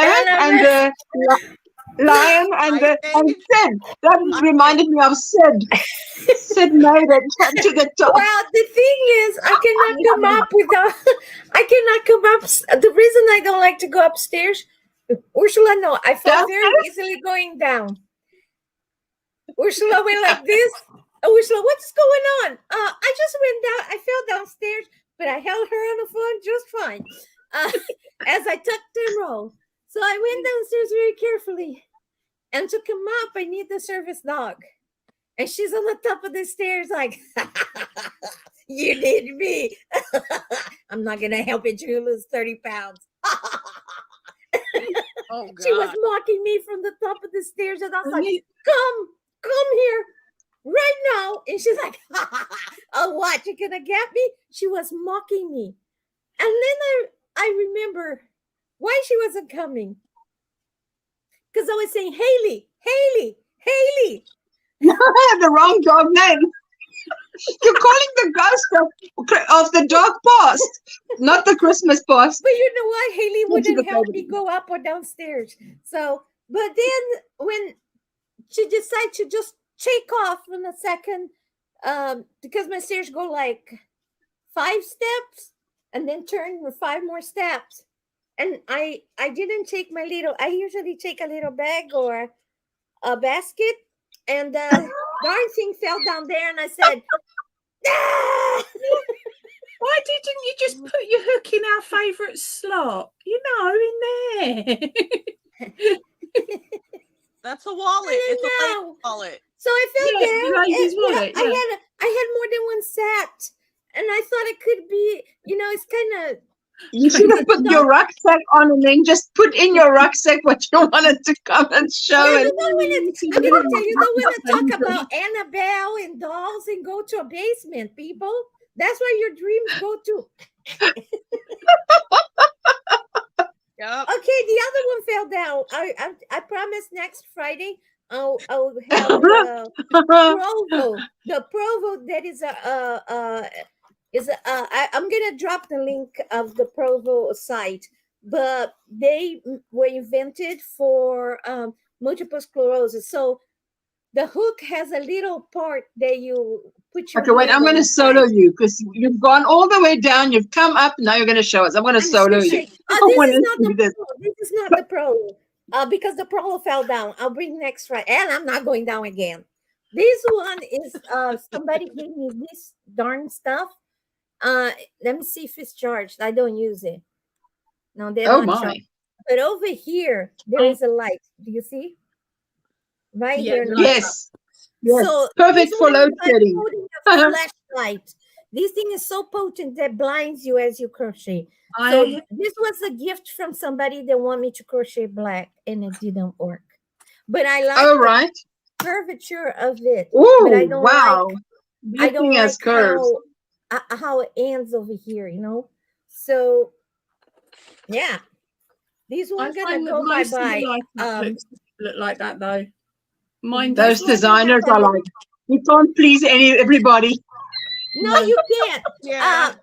lion and Sid? That reminded me of Sid. Sid made it to the top. well, the thing is, I cannot come up without. I cannot come up. The reason I don't like to go upstairs, Ursula, no, I fall very easily going down. Ursula went like this. Oh, Ursula, what's going on? I just went down. I fell downstairs, but I held her on the phone just fine as I tucked and rolled. So I went downstairs very carefully. And to come up, I need the service dog. And she's on the top of the stairs like, you need me. I'm not going to help you. You lose 30 pounds. Oh, God. She was mocking me from the top of the stairs. And I was like, come here right now. And she's like, oh, what? You're going to get me? She was mocking me. And then I remember why she wasn't coming. Because I was saying, Haley. The wrong dog name. You're calling the ghost of the dog past, not the Christmas past. But you know what? Haley wouldn't help me go up or downstairs. So, but then when she decided to just take off in a second, because my stairs go like 5 steps and then turn with 5 more steps. And I didn't take my little, I usually take a little bag or a basket, and darn thing fell down there, and I said, ah! Why didn't you just put your hook in our favourite slot? You know, in there. That's a wallet. It's a lady's wallet. So I fell down. Lady's wallet, I had more than one set, and I thought it could be, it's kind of. You should have put your rucksack on and then just put in your rucksack what you wanted to come and show. I'm going to tell you, you don't want to talk about Annabelle and dolls and go to a basement, people. That's where your dreams go to. Yep. Okay, the other one fell down. I promise next Friday I'll have the Provo. The Provo that is I'm gonna drop the link of the Provo site, but they were invented for multiple sclerosis. So the hook has a little part that you put your. Okay, wait, I'm going to solo you because you've gone all the way down. You've come up. Now you're going to show us. I'm going to solo you. This is not the Pro. Because the Pro fell down. I'll bring next Friday, and I'm not going down again. This one is somebody gave me this darn stuff. Let me see if it's charged. I don't use it. No, they're not charged. But over here, there is a light. Do you see? Right here. Yes. So perfect for load shedding. Flashlight. This thing is so potent that blinds you as you crochet. So this was a gift from somebody that wanted me to crochet black, and it didn't work. But I like the curvature of it. Ooh, but I don't like I don't Nothing has like curves. how it ends over here, you know. So yeah, these I one's gonna find that go most of the bye-bye. light looks look like that though. Mine This Those does. one will have designers a are look. like, we can't please everybody. No, you can't. Yeah.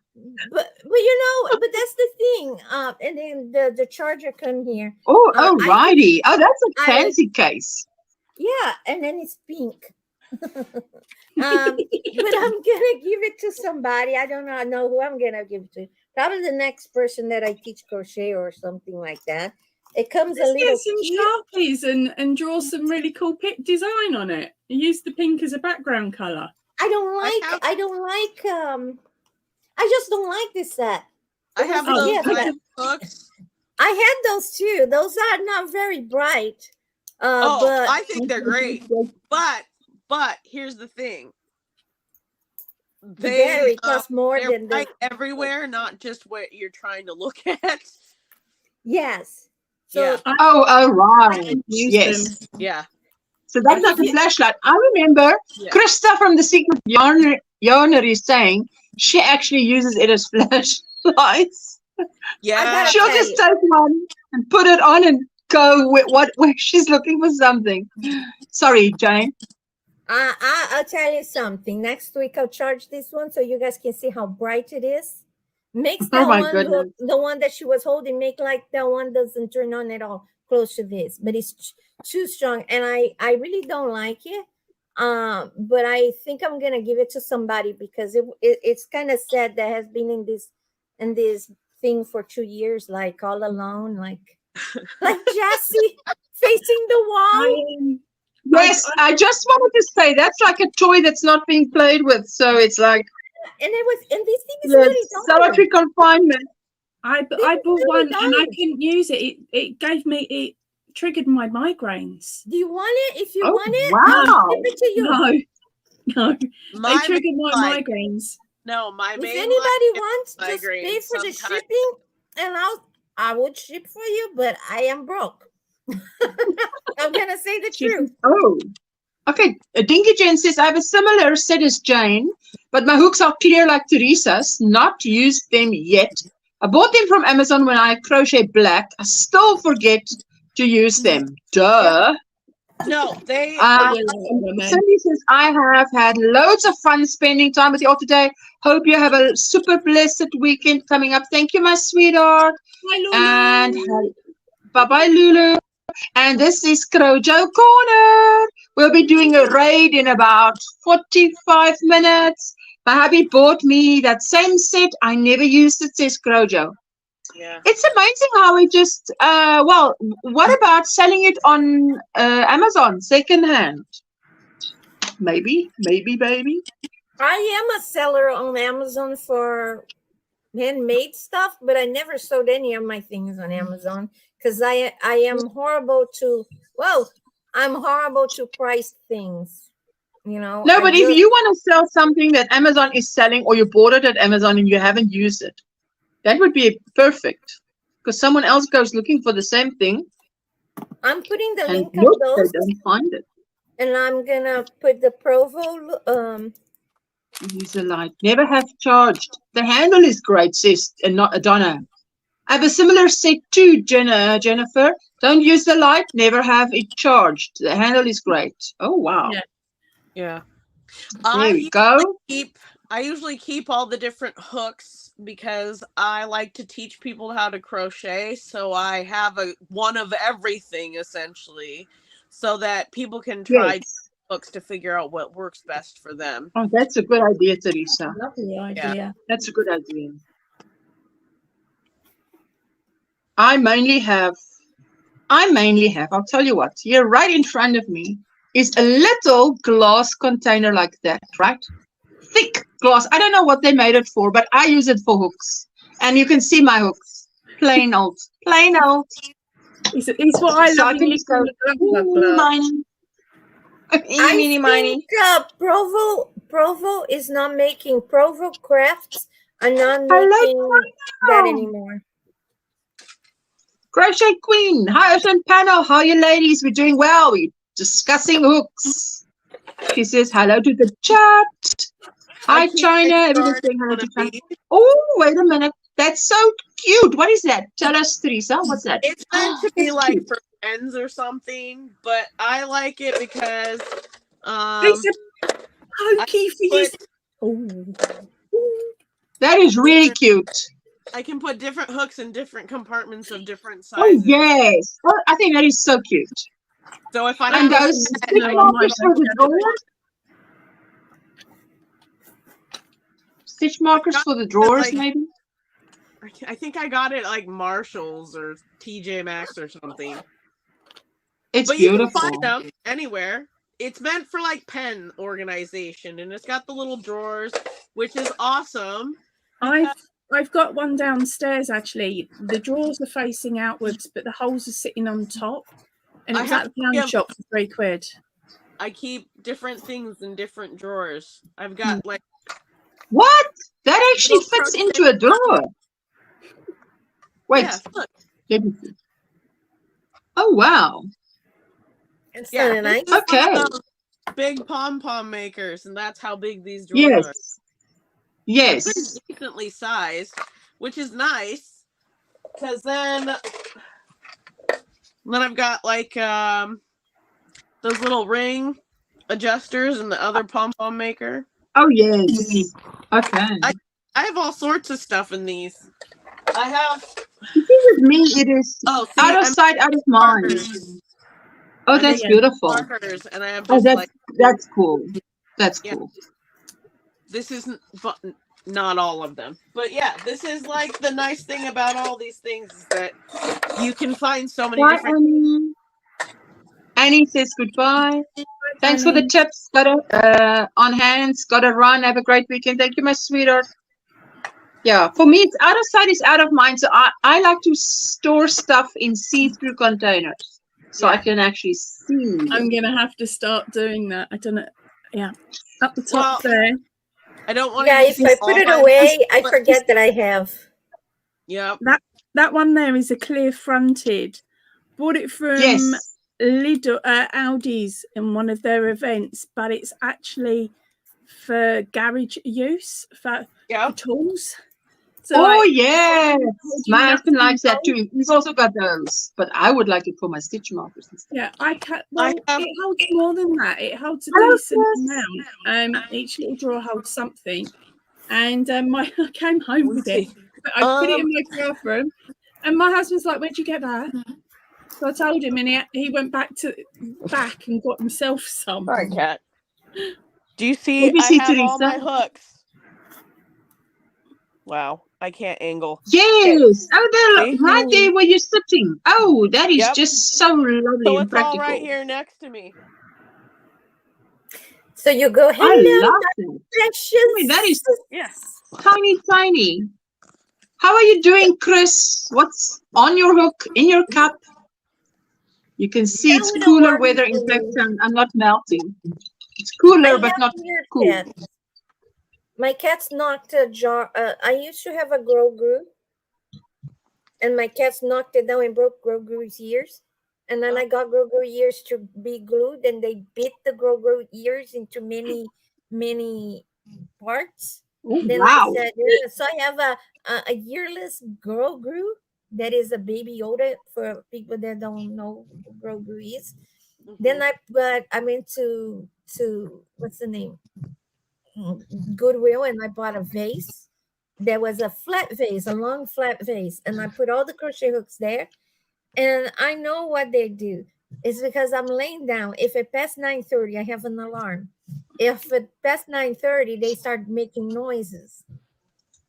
But you know, but that's the thing. And then the charger come here. Oh, I alrighty. Oh, that's a I fancy case. yeah, and then it's pink. But I'm gonna give it to somebody. I don't know who I'm gonna give it to. Probably the next person that I teach crochet or something like that. It comes a Just little get some kit. Sharpies and draw some really cool design on it. Use the pink as a background color. I just don't like this set. I have those okay. hooks. I had those too. Those are not very bright. But I think they're great. But here's the thing. The battery costs more they're than bright everywhere, not just what you're trying to look at. Yes. So Yeah. Oh, right. Yes. Yeah. So that's like a flashlight. I remember Krista from the Secret Yarnery saying she actually uses it as flashlights. Yeah. She'll just take one and put it on and go with where she's looking for something. Sorry, Jane. I'll tell you something. Next week I'll charge this one so you guys can see how bright it is. Makes that one look, the one that she was holding, make like that one doesn't turn on at all close to this, but it's too strong, and I really don't like it. But I think I'm gonna give it to somebody because it's kind of sad that has been in this thing for 2 years, like all alone, like Jessie facing the wall. Yes, I just wanted to say that's like a toy that's not being played with, so it's like. And this thing is really solitary confinement. I bought one and I couldn't use it. It triggered my migraines. Do you want it? If you want it, wow. I'll give it to you. No. They triggered my migraines. No, my if anybody wants, just pay for the shipping, and I would ship for you, but I am broke. I'm gonna say the truth. Oh. Okay, Dinky Jen says, I have a similar set as Jane, but my hooks are clear like Teresa's, not used them yet. I bought them from Amazon when I crochet black. I still forget to use them. Duh. No, they... Cindy says, I have had loads of fun spending time with you all today. Hope you have a super blessed weekend coming up. Thank you, my sweetheart. Bye, Lulu. And bye-bye, Lulu. And this is Crojo Corner. We'll be doing a raid in about 45 minutes. My hubby bought me that same set. I never used it, says Crojo. Yeah. It's amazing how we just, well, what about selling it on Amazon, secondhand? Maybe, baby. I am a seller on Amazon for handmade stuff, but I never sold any of my things on Amazon because I am horrible to, I'm horrible to price things, you know. No, but if you want to sell something that Amazon is selling, or you bought it at Amazon and you haven't used it, that would be perfect because someone else goes looking for the same thing. I'm putting the link of those. They don't find it. And I'm gonna put the Provo. Use a light. Never have charged. The handle is great, sis, and not Donna. I have a similar set too, Jennifer. Don't use the light. Never have it charged. The handle is great. Oh wow. Yeah. There we go. I usually keep all the different hooks because I like to teach people how to crochet. So I have one of everything essentially, so that people can try hooks to figure out what works best for them. Oh, that's a good idea, Teresa. Lovely idea. Yeah. That's a good idea. I mainly have, I'll tell you what, here right in front of me is a little glass container like that, right? Thick glass. I don't know what they made it for, but I use it for hooks. And you can see my hooks. Plain old. It's what I love. I think Provo is not making, Provo Crafts are not making that anymore. Crochet Queen, hi, Ocean Panel. How are you ladies? We're doing well. We're discussing hooks. She says hello to the chat. Hi, China. Everybody's saying hello to China. Oh, wait a minute. That's so cute. What is that? Tell us, Teresa. What's that? It's meant to be That's like cute. for friends or something, but I like it because Hokey for you. That is really cute. I can put different hooks in different compartments of different Oh, sizes. yes. Oh, I think that is so cute. So if I And have those stitch markers for the drawers? Stitch markers for the drawers, maybe? I think I got it like Marshalls or TJ Maxx or something. It's but beautiful. You can find them anywhere. It's meant for like pen organization, and it's got the little drawers, which is awesome. I've got one downstairs actually. The drawers are facing outwards, but the holes are sitting on top. And it's at the pound shop for £3. I keep different things in different drawers. I've got like what? That actually fits into a drawer. Wait. Yes, look. Let me see. Oh wow. It's nice. Okay. Big pom-pom makers, and that's how big these drawers are. Yes. They're decently sized, which is nice. Because then I've got like those little ring adjusters and the other pom-pom maker. Oh yes. Okay. I have all sorts of stuff in these. I have. You see, with me, it is out of sight, out of mind. Oh, that's beautiful. Markers, and I have just that's cool. That's cool. This isn't not all of them, but yeah, this is like the nice thing about all these things is that you can find so many different. Annie says goodbye. Thanks for the tips. Gotta on hands. Gotta run. Have a great weekend. Thank you, my sweetheart. Yeah, for me, it's out of sight is out of mind. So I like to store stuff in see-through containers so I can actually see. I'm gonna have to start doing that. I don't know. Yeah, up the top there. I don't want. Yeah, if I put it away, I forget that I have. Yeah. That one there is a clear fronted. Bought it from Lidl, Aldi's in one of their events, but it's actually for garage use for tools. So yes, my husband likes that too. He's also got those, but I would like it for my stitch markers and stuff. Yeah, I can. Well, it holds more than that. It holds a decent amount. Each little drawer holds something, and I came home with it. I put it in my bathroom, and my husband's like, "Where'd you get that?" So I told him, and he went back and got himself some. All right, Kat. Do you see? I have all my hooks. Wow, I can't angle. Yes. Oh, there, right there where you're sitting. Oh, that is just so lovely and practical. All right here next to me. So you go, hello, I love it. precious. That is tiny, tiny. How are you doing, Chris? What's on your hook, in your cup? You can see it's cooler weather. In fact, I'm not melting. It's cooler, but not cool. Cat. My cat's knocked a jar. I used to have a Grogu, and my cats knocked it down and broke Grogu's ears. And then I got Grogu ears to be glued, and they bit the Grogu ears into many, many parts. Oh, then I said, so I have a earless Grogu that is a baby Yoda for people that don't know who Grogu is. Then I went to what's the name? Goodwill, and I bought a vase. There was a flat vase, a long flat vase, and I put all the crochet hooks there. And I know what they do. It's because I'm laying down. If it past 9:30, I have an alarm. If it past 9:30, they start making noises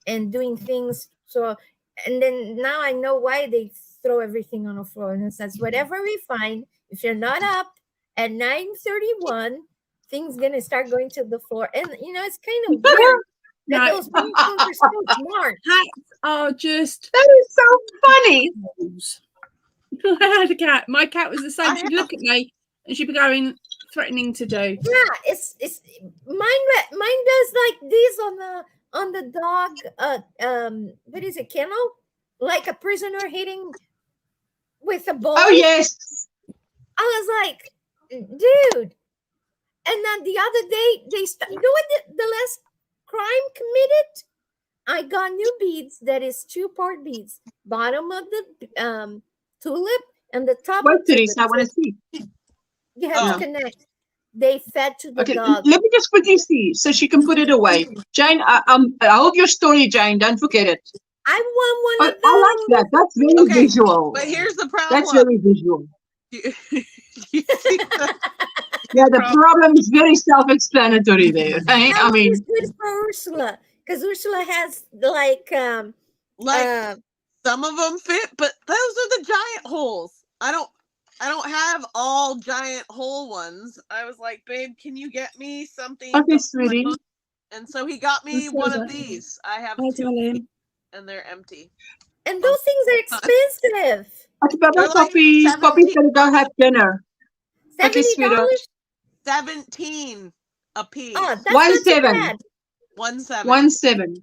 and doing things. So, and then now I know why they throw everything on the floor. And it says, whatever we find, if you're not up at 9:31, things gonna start going to the floor. And it's kind of weird that those people are so smart. Cats are just that is so funny. I had a cat. My cat was the same. She'd look at me and she'd be going, threatening to do. Yeah, it's mine does like this on the dog what is it, kennel? Like a prisoner hitting with a ball. Oh yes. I was like, dude. And then the other day, you know what the last crime committed? I got new beads. That is 2-part beads. Bottom of the tulip and the top Wait, of tulip. Teresa, I want to see. You have to connect. They fed to the Okay, dog. let me just quickly see so she can put it away. Jane, I hope your story, Jane. Don't forget it. I want one of those. I like that. That's very visual. But here's the problem. That's very visual. You see the- Yeah, the problem is very self-explanatory there. Right? I mean, it's good for Ursula because Ursula has like some of them fit, but those are the giant holes. I don't have all giant hole ones. I was like, babe, can you get me something? Okay, sweetie. And so he got me one of these. I have two, and they're empty. And those things are expensive. Okay, bye-bye, Poppy. Like Poppy's gonna go have dinner. Okay, $70? sweetheart. 17 a piece. Oh, that's 17. not too bad. 17.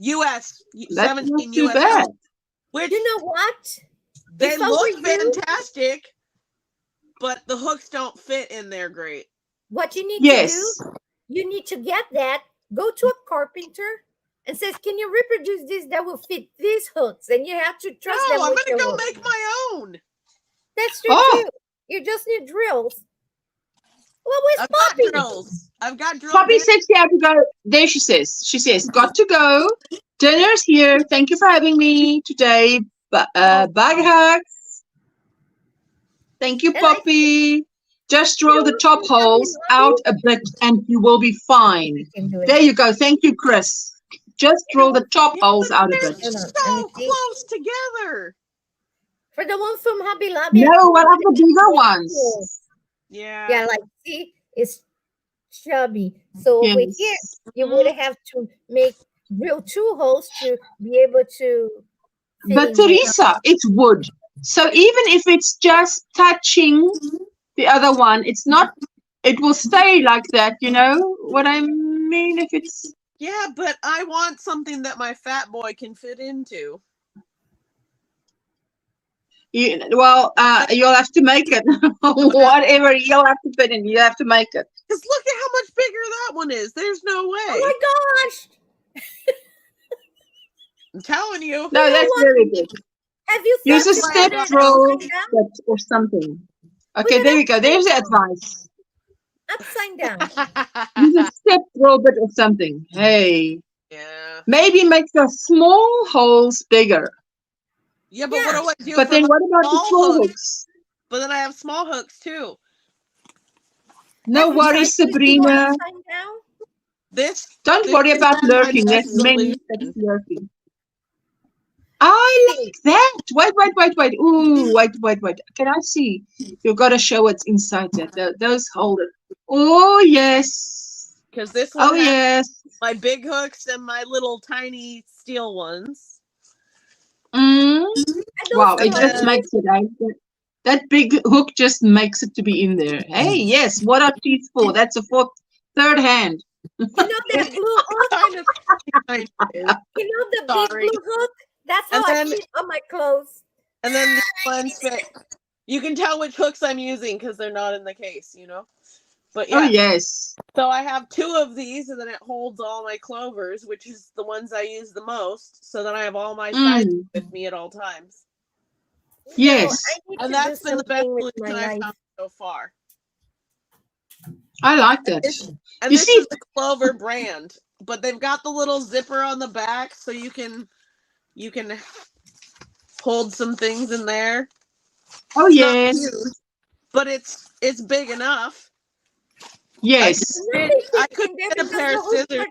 US. That's 17 not too US. bad. Which You know what? they If I look were you- fantastic, but the hooks don't fit in there great. What you need Yes. to do, you need to get that, go to a carpenter and says, can you reproduce this that will fit these hooks? And you have to trust them No, I'm with gonna your go hooks. make my own. That's true too. You just need drills. Well, where's I've Poppy? got drills. I've got drills. Poppy said she had to go. There she says. She says, got to go. Dinner's here. Thank you for having me today. Bug hugs. Thank you, And Poppy. Just draw the top holes out a bit and you will be fine. There you go. Thank you, Chris. Just draw the top holes out a bit. They're so close together. For the one from Hobby Lobby. No, what are the bigger ones? Yeah. Yeah, like see, it's chubby. So over here, you would have to make drill 2 holes to be able to. But Teresa, it's wood. So even if it's just touching the other one, it's not, it will stay like that, you know what I mean? If it's... Yeah, but I want something that my fat boy can fit into. Well, you'll have to make it. Whatever you'll have to fit in, you have to make it. Because look at how much bigger that one is. There's no way. Oh my gosh! I'm telling you. No, that's very big. Have you Use a thought step about it drill upside down? or something. Okay, there we go. There's the advice. Upside down. Use a step drill bit or something. Hey. Yeah. Maybe make the small holes bigger. Yeah, but what do I do? But for then my what about the small hooks? hooks? But then I have small hooks too. No worries, Sabrina. Don't worry about lurking. That's men. That's lurking. I like that. Wait. Ooh, wait. Can I see? You've got to show what's inside there. Those hold it. Oh, yes. Because this one has yes. my big hooks and my little tiny steel ones. Wow, it just makes it. That big hook just makes it to be in there. Hey, yes. What are teeth for? That's a third hand. You know that blue hook? You know the big blue hook? That's how I keep on my clothes. And then these ones fit. You can tell which hooks I'm using because they're not in the case, you know? But yeah. Oh, yes. So I have 2 of these, and then it holds all my clovers, which is the ones I use the most. So then I have all my sizes with me at all times. Yes. And that's been the best solution I've found so far. I like that. And this is the Clover brand, but they've got the little zipper on the back, so you can hold some things in there. Oh, yes. But it's big enough. Yes. I could fit a pair of scissors.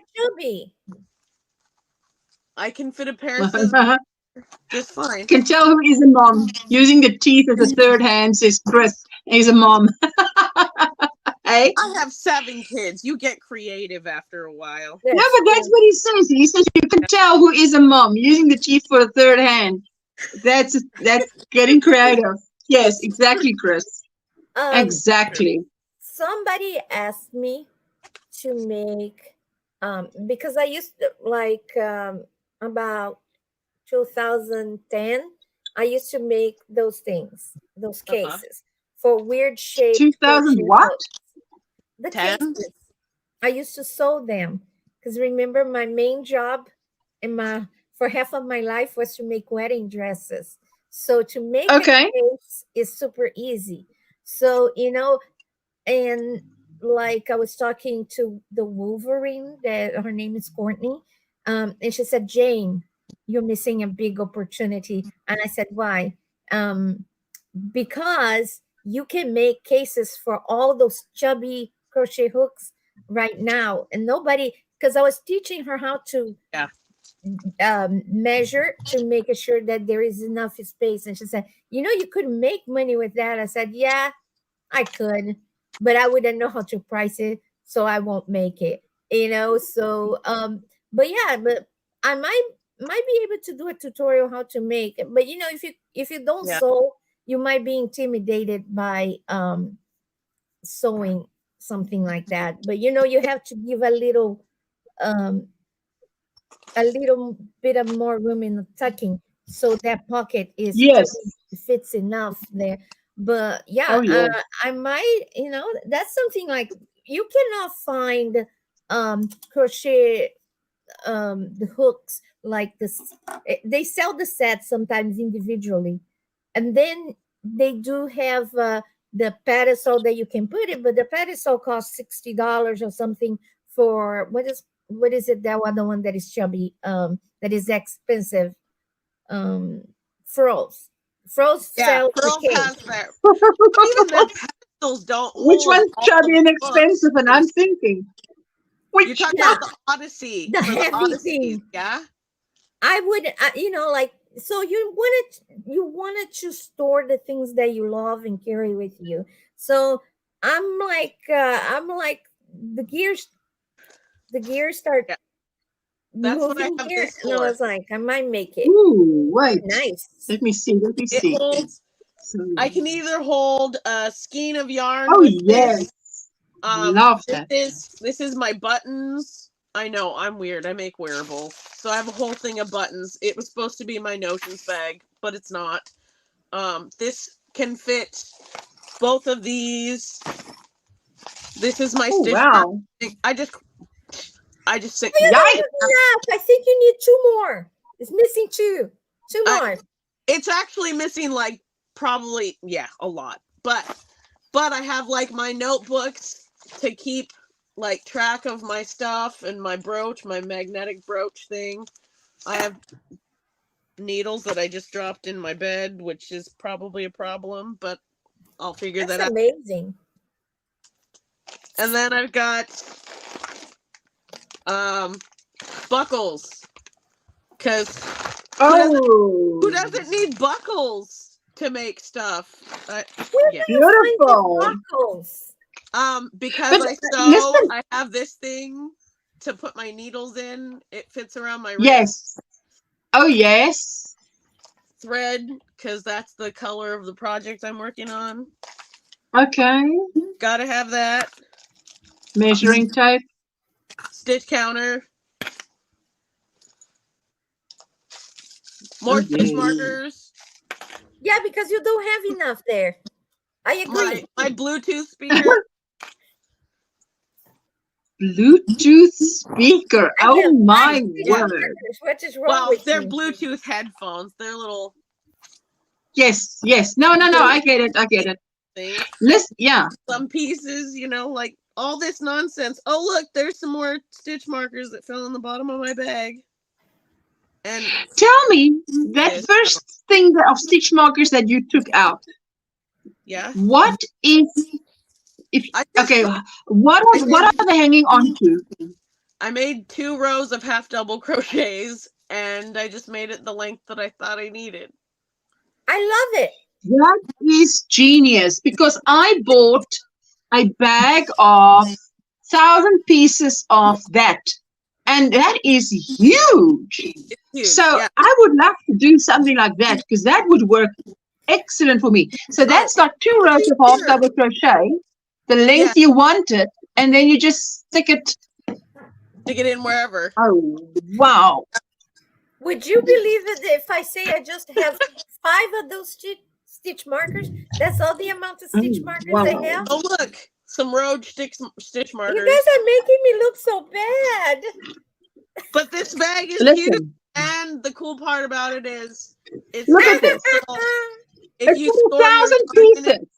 I can fit a pair of scissors just fine. Can tell who is a mom. Using the teeth as a third hand, says Chris. He's a mom. Hey? I have 7 kids. You get creative after a while. No, but that's what he says. He says you can tell who is a mom using the teeth for a third hand. That's getting creative. Yes, exactly, Chris. Exactly. Somebody asked me to make because I used to like about 2010 I used to make those things, those cases for weird shapes. 2000 what? The 10? cases. I used to sew them because remember my main job for half of my life was to make wedding dresses. So to make a case is super easy. So, you know, and like I was talking to the Wolverine, that her name is Courtney, and she said, Jane, you're missing a big opportunity. And I said, why? Because you can make cases for all those chubby crochet hooks right now. And nobody, because I was teaching her how to measure to make sure that there is enough space. And she said, you know, you could make money with that. I said, yeah, I could, but I wouldn't know how to price it, so I won't make it, you know. So but yeah, but I might be able to do a tutorial how to make it. But you know, if you don't sew, you might be intimidated by sewing something like that. But you know, you have to give a little bit of more room in the tucking, so that pocket is fits enough there. But yeah, I might, you know, that's something like you cannot find crochet the hooks like this. They sell the sets sometimes individually, and then they do have the pedestal that you can put it, but the pedestal costs $60 or something for what is it, that one that is chubby, that is expensive, froze sell Froze the has case. their, even their pedestals don't Which hold one's all chubby the and books. expensive? And I'm thinking, You're talking about the Odyssey, the for heavy Odysseys, thing. yeah. I would, you know, like, so you wanted to store the things that you love and carry with you. So I'm like the gears start That's what I moving have here, this and I for. was like, I might make it. Ooh, wait. Nice. Let me see. It holds. I can either hold a skein of yarn. Oh with yes, this. love that. This is my buttons. I know I'm weird. I make wearables, so I have a whole thing of buttons. It was supposed to be my notions bag, but it's not. This can fit both of these. This is my stitch. Wow. I just said, enough. I think you need two more. It's missing two more. It's actually missing like probably a lot, but I have like my notebooks to keep like track of my stuff and my brooch, my magnetic brooch thing. I have needles that I just dropped in my bed, which is probably a problem, but I'll figure that out. Amazing. And then I've got buckles, because who doesn't need buckles to make stuff? Beautiful. Buckles? Because I have this thing to put my needles in. It fits around my wrist. Yes. Oh yes. Thread, because that's the color of the project I'm working on. Okay. Gotta have that. Measuring tape. Stitch counter. More stitch markers. Yeah, because you don't have enough there. I agree. My Bluetooth speaker. Bluetooth speaker. Oh my word. What is wrong with they're you? Bluetooth headphones. They're little. Yes. No. I get it. Listen, some pieces, you know, like all this nonsense. Oh, look, there's some more stitch markers that fell in the bottom of my bag. And tell me that first thing of stitch markers that you took out. Yeah. What are they hanging on to? I made 2 rows of half double crochets, and I just made it the length that I thought I needed. I love it. That is genius, because I bought a bag of 1,000 pieces of that, and that is huge. It's huge. So I would love to do something like that, because that would work excellent for me. So that's like 2 rows of half double crochet, the length you wanted, and then you just stick it in wherever. Oh wow. Would you believe it if I say I just have 5 of those stitch markers? That's all the amount of stitch markers I have. Oh look, some rogue stitch You markers. guys are making me look so bad. But this bag is cute, Listen, and the cool part about it is it's look at this. if It's you got store your 1,000 yarn in it, pieces.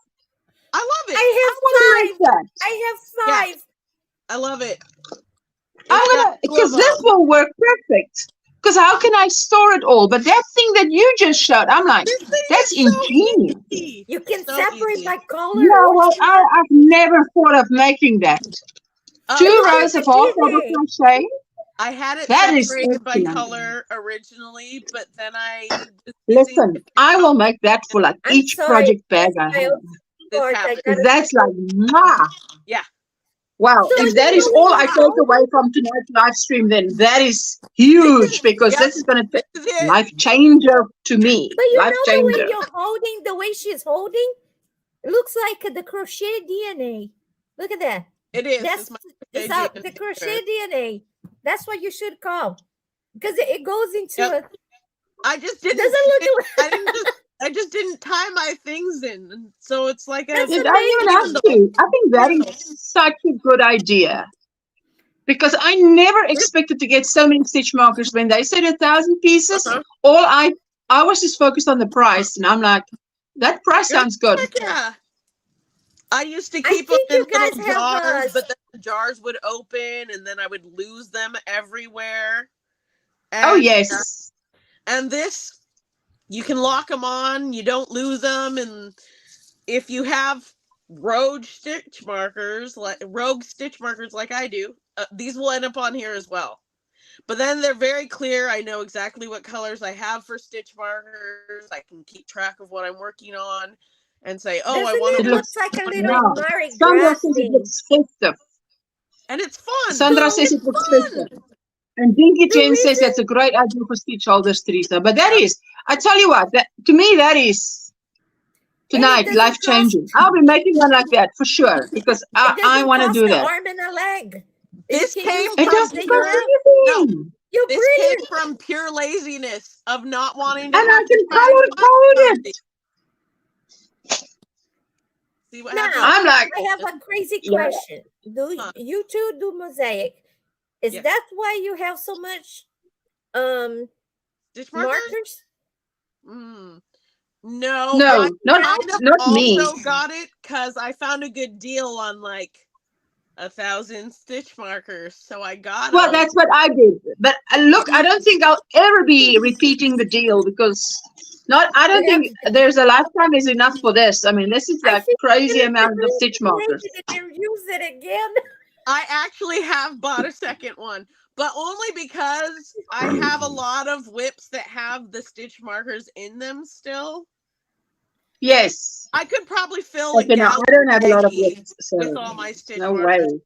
I love it. I What is have 5. that? I have Yeah. 5. I love it. I'm It's gonna, got two because of this them. will work perfect. Because how can I store it all? But that thing that you just showed, I'm like, This thing that's is so ingenious. easy. You can So separate easy. by color. Yeah, or well, I've never thought of making that. Oh, 2 look rows at of half double DJ. crochet. I had it That is separated by excellent. color originally, but then I just using Listen, I will make that for like I'm each sorry. project bag I I have. this I happened. gotta That's like, mwah. Yeah. Wow, So if that is you all know I when take away from tonight's live stream, then that is huge because Yep. this is going to be This is it. life changer to me. But you Life know the way changer. you're holding, the way she's holding, it looks like the crochet DNA. Look at that. It is. That's It's my it's crochet out, DNA. the crochet DNA. That's what you should call, because it goes into Yep. it. I just didn't. Doesn't look. I just didn't tie my things in, and so it's like a. That's You don't even have amazing. to. I think that is such a good idea. Because I never expected to get so many stitch markers when they said 1,000 pieces. Uh-huh. All I was just focused on the price, and I'm like, that price sounds good. Heck yeah. I used to I keep them think in you guys little have jars, but then the jars would open, and then I would lose them everywhere. Oh And, yes. And this, you can lock them on. You don't lose them, and if you have rogue stitch markers like I do, these will end up on here as well. But then they're very clear. I know exactly what colors I have for stitch markers. I can keep track of what I'm working on and say, oh, I want Doesn't to it work. look like a Yeah. little Mary Sandra says it Grassing? looks festive. And it's fun. Sandra No, says it's it looks fun. festive. And Dinky The Jen says reason that's a great idea for stitch holders, Teresa. But that is, I tell you what, that to me that is and it tonight doesn't life cost. changing. I'll be making one like that for sure because It I doesn't want to cost do an that. arm and a leg. This You can came use It from ones doesn't that you cost have. No, anything. You're this brilliant. came from pure laziness of not wanting to And I have to can try and color find code something. it. See what Now, happens? I'm like, I have a crazy yeah. question. Do Huh. you two do mosaic? Is Yes. that why you have so much Stitch markers? markers? Mm. No, No, I not kind of not also me. got it because I found a good deal on like 1,000 stitch markers, so I got Well, them. that's what I did. But look, I don't think I'll ever be repeating the deal because I don't You have, think there's a lifetime is enough for this. I mean, this is I like think crazy you're amount of stitch markers. and use it again. I actually have bought a second one, but only because I have a lot of whips that have the stitch markers in them still. Yes. I could probably fill Okay, a now gallon I don't have a lot of baggie whips, so with all my stitch no markers. way.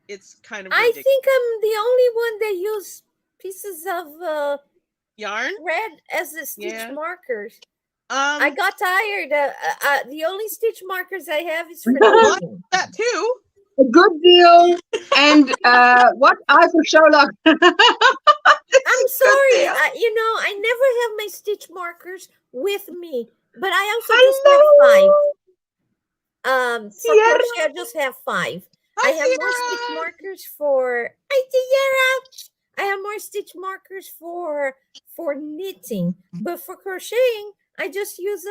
It's kind of I ridiculous. think I'm the only one that use pieces of Yarn? thread as the stitch Yeah. markers. I got tired. The only stitch markers I have is for Well, knitting. that too. A good deal and what I for Sherlock. I'm sorry. I never have my stitch markers with me, but I also just have 5. For Sierra. crochet, I just have 5. Hi, I have more Sierra. stitch markers for Sierra. I have more stitch markers for knitting, but for crocheting, I just use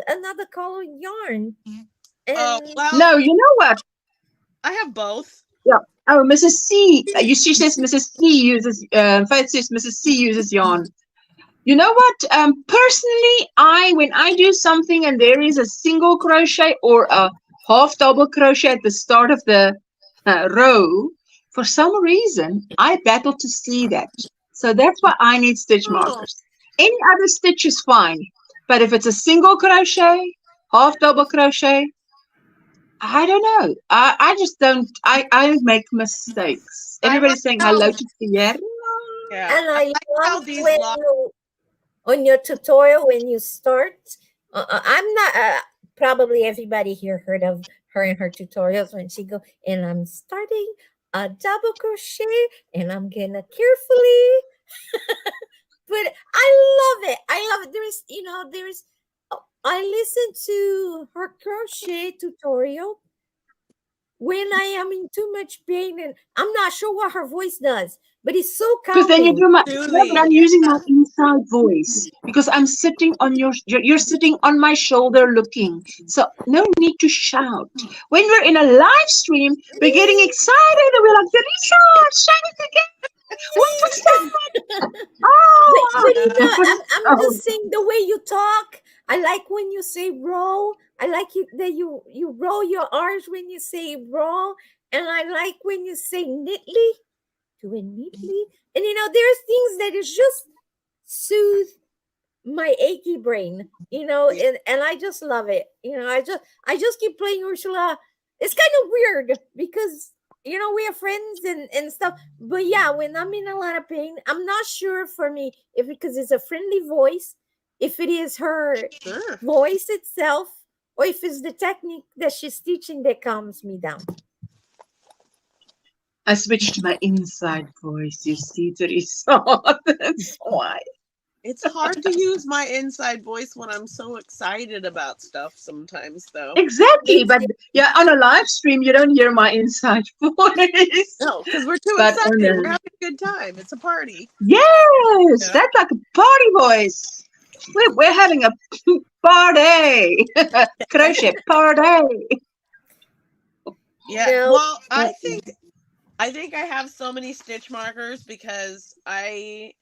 another color yarn. Oh, And well, No, you know what? I have both. Yeah. Oh, Mrs. C. She says Mrs. C uses. Faith says Mrs. C uses yarn. You know what? Personally, when I do something and there is a single crochet or a half double crochet at the start of the row, for some reason I battle to see that. So that's why I need stitch markers. Any other stitch is fine, but if it's a single crochet, half double crochet, I don't know. I just don't. I make mistakes. Everybody's saying hello to Sierra. Yeah. And I how love these when lock- you, on your tutorial, when you start, I'm not, probably everybody here heard of her and her tutorials when she go, and I'm starting a double crochet and I'm gonna carefully, but I love it. I love it. I listened to her crochet tutorial when I am in too much pain, and I'm not sure what her voice does, but it's so Because then you calming. do my, Soothing, no, but I'm yeah. using my inside voice because I'm sitting on you're sitting on my shoulder looking. So no need to shout. When we're in a live stream, we're getting excited and we're like, Teresa, shout it again. What was that? But you know, I'm Oh, just saying the way you talk. I like when you say roll. I like it that you roll your R's when you say roll, and I like when you say neatly, do it neatly. And you know, there's things that is just soothe my achy brain, you know, and I just love it. You know, I just keep playing Ursula. It's kind of weird because you know we are friends and stuff. But yeah, when I'm in a lot of pain, I'm not sure for me if because it's a friendly voice, if it is her voice itself, or if it's the technique that she's teaching that calms me down. I switched to my inside voice. You see, Teresa. That's why. It's hard to use my inside voice when I'm so excited about stuff sometimes, though. Exactly, but yeah, on a live stream, you don't hear my inside voice. No, because we're too But excited. on We're a, having a good time. It's a party. yes, Yeah. that's like a party voice. We're having a party. Crochet party. Yeah. No. Well, I think I have so many stitch markers because I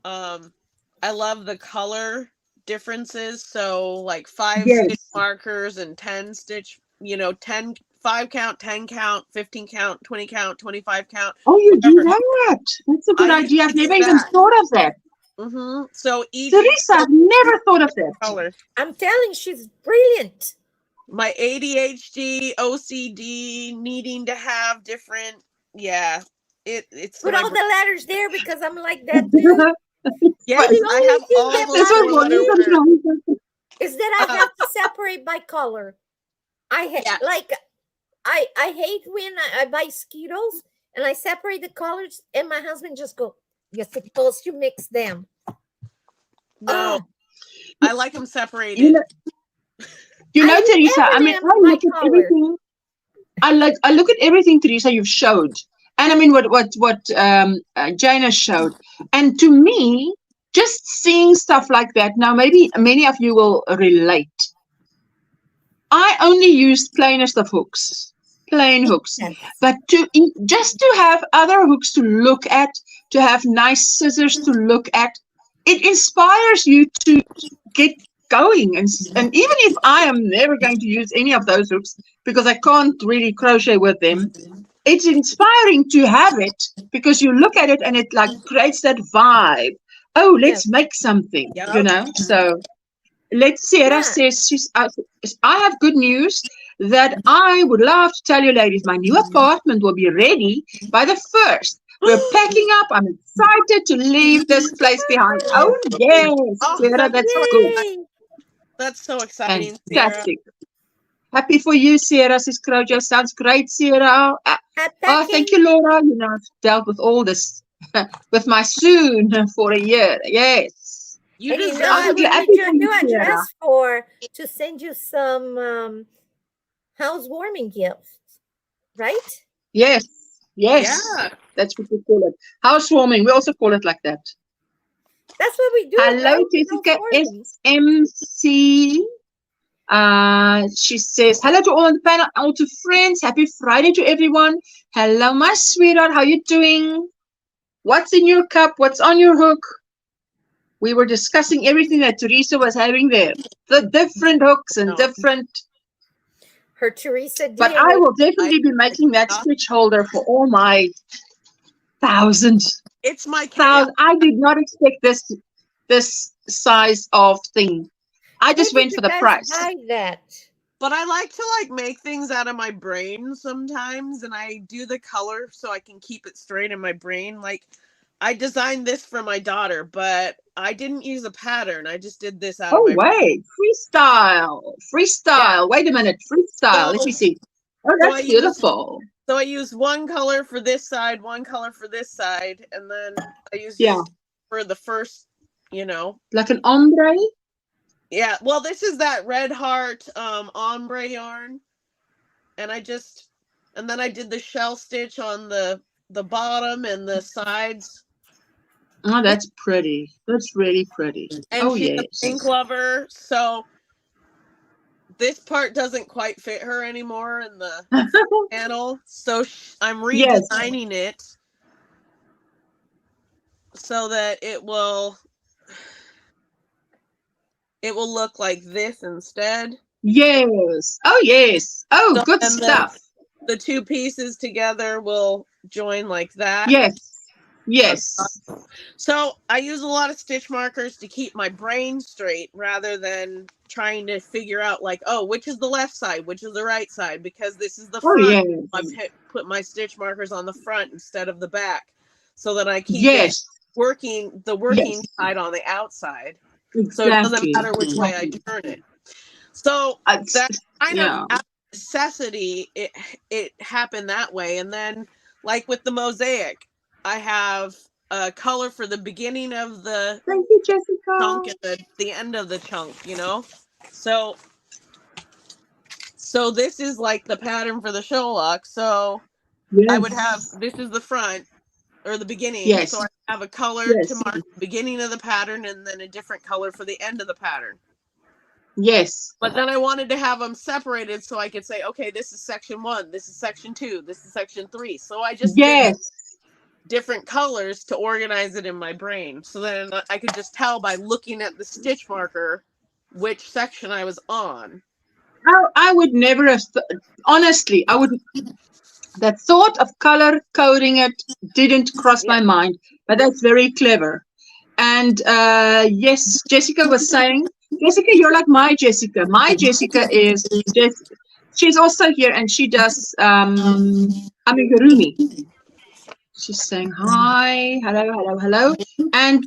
love the color differences. So like 5 Yes. stitch markers and 10 stitch, 10, 5 count, 10 count, 15 count, 20 count, 25 count. Oh, you do whatever. that. That's a good I idea. I've usually never do even that. thought of that. Mm-hmm. So each Teresa, I've never thought of that. color. I'm telling, she's brilliant. My ADHD, OCD, needing to have different, it's Put my all the letters there because I'm like that too. yes, The I only have thing all that those That's what bothers four-letter me words. is that I have to separate by color. Yeah. Like I hate when I buy Skittles and I separate the colors and my husband just go, "You're supposed to mix them." No, I like them separated. You know, I need Teresa, I mean, M&Ms I by look at color. everything. I look at everything, Teresa, you've showed. And I mean, what Jana showed. And to me, just seeing stuff like that, now maybe many of you will relate. I only used plainest of hooks, plain hooks. Yes. But just to have other hooks to look at, to have nice scissors to look at, it inspires you to get going. And even if I am never going to use any of those hooks because I can't really crochet with them, it's inspiring to have it because you look at it and it like creates that vibe. Oh, let's make something, you know. So let's see. Sarah says I have good news that I would love to tell you, ladies. My new apartment will be ready by the 1st. We're packing up. I'm excited to leave this place behind. Oh yes, Sarah, that's good. That's so exciting, Fantastic. Sarah. Happy for you, Sarah. Says Crochet. Sounds great, Sarah. Oh, thank you, Laura. You know, I've dealt with all this with my soon for a year. Yes. You know, I will need your new address to send you some housewarming gifts, right? Yes. Yes. Yeah. That's what we call it. Housewarming. We also call it like that. That's what we do. Hello, Jessica SMC. She says, hello to all on the panel, all to friends. Happy Friday to everyone. Hello, my sweetheart. How you doing? What's in your cup? What's on your hook? We were discussing everything that Teresa was having there. The different hooks and different. Her Teresa. But I will definitely be making that stitch holder for all my thousands. It's my thousand. I did not expect this size of thing. I just went for the price. That. But I like to make things out of my brain sometimes, and I do the color so I can keep it straight in my brain. Like I designed this for my daughter, but I didn't use a pattern. I just did this out of my brain. Freestyle. Yeah. Wait a minute. Freestyle. Let me see. Oh, that's beautiful. So I used one color for this side, one color for this side, and then I used for the first, like an ombre. Yeah, well, this is that Red Heart ombre yarn, and I just And then I did the shell stitch on the bottom and the sides. Oh, that's pretty. That's really pretty. And Oh, she's yes. a pink lover, so this part doesn't quite fit her anymore in the panel. So I'm redesigning it so that it will look like this instead. Yes. Oh, yes. Oh, so good stuff. The two pieces together will join like that. Yes. Yes. So I use a lot of stitch markers to keep my brain straight rather than trying to figure out like, oh, which is the left side, which is the right side, because this is the front. Yes. I put my stitch markers on the front instead of the back so that I keep it working side on the outside. Exactly. So it doesn't matter which way I turn it. So that kind of out of necessity, it happened that way. And then like with the mosaic, I have a color for the beginning of the chunk and the end of the chunk, you know? So this is like the pattern for the Sherlock. So I would have, this is the front or the beginning. Yes. So I have a color to mark the beginning of the pattern and then a different color for the end of the pattern. Yes. But then I wanted to have them separated so I could say, okay, this is section 1, this is section 2, this is section 3. So I just did different colors to organize it in my brain. So then I could just tell by looking at the stitch marker which section I was on. I would never have, honestly, the thought of color coding it didn't cross my mind, but that's very clever. And yes, Jessica was saying, Jessica, you're like my Jessica. My Jessica is, she's also here and she does amigurumi. She's saying hi, hello. And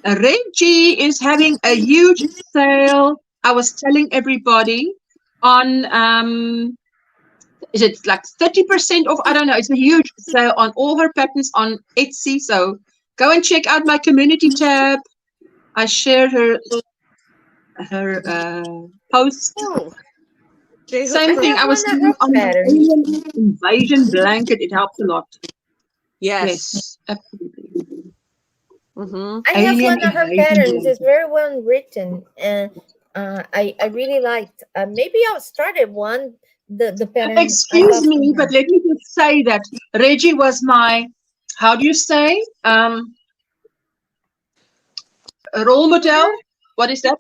Reggie is having a huge sale. I was telling everybody on, is it like 30% off? I don't know. It's a huge sale on all her patterns on Etsy. So go and check out my community tab. I shared her post. Oh. Same thing. I was doing on the alien invasion blanket. It helped a lot. Yes, absolutely. I have one of her patterns. It's very well written, and I really liked. Maybe I'll start at one. The pattern. Excuse me, but let me just say that Reggie was my, how do you say, role model. What is that?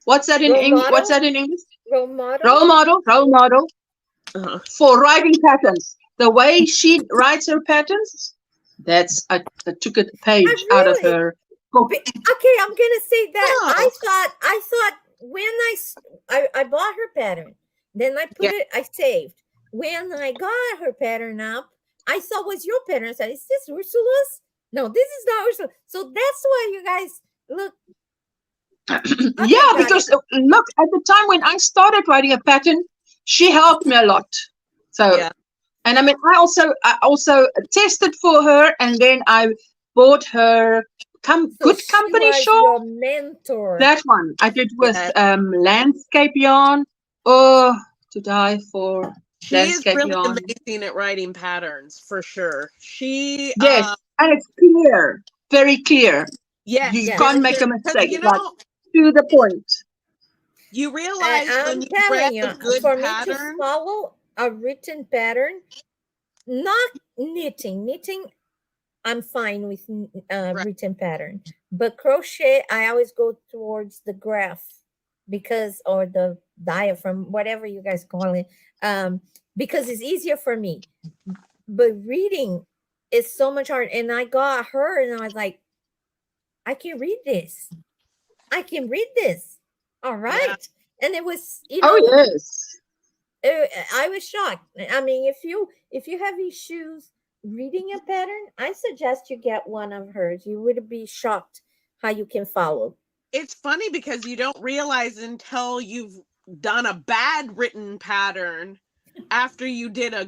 What's that in English? What's that in English? Role model. Role model. For writing patterns. The way she writes her patterns, that's I took a page out of her book. Okay, I'm gonna say that. I thought when I bought her pattern, then I put it, I saved. When I got her pattern up, I saw was your pattern. I said, is this Ursula's? No, this is not Ursula. So that's why you guys look. Because look, at the time when I started writing a pattern, she helped me a lot. So and I mean I also tested for her, and then I bought her Good Company shop. Your mentor. That one I did with landscape yarn. Oh, to die for. She is really amazing at writing patterns, for sure. She and it's clear, very clear. Yes, you can't make a mistake. You know, to the point. You realize when you read a good pattern, me to follow a written pattern, not knitting. Knitting, I'm fine with written pattern, but crochet, I always go towards the graph or the diaphragm, whatever you guys call it, because it's easier for me. But reading is so much hard, and I got her, and I was like, I can read this. I can read this. All right. Yeah. And it was, you know, I was shocked. I mean, if you have issues reading a pattern, I suggest you get one of hers. You would be shocked how you can follow. It's funny because you don't realize until you've done a bad written pattern after you did a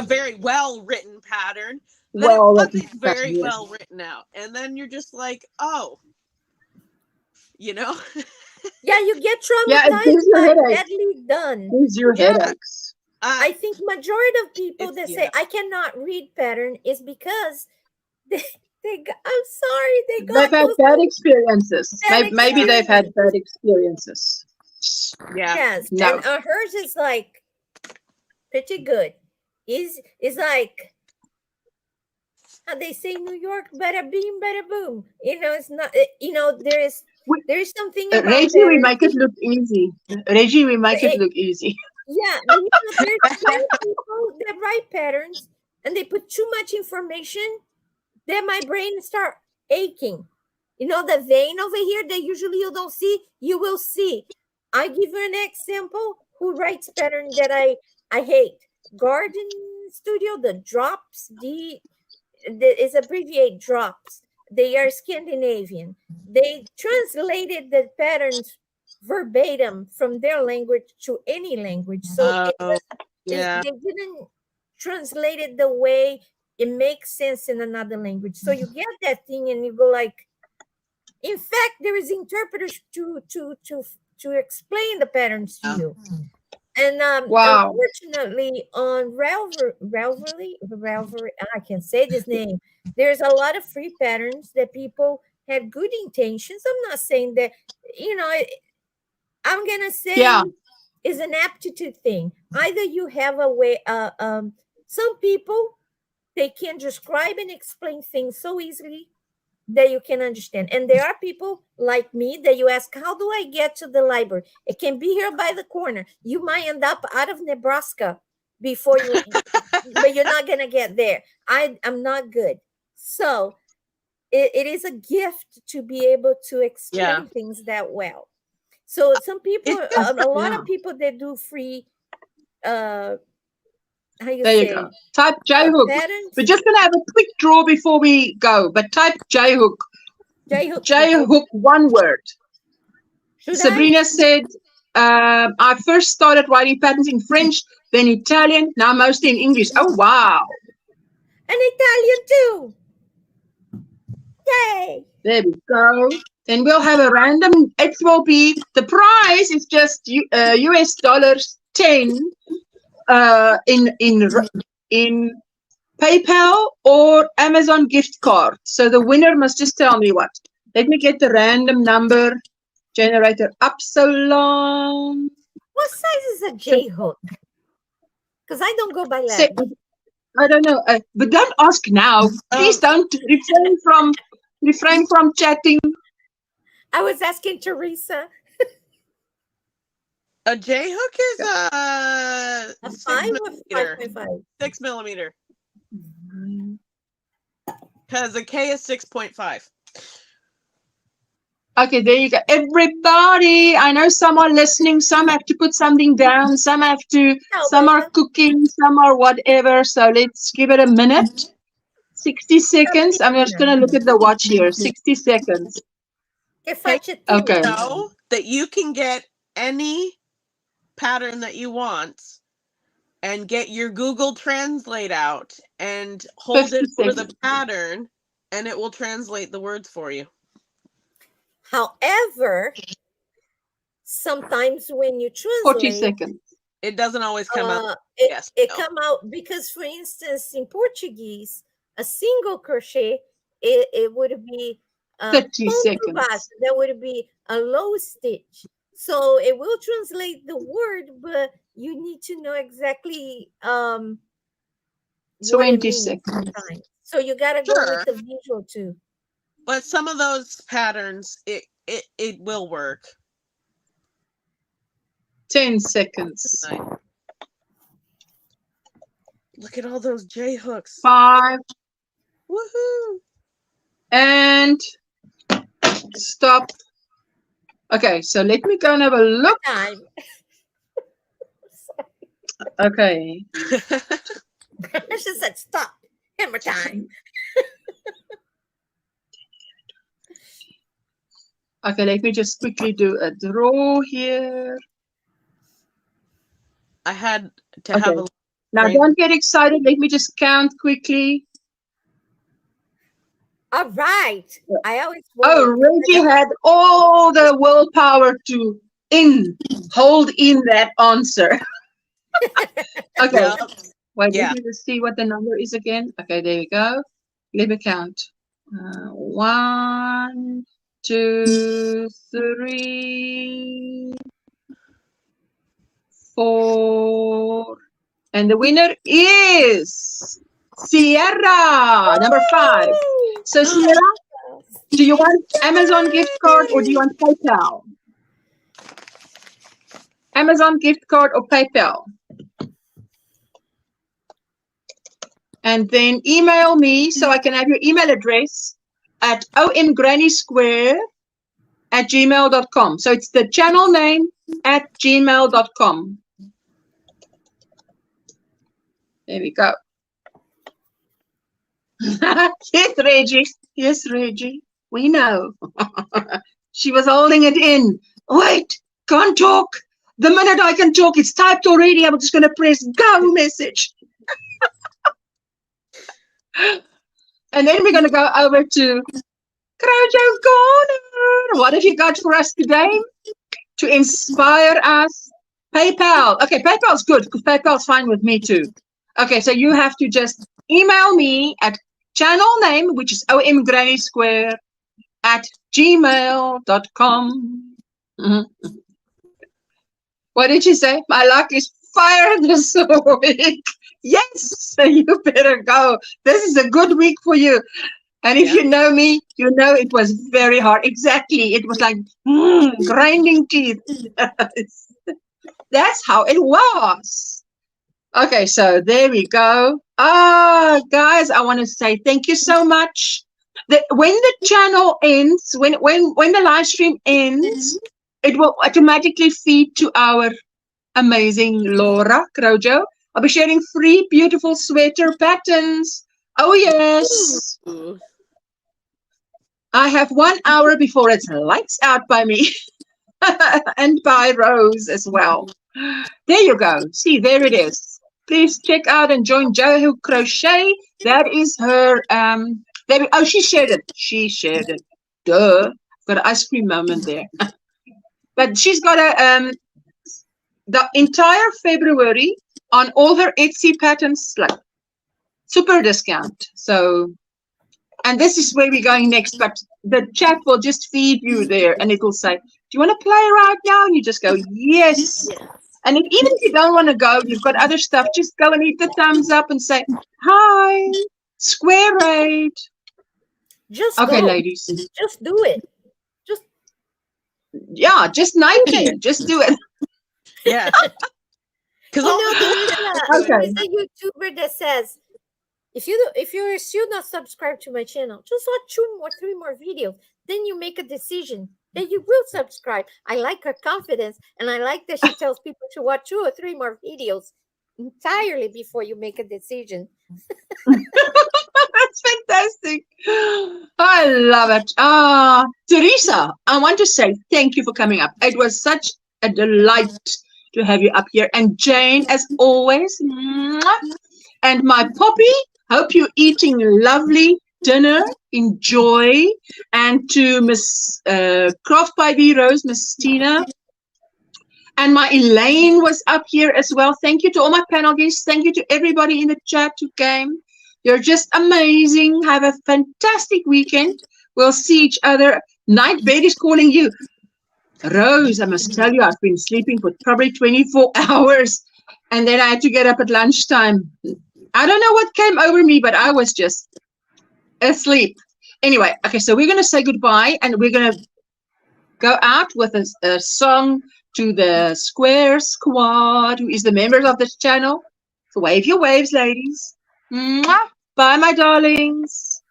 very well written pattern. It's very well written out. And then you're just like, oh, you know? Yeah, you get traumatized by badly done. Gives your headaches. I think majority of people that say yeah. I cannot read pattern is because I'm sorry, They've had bad experiences. Maybe they've had bad experiences. Yeah. Yes, No. and hers is like pretty good. Is like how they say New York, bada beam, bada boom. You know, it's not. You know, there is something about Reggie, we make it look easy. Reggie, we make it look easy. Yeah, but you know, there's some people that write patterns and they put too much information. Then my brain start aching. You know, the vein over here that usually you don't see, you will see. I give you an example who writes pattern that I hate. Garden Studio, the drops, is abbreviate drops. They are Scandinavian. They translated the patterns verbatim from their language to any language. So yeah. they didn't translate it the way it makes sense in another language. So you get that thing and you go like, in fact, there is interpreters to explain the patterns to you. And wow. Unfortunately, on Ravelry, I can't say this name. There's a lot of free patterns that people had good intentions. I'm not saying that, you know, I'm gonna say is an aptitude thing. Either you have a way. Some people, they can describe and explain things so easily that you can understand. And there are people like me that you ask, how do I get to the library? It can be here by the corner. You might end up out of Nebraska before you, but you're not going to get there. I'm not good. So it is a gift to be able to explain things that well. So some people, a lot of people that do free, how you there say? You go. Type J-hook. We're just going to have a quick draw before we go, but type J-hook. J-hook, one word. Sabrina said, I first started writing patterns in French, then Italian, now mostly in English. Oh, wow. And Italian too. Yay. There we go. Then we'll have a random, it will be, the prize is just US dollars 10 in PayPal or Amazon gift card. So the winner must just tell me what. Let me get the random number generator up so long. What size is a J-hook? Because I don't go by that. I don't know, but don't ask now. Please don't refrain from chatting. I was asking Teresa. A J-hook is a 5 or 5.5? 6 millimeter. Because a K is 6.5. Okay, there you go. Everybody, I know some are listening, some have to put something down, some have to, some are cooking, some are whatever. So let's give it a minute. 60 seconds. I'm just going to look at the watch here. 60 seconds. Okay. Know that you can get any pattern that you want and get your Google Translate out and hold it for the pattern and it will translate the words for you. However, sometimes when you translate, 40 seconds. It doesn't always come out. It come out because, for instance, in Portuguese, a single crochet, it would be 30 seconds. That would be a low stitch. So it will translate the word, but you need to know exactly 20 seconds. So you gotta go with the visual too. But some of those patterns, it will work. 10 seconds. Look at all those J hooks. 5. Woohoo! And stop. Okay, so let me go and have a look. Okay. She said stop. Hammer time. Okay, let me just quickly do a draw here. I had to have a... Now, don't get excited. Let me just count quickly. All right. I always... Reggie had all the willpower to hold in that answer. Okay. Yep. Wait, Yeah. let me just see what the number is again. Okay, there we go. Let me count. 1, 2, 3, 4. And the winner is Sierra, number 5. So Sierra, do you want Amazon gift card or do you want PayPal? Amazon gift card or PayPal? And then email me so I can have your email address at OMGrannySquare@gmail.com. So it's the channel name at gmail.com. There we go. Yes, Reggie. Yes, Reggie. We know. She was holding it in. Wait, can't talk. The minute I can talk, it's typed already. I'm just going to press go message. And then we're going to go over to Crochet's Corner. What have you got for us today to inspire us? PayPal. Okay, PayPal's good because PayPal's fine with me too. Okay, so you have to just email me at channel name, which is OMGrannySquare@gmail.com. What did you say? My luck is fire this week. Yes, so you better go. This is a good week for you. And if you know me, you know it was very hard. Exactly. It was like grinding teeth. That's how it was. Okay, so there we go. Guys, I want to say thank you so much. When the channel ends, when the live stream ends, it will automatically feed to our amazing Laura Crochet. I'll be sharing 3 beautiful sweater patterns. Oh, yes. I have 1 hour before it's lights out by me. And by Rose as well. There you go. See, there it is. Please check out and join Joe Crochet. That is her. Oh, she shared it. She shared it. Duh. Got an ice cream moment there. But she's got the entire February on all her Etsy patterns, like super discount. So, and this is where we're going next, but the chat will just feed you there and it will say, do you want to play right now? And you just go, yes. And even if you don't want to go, you've got other stuff, just go and hit the thumbs up and say, hi, square raid. Just okay, go. Ladies. Just do it. Just Nike. Just do it. Yeah. Because there's a YouTuber that says, if you're still not subscribed to my channel, just watch 3 more videos. Then you make a decision. Then you will subscribe. I like her confidence, and I like that she tells people to watch 2 or 3 more videos entirely before you make a decision. That's fantastic. I love it. Teresa, I want to say thank you for coming up. It was such a delight to have you up here. And Jane, as always. And my Poppy, hope you're eating lovely dinner. Enjoy. And to Miss Craft by V Rose, Miss Tina. And my Elaine was up here as well. Thank you to all my panel guests. Thank you to everybody in the chat who came. You're just amazing. Have a fantastic weekend. We'll see each other. Night bed is calling you. Rose, I must tell you, I've been sleeping for probably 24 hours. And then I had to get up at lunchtime. I don't know what came over me, but I was just asleep. Anyway, okay, so we're going to say goodbye. And we're going to go out with a song to the Square Squad, who is the members of this channel. So wave your waves, ladies. Mwah. Bye, my darlings.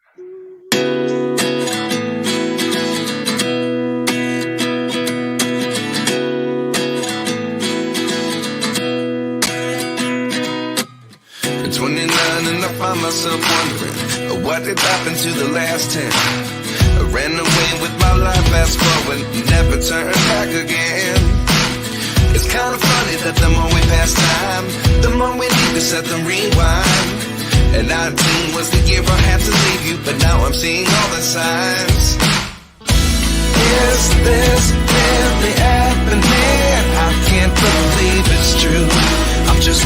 At 29 and I find myself wondering what did happen to the last 10. I ran away with my life, fast forward, never turn back again. It's kind of funny that the more we pass time, the more we need to set them rewind. And 19 was the year I had to leave you, but now I'm seeing all the signs. Is this really happening? I can't believe it's true. I'm just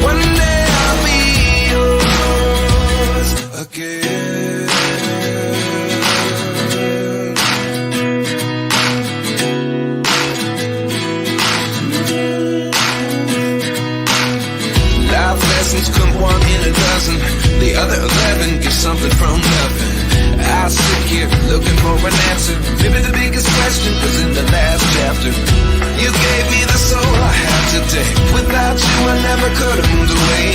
one day I'll be yours again. Life lessons come one in a dozen. The other 11 get something from nothing. I sit here looking for an answer. Maybe the biggest question was in the last chapter. You gave me the soul I have today. Without you I never could have moved away.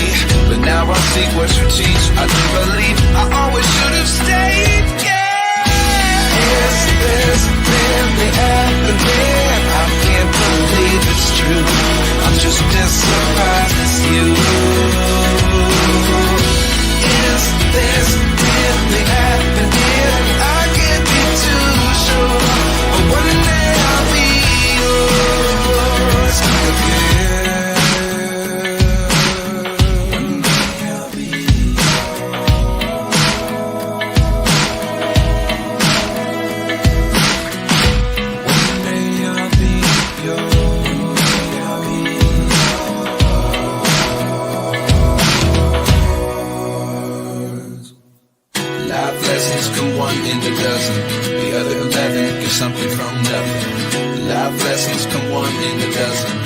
But now I see what you teach. I do believe I always should have stayed. Yeah. Is this really happening? I can't believe it's true. I'm just as surprised as you. Is this really happening? I can't be too sure. But one day I'll be yours again. One day I'll be life lessons come one in a dozen. The other 11 get something from nothing. Life lessons come one in a dozen.